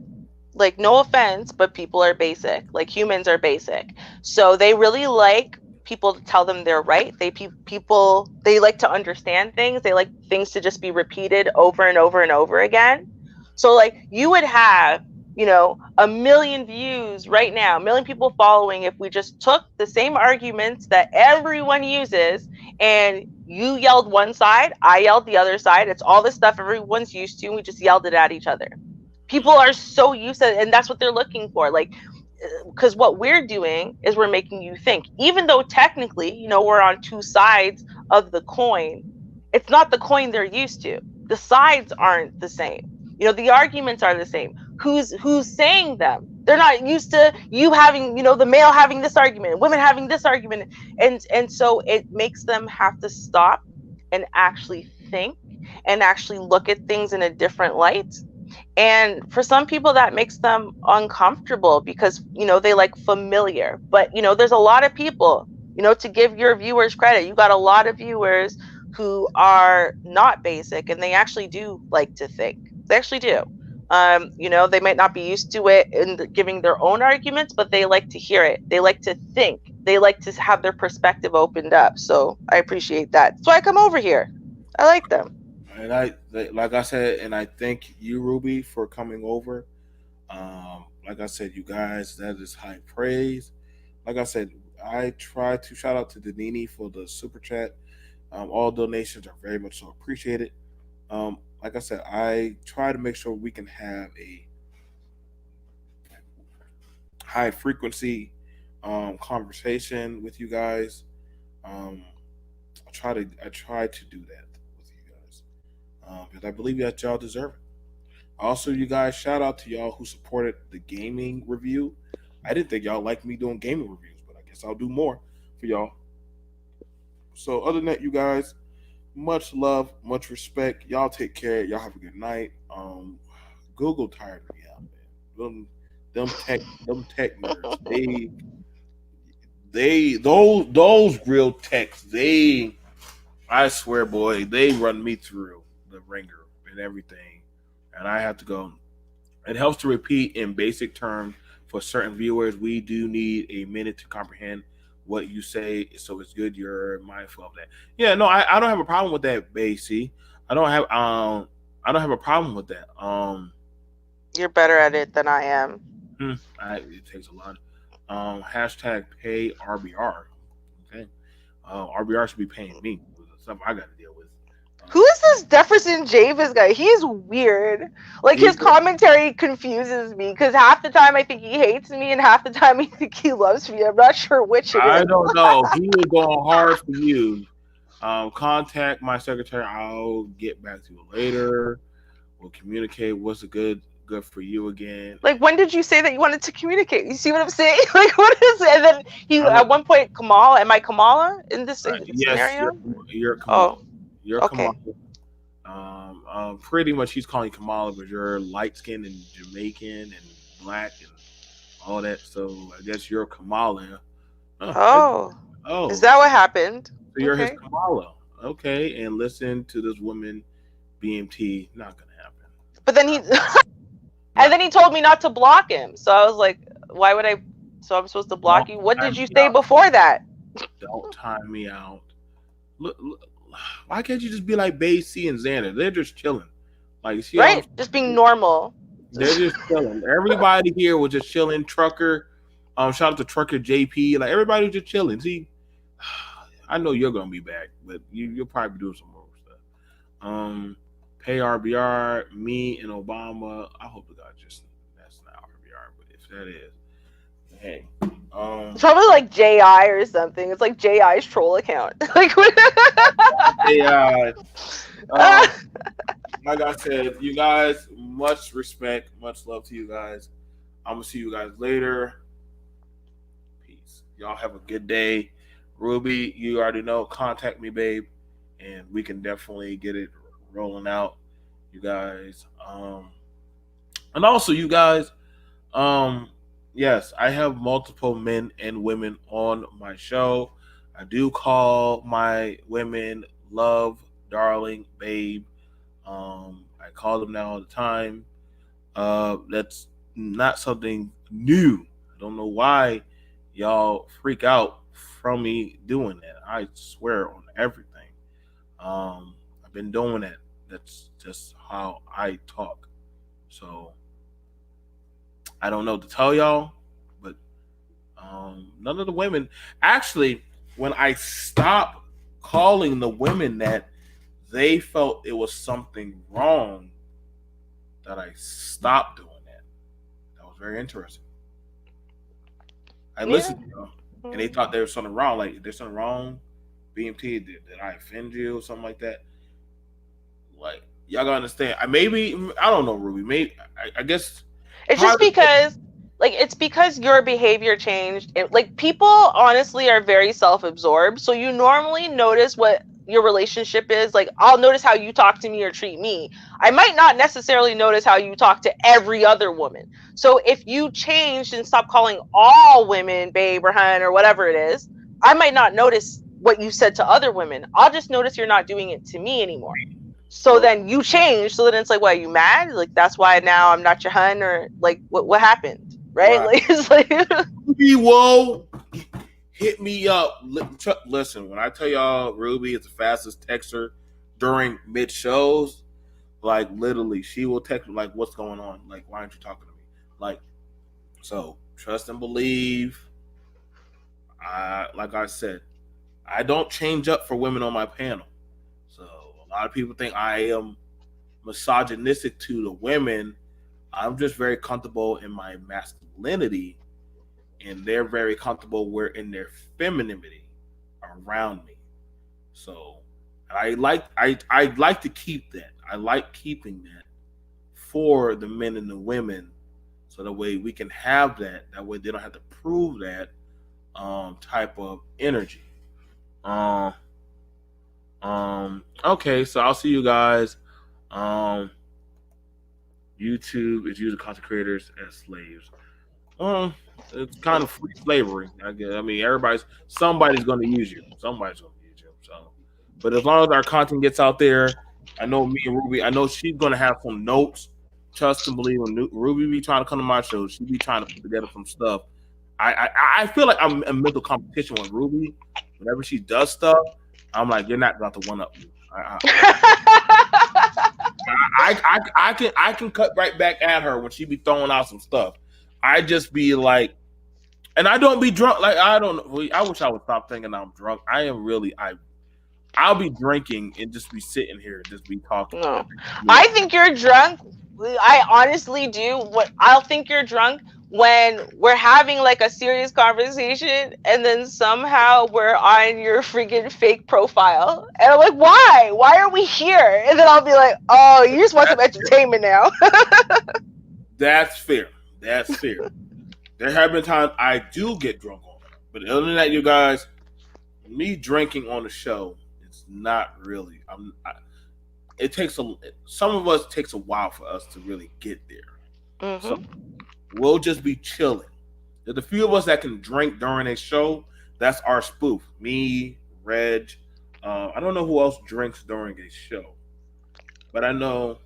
like, no offense, but people are basic. Like, humans are basic. So they really like people to tell them they're right. They like to understand things. They like things to just be repeated over and over and over again. So, like, you would have, you know, 1 million views right now, 1 million people following, if we just took the same arguments that everyone uses and you yelled one side, I yelled the other side. It's all the stuff everyone's used to, and we just yelled it at each other. People are so used to it, and that's what they're looking for. Like, because what we're doing is we're making you think, even though technically, you know, we're on two sides of the coin. It's not the coin they're used to. The sides aren't the same. You know, the arguments are the same. Who's saying them? They're not used to you having, you know, the male having this argument, women having this argument, and so it makes them have to stop and actually think and actually look at things in a different light. And for some people that makes them uncomfortable because, you know, they like familiar. But, you know, there's a lot of people, you know, to give your viewers credit, you got a lot of viewers who are not basic, and they actually do like to think. They actually do. You know, they might not be used to it in giving their own arguments, but they like to hear it. They like to think. They like to have their perspective opened up. So I appreciate that. So I come over here. I like them. And like I said, and I thank you, Ruby, for coming over. Like I said, you guys, that is high praise. Like I said, I try to shout out to Danini for the super chat. All donations are very much so appreciated. Like I said, I try to make sure we can have a high frequency conversation with you guys. I try to do that with you guys because I believe that y'all deserve it. Also, you guys, shout out to y'all who supported the gaming review. I didn't think y'all liked me doing gaming reviews, but I guess I'll do more for y'all. So, other than that, you guys, much love, much respect. Y'all take care. Y'all have a good night. Google tired me out, man. Them tech nerds. Those real techs. I swear, boy, they run me through the ringer and everything, and I have to go. It helps to repeat in basic terms for certain viewers. We do need a minute to comprehend what you say, so it's good you're mindful of that. Yeah, no, I don't have a problem with that, Basie. I don't have a problem with that. You're better at it than I am. It takes a lot. Hashtag pay RBR. Okay, RBR should be paying me. Stuff I got to deal with. Who is this Jefferson Javis guy? He's weird. Like, his commentary confuses me because half the time I think he hates me and half the time I think he loves me. I'm not sure which it is. I don't know. He was going hard for you. Contact my secretary. I'll get back to you later. We'll communicate what's good for you again. Like, when did you say that you wanted to communicate? You see what I'm saying? Like, what is it? And then he, at one point, Kamala, am I Kamala in this scenario? Yes, you're Kamala. Oh. You're okay. Kamala. Pretty much he's calling you Kamala, but you're light skinned and Jamaican and black and all that. So I guess you're Kamala. Oh. Is that what happened? So you're his Kamala. Okay. And listen to this woman, BMT, not gonna happen. But then he and then he told me not to block him. So I was like, why would I? So I'm supposed to block you? What did you say before that? Don't time me out. Look, why can't you just be like Bay C and Xander? They're just chilling. Like, see, right? Just being normal. They're just chilling. Everybody here was just chilling. Trucker, shout out to Trucker JP. Like, everybody was just chilling. See, I know you're gonna be back, but you'll probably be doing some more stuff. Pay RBR, me and Obama. I hope the guy that's not RBR, but if that is, hey. It's probably like JI or something. It's like JI's troll account. Like, yeah. Like I said, you guys, much respect, much love to you guys. I'm gonna see you guys later. Peace. Y'all have a good day. Ruby, you already know. Contact me, babe, and we can definitely get it rolling out. You guys. And also you guys. Um, yes, I have multiple men and women on my show. I do call my women love, darling, babe. I call them now all the time. That's not something new. I don't know why y'all freak out from me doing that. I swear on everything. I've been doing that. That's just how I talk. So I don't know what to tell y'all, but none of the women actually. When I stopped calling the women that, they felt it was something wrong that I stopped doing that. That was very interesting. I listened to them, and they thought there was something wrong. Like, there's something wrong. BMT, did I offend you or something like that? Like, y'all gotta understand. I don't know, Ruby. Maybe I guess it's just because, like, it's because your behavior changed. Like, people honestly are very self-absorbed, so you normally notice what your relationship is. Like, I'll notice how you talk to me or treat me. I might not necessarily notice how you talk to every other woman. So if you changed and stopped calling all women babe or hun or whatever it is, I might not notice what you said to other women. I'll just notice you're not doing it to me anymore. So then you change. So then it's like, what, are you mad? Like, that's why now I'm not your hun? Or like, what happened? Right? Like, it's like, whoa, hit me up. Listen, when I tell y'all Ruby is the fastest texter during mid shows, like, literally, she will text me like, "What's going on? Like, why aren't you talking to me?" Like, so trust and believe. Like I said, I don't change up for women on my panel. So a lot of people think I am misogynistic to the women. I'm just very comfortable in my masculinity, and they're very comfortable in their femininity around me. So I like to keep that. I like keeping that for the men and the women, so that way we can have that. That way they don't have to prove that type of energy. Okay, so I'll see you guys. YouTube is using content creators as slaves. It's kind of free slavery, I guess. I mean, somebody's going to use you. Somebody's going to use you. So, but as long as our content gets out there, I know me and Ruby. I know she's going to have some notes. Trust and believe. When Ruby be trying to come to my show, she be trying to put together some stuff. I feel like I'm in mental competition with Ruby. Whenever she does stuff, I'm like, you're not about to one up me. I can cut right back at her when she be throwing out some stuff. I just be like, and I don't be drunk. Like, I don't know. I wish I would stop thinking I'm drunk. I am really. I'll be drinking and just be sitting here and just be talking. No, I think you're drunk. I honestly do. What I'll think you're drunk when we're having like a serious conversation, and then somehow we're on your freaking fake profile, and I'm like, why? Why are we here? And then I'll be like, oh, you just want some entertainment now. That's fair. That's fair. There have been times I do get drunk on it, but other than that, you guys, me drinking on the show, it's not really. It takes some of us takes a while for us to really get there. Mm-hmm. So we'll just be chilling. There's a few of us that can drink during a show. That's our spoof. Me, Reg. I don't know who else drinks during a show, but I know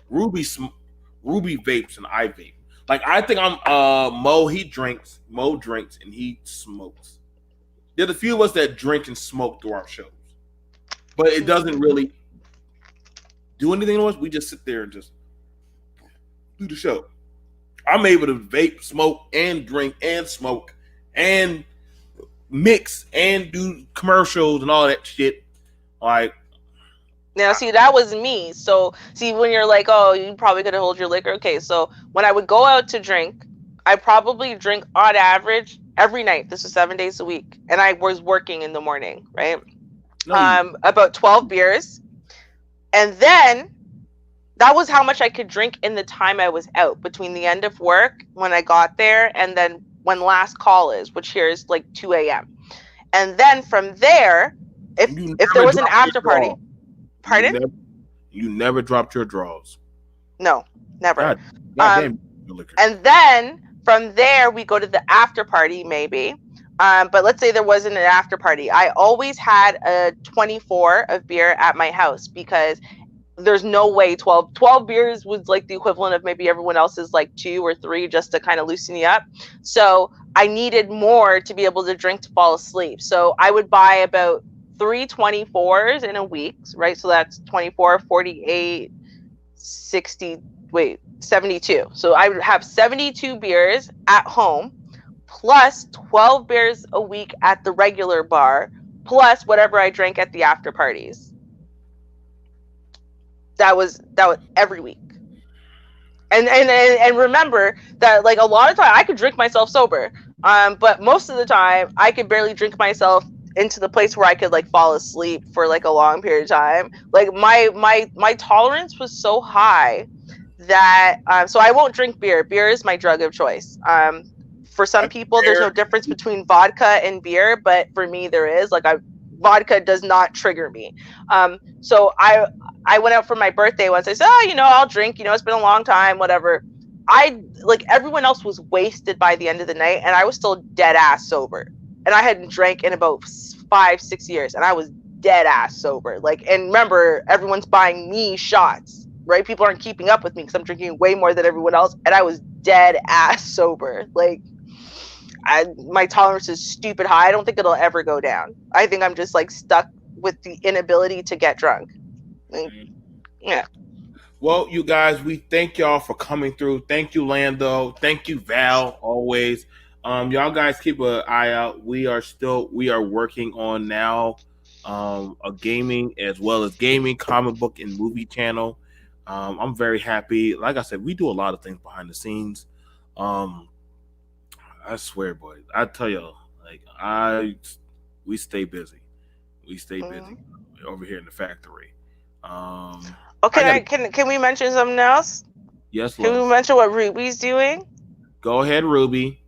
Ruby vapes and I vape. Like, I think I'm Mo. Mo drinks and he smokes. There's a few of us that drink and smoke through our shows, but it doesn't really do anything to us. We just sit there and just do the show. I'm able to vape, smoke, and drink, and smoke, and mix, and do commercials and all that shit. Like, now, see, that was me. So, see, when you're like, oh, you probably could hold your liquor. Okay, so when I would go out to drink, I probably drink on average every night. This is 7 days a week, and I was working in the morning, right? About 12 beers. And then That was how much I could drink in the time I was out, between the end of work when I got there and then when last call is, which here is like 2 a.m. And then from there, You if there never was an dropped your after draws. party, pardon? You never dropped your draws. No, never. God damn, liquor. And then from there, we go to the after party, maybe. But let's say there wasn't an after party. I always had a 24 of beer at my house because there's no way 12 beers was like the equivalent of maybe everyone else's like 2 or 3 just to kind of loosen you up. So I needed more to be able to drink to fall asleep. So I would buy about 3 24s in a week, right? So that's 24, 48, 60, 72. So I would have 72 beers at home, plus 12 beers a week at the regular bar, plus whatever I drank at the after parties. That was every week. And remember that, like, a lot of time I could drink myself sober, but most of the time I could barely drink myself into the place where I could like fall asleep for like a long period of time. Like my tolerance was so high that so I won't drink beer. Beer is my drug of choice. For some people, there's no difference between vodka and beer, but for me, there is. Like, vodka does not trigger me. So I went out for my birthday once. I said, oh, I'll drink. It's been a long time, whatever. Everyone else was wasted by the end of the night, and I was still dead ass sober. And I hadn't drank in about 5-6 years, and I was dead ass sober. Like, and remember, everyone's buying me shots, right? People aren't keeping up with me because I'm drinking way more than everyone else, and I was dead ass sober. Like, my tolerance is stupid high. I don't think it'll ever go down. I think I'm just like stuck with the inability to get drunk. Like, yeah. Well, you guys, we thank y'all for coming through. Thank you, Lando. Thank you, Val, always. Y'all guys keep an eye out. We are working on now a gaming as well as gaming, comic book, and movie channel. I'm very happy. Like I said, we do a lot of things behind the scenes. I swear, boy, I tell y'all, like we stay busy. We stay busy over here in the factory. Okay, can we mention something else? Yes, Can we mention what Ruby's doing? Go ahead, Ruby.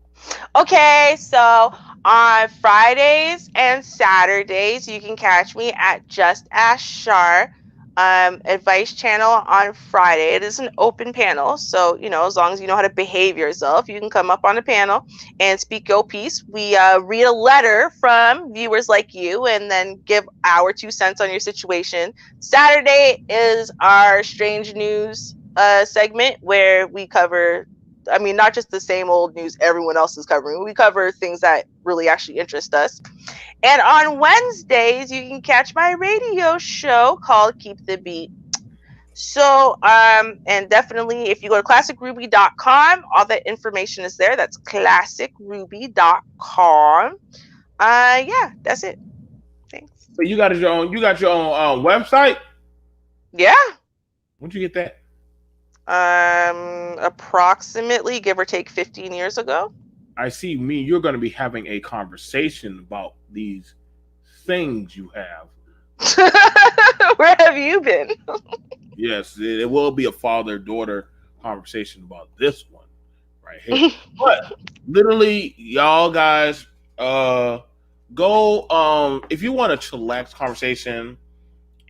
Okay, so on Fridays and Saturdays, you can catch me at Just Ask Shar. Advice channel on Friday. It is an open panel, so as long as you know how to behave yourself, you can come up on the panel and speak your piece. We read a letter from viewers like you and then give our 2 cents on your situation. Saturday is our strange news segment where we cover, not just the same old news everyone else is covering. We cover things that really actually interest us. And on Wednesdays, you can catch my radio show called Keep the Beat. So, and definitely if you go to classicruby.com, all that information is there. That's classicruby.com. Yeah, that's it. Thanks. So you got your own website? Yeah. When'd you get that? Approximately, give or take, 15 years ago. I see you're going to be having a conversation about these things you have. Where have you been? Yes, it will be a father-daughter conversation about this one right here. But literally, y'all guys, go if you want a chillax conversation,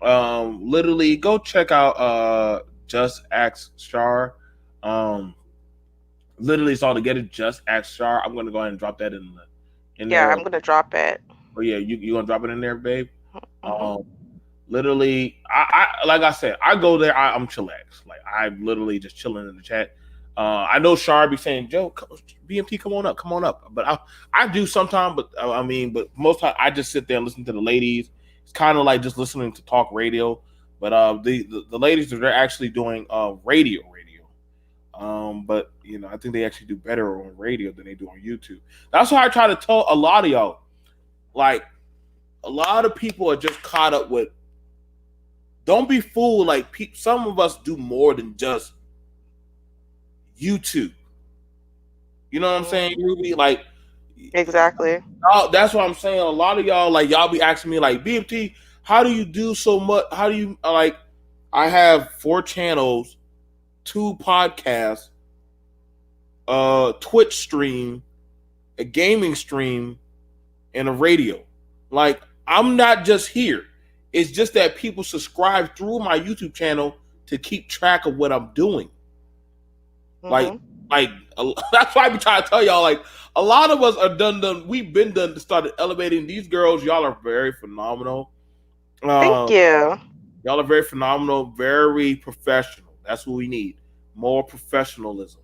literally go check out Just Ask Shar. Literally, it's all together. Just Ask Shar. I'm gonna go ahead and drop that in there. I'm gonna drop it. Oh yeah, you gonna drop it in there, babe? Literally, I like I said, I go there. I'm chillax. Like, I'm literally just chilling in the chat. I know Shar be saying, Joe, BMT, come on up. But I do sometimes. But but most time I just sit there and listen to the ladies. It's kind of like just listening to talk radio. But the ladies, they're actually doing radio. But I think they actually do better on radio than they do on YouTube. That's why I try to tell a lot of y'all, like, a lot of people are just caught up with, don't be fooled. Like, some of us do more than just YouTube. You know what I'm saying, Ruby? Like, exactly. That's what I'm saying. A lot of y'all, like, y'all be asking me, like, BMT, how do you do so much? How do you, like, I have 4 channels. 2 podcasts, a Twitch stream, a gaming stream, and a radio. Like, I'm not just here. It's just that people subscribe through my YouTube channel to keep track of what I'm doing. Like, that's why I be trying to tell y'all, like, a lot of us are done. We've been done to start elevating these girls. Y'all are very phenomenal. Thank you. Y'all are very phenomenal, very professional. That's what we need. More professionalism.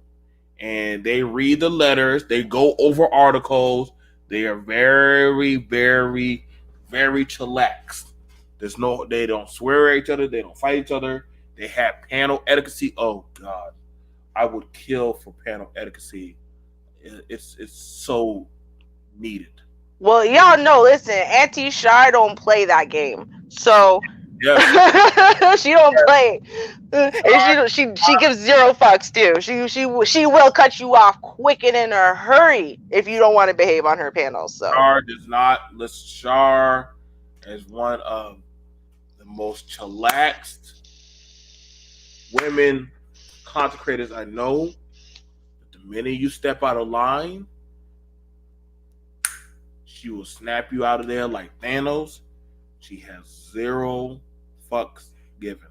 And they read the letters. They go over articles. They are very, very, very chillaxed. They don't swear at each other. They don't fight each other. They have panel etiquette. Oh God, I would kill for panel etiquette. It's so needed. Well, y'all know. Listen, Auntie Shar don't play that game, so yes. she don't play. And she gives 0 fucks too. She will cut you off quick and in a hurry if you don't want to behave on her panel. So Shar does not. Listen, Shar is one of the most chillaxed women content creators I know. But the minute you step out of line, she will snap you out of there like Thanos. She has 0 fucks given,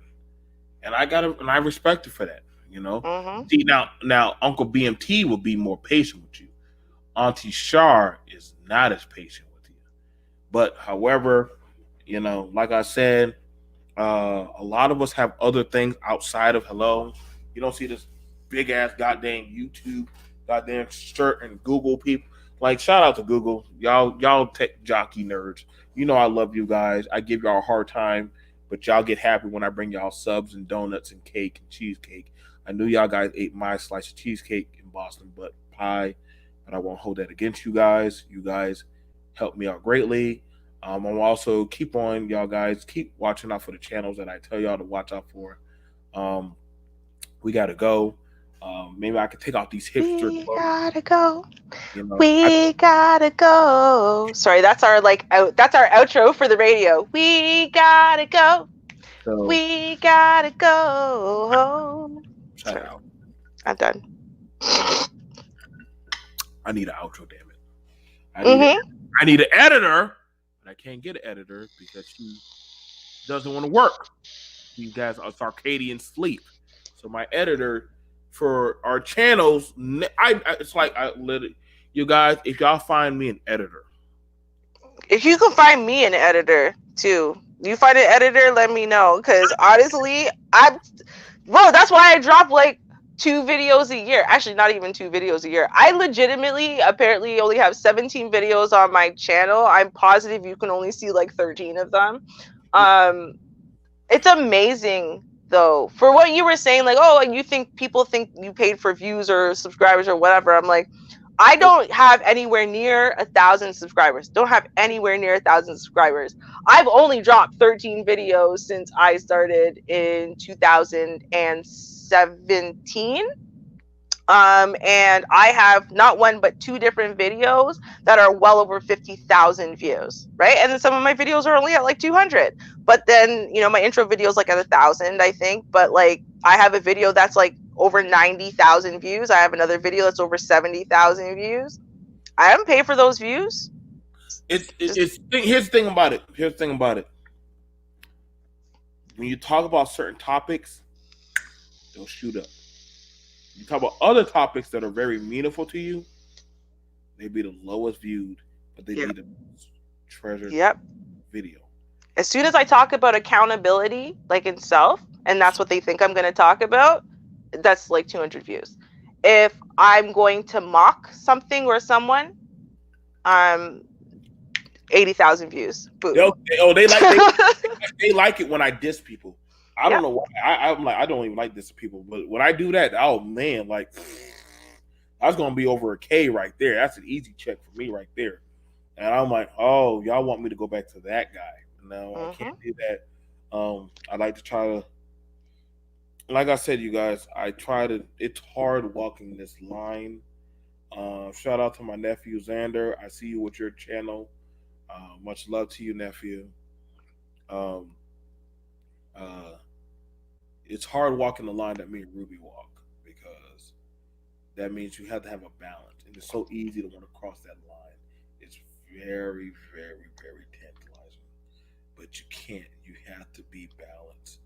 and I respect her for that. You know. See, now Uncle BMT will be more patient with you. Auntie Shar is not as patient with you. But however, you know, like I said, a lot of us have other things outside of hello. You don't see this big ass goddamn YouTube, goddamn shirt and Google people. Like, shout out to Google. Y'all tech jockey nerds. You know I love you guys. I give y'all a hard time, but y'all get happy when I bring y'all subs and donuts and cake and cheesecake. I knew y'all guys ate my slice of cheesecake in Boston, but pie. But I won't hold that against you guys. You guys helped me out greatly. I'm also keep y'all guys keep watching out for the channels that I tell y'all to watch out for. We gotta go. Maybe I could take out these hipster. We gotta go. You know, we gotta go. Sorry, that's our that's our outro for the radio. We gotta go. So, we gotta go. Sorry. Out. I'm done. I need an outro, damn it. I need an editor, but I can't get an editor because she doesn't want to work. These guys are circadian sleep. So my editor for our channels, it's like I literally, you guys, if y'all find me an editor. If you can find me an editor too, you find an editor, let me know. Because honestly, that's why I drop like 2 videos a year. Actually, not even 2 videos a year. I legitimately, apparently, only have 17 videos on my channel. I'm positive you can only see like 13 of them. It's amazing though. For what you were saying, like, oh, and you think people think you paid for views or subscribers or whatever. I'm like, I don't have anywhere near 1,000 subscribers. Don't have anywhere near 1,000 subscribers. I've only dropped 13 videos since I started in 2017. And I have not 1 but 2 different videos that are well over 50,000 views, right? And then some of my videos are only at like 200. But then, you know, my intro video is like at 1,000, I think. But like, I have a video that's like over 90,000 views. I have another video that's over 70,000 views. I haven't paid for those views. Here's the thing about it. When you talk about certain topics, they'll shoot up. You talk about other topics that are very meaningful to you, they be the lowest viewed, but they be the most treasured video. As soon as I talk about accountability, like in self, and that's what they think I'm going to talk about, that's like 200 views. If I'm going to mock something or someone, 80,000 views. Boom. They like it when I diss people. I don't know why. I'm like, I don't even like this people, but when I do that, oh man, like that's gonna be over a K right there. That's an easy check for me right there. And I'm like, oh, y'all want me to go back to that guy? No, I can't do that. I like to try to, like I said, you guys, it's hard walking this line. Shout out to my nephew Xander. I see you with your channel. Much love to you, nephew. it's hard walking the line that me and Ruby walk, because that means you have to have a balance, and it's so easy to want to cross that line. It's very, very, very tantalizing, but you can't. You have to be balanced,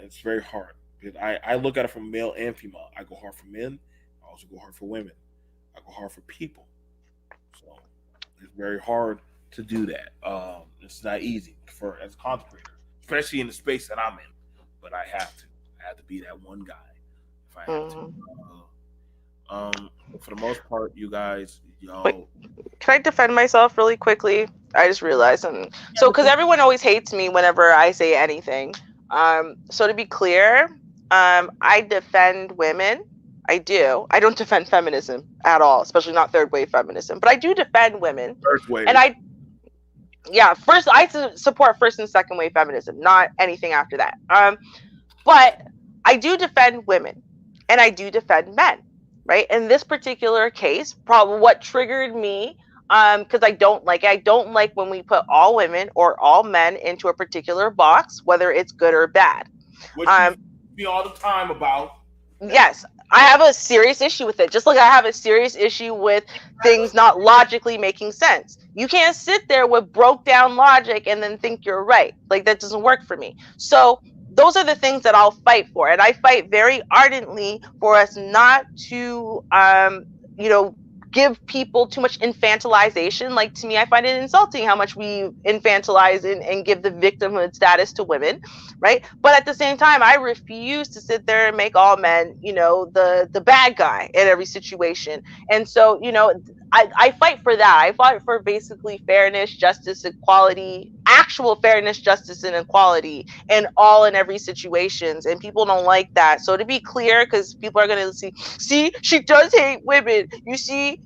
it's very hard. I look at it from male and female. I go hard for men. I also go hard for women. I go hard for people. So it's very hard to do that. It's not easy for as a content creator, especially in the space that I'm in. But I have to. I have to be that one guy if I have to. For the most part, you guys, Wait, can I defend myself really quickly? I just realized something. So, because everyone always hates me whenever I say anything. So to be clear, I defend women. I do. I don't defend feminism at all, especially not third wave feminism. But I do defend women. First wave. And first I support first and second wave feminism, not anything after that. But I do defend women, and I do defend men. Right. In this particular case, probably what triggered me, because I don't like when we put all women or all men into a particular box, whether it's good or bad. Which you be all the time about. Yes, I have a serious issue with it. Just like I have a serious issue with things not logically making sense. You can't sit there with broke down logic and then think you're right. Like, that doesn't work for me. So those are the things that I'll fight for. And I fight very ardently for us not to, give people too much infantilization. Like, to me, I find it insulting how much we infantilize and give the victimhood status to women, right? But at the same time, I refuse to sit there and make all men, the bad guy in every situation. And so, I fight for that. I fight for basically fairness, justice, equality, actual fairness, justice, and equality in all and every situations. And people don't like that. So to be clear, because people are going to see, she does hate women. You see,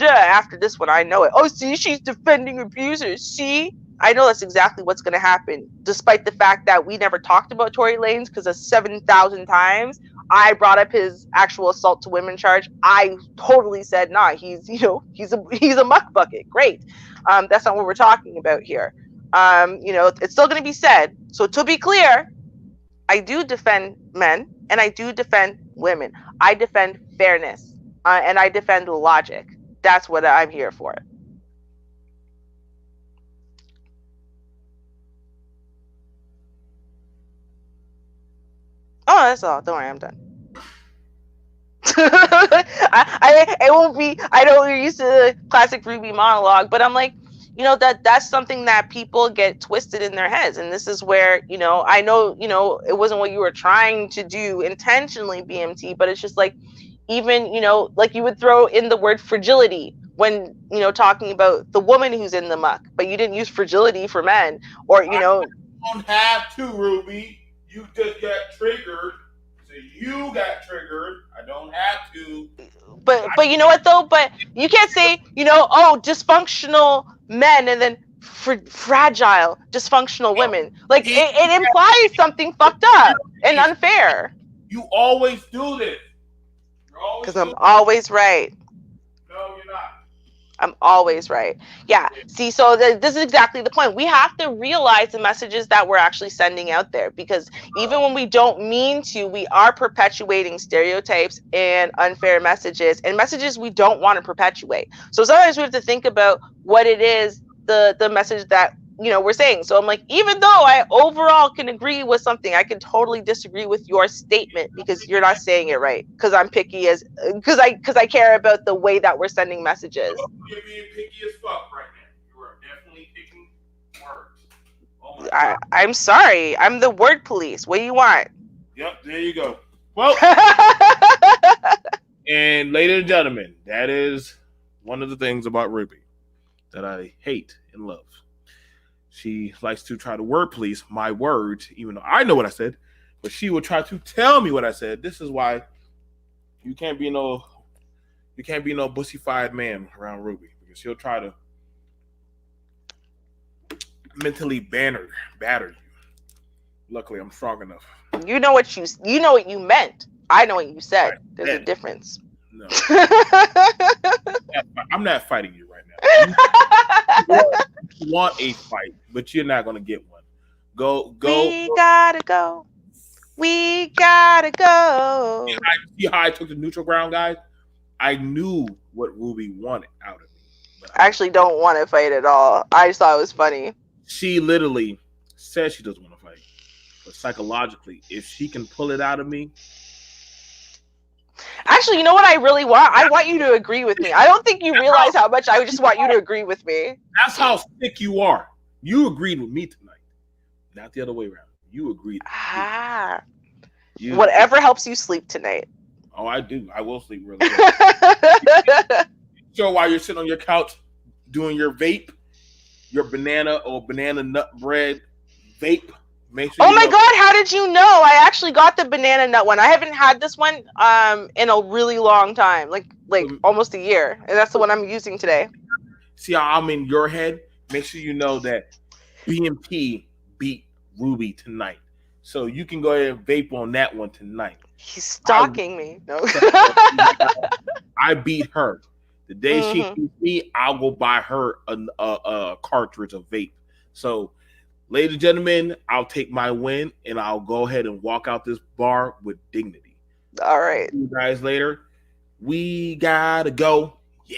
after this one, I know it. Oh, see, she's defending abusers. See, I know that's exactly what's going to happen, despite the fact that we never talked about Tory Lanez, because 7,000 times I brought up his actual assault to women charge. I totally said, nah, he's a muck bucket. Great. That's not what we're talking about here. It's still going to be said. So to be clear, I do defend men and I do defend women. I defend fairness and I defend logic. That's what I'm here for. Oh, that's all. Don't worry, I'm done. It won't be. I know we're used to the classic Ruby monologue, but I'm like, that's something that people get twisted in their heads, and this is where I know it wasn't what you were trying to do intentionally, BMT, but it's just like, even like you would throw in the word fragility when talking about the woman who's in the muck, but you didn't use fragility for men, or I don't have to, Ruby. You just got triggered. So you got triggered. I don't have to. But you know what though? But you can't say dysfunctional men and then fragile dysfunctional women. Like it implies something fucked up and unfair. You always do this. Because I'm always right. No, you're not. I'm always right. Yeah. See, so this is exactly the point. We have to realize the messages that we're actually sending out there, because even when we don't mean to, we are perpetuating stereotypes and unfair messages and messages we don't want to perpetuate. So sometimes we have to think about what it is, the message that we're saying. So I'm like, even though I overall can agree with something, I can totally disagree with your statement because you're not saying it right. Because I'm picky because I care about the way that we're sending messages. You're being picky as fuck right now. You are definitely picking words. I'm sorry. I'm the word police. What do you want? Yep, there you go. Well, and ladies and gentlemen, that is one of the things about Ruby that I hate and love. She likes to try to word police my words, even though I know what I said, but she will try to tell me what I said. This is why you can't be no bussified man around Ruby, because she'll try to mentally batter you. Luckily, I'm strong enough. You know what you meant. I know what you said. There's a difference. No, I'm not fighting you right now. You want a fight, but you're not going to get one. Go. We gotta go. We gotta go. See how I took the neutral ground, guys? I knew what Ruby wanted out of me. But I actually don't want to fight at all. I just thought it was funny. She literally says she doesn't want to fight. But psychologically, if she can pull it out of me. Actually, you know what I really want? I want you to agree with me. I don't think you realize how much I just want you to agree with me. That's how sick you are. You agreed with me tonight. Not the other way around. You agreed. Whatever helps you sleep tonight. Oh, I do. I will sleep really good. So while you're sitting on your couch doing your vape, your banana or banana nut bread vape, make sure. Oh my God! How did you know? I actually got the banana nut one. I haven't had this one in a really long time, like almost a year, and that's the one I'm using today. See how I'm in your head? Make sure you know that BMP beat Ruby tonight. So you can go ahead and vape on that one tonight. He's stalking me. No. I beat her. The day she beats me, I'll go buy her a cartridge of vape. So, ladies and gentlemen, I'll take my win and I'll go ahead and walk out this bar with dignity. All right. See you guys later. We gotta go. Yeah.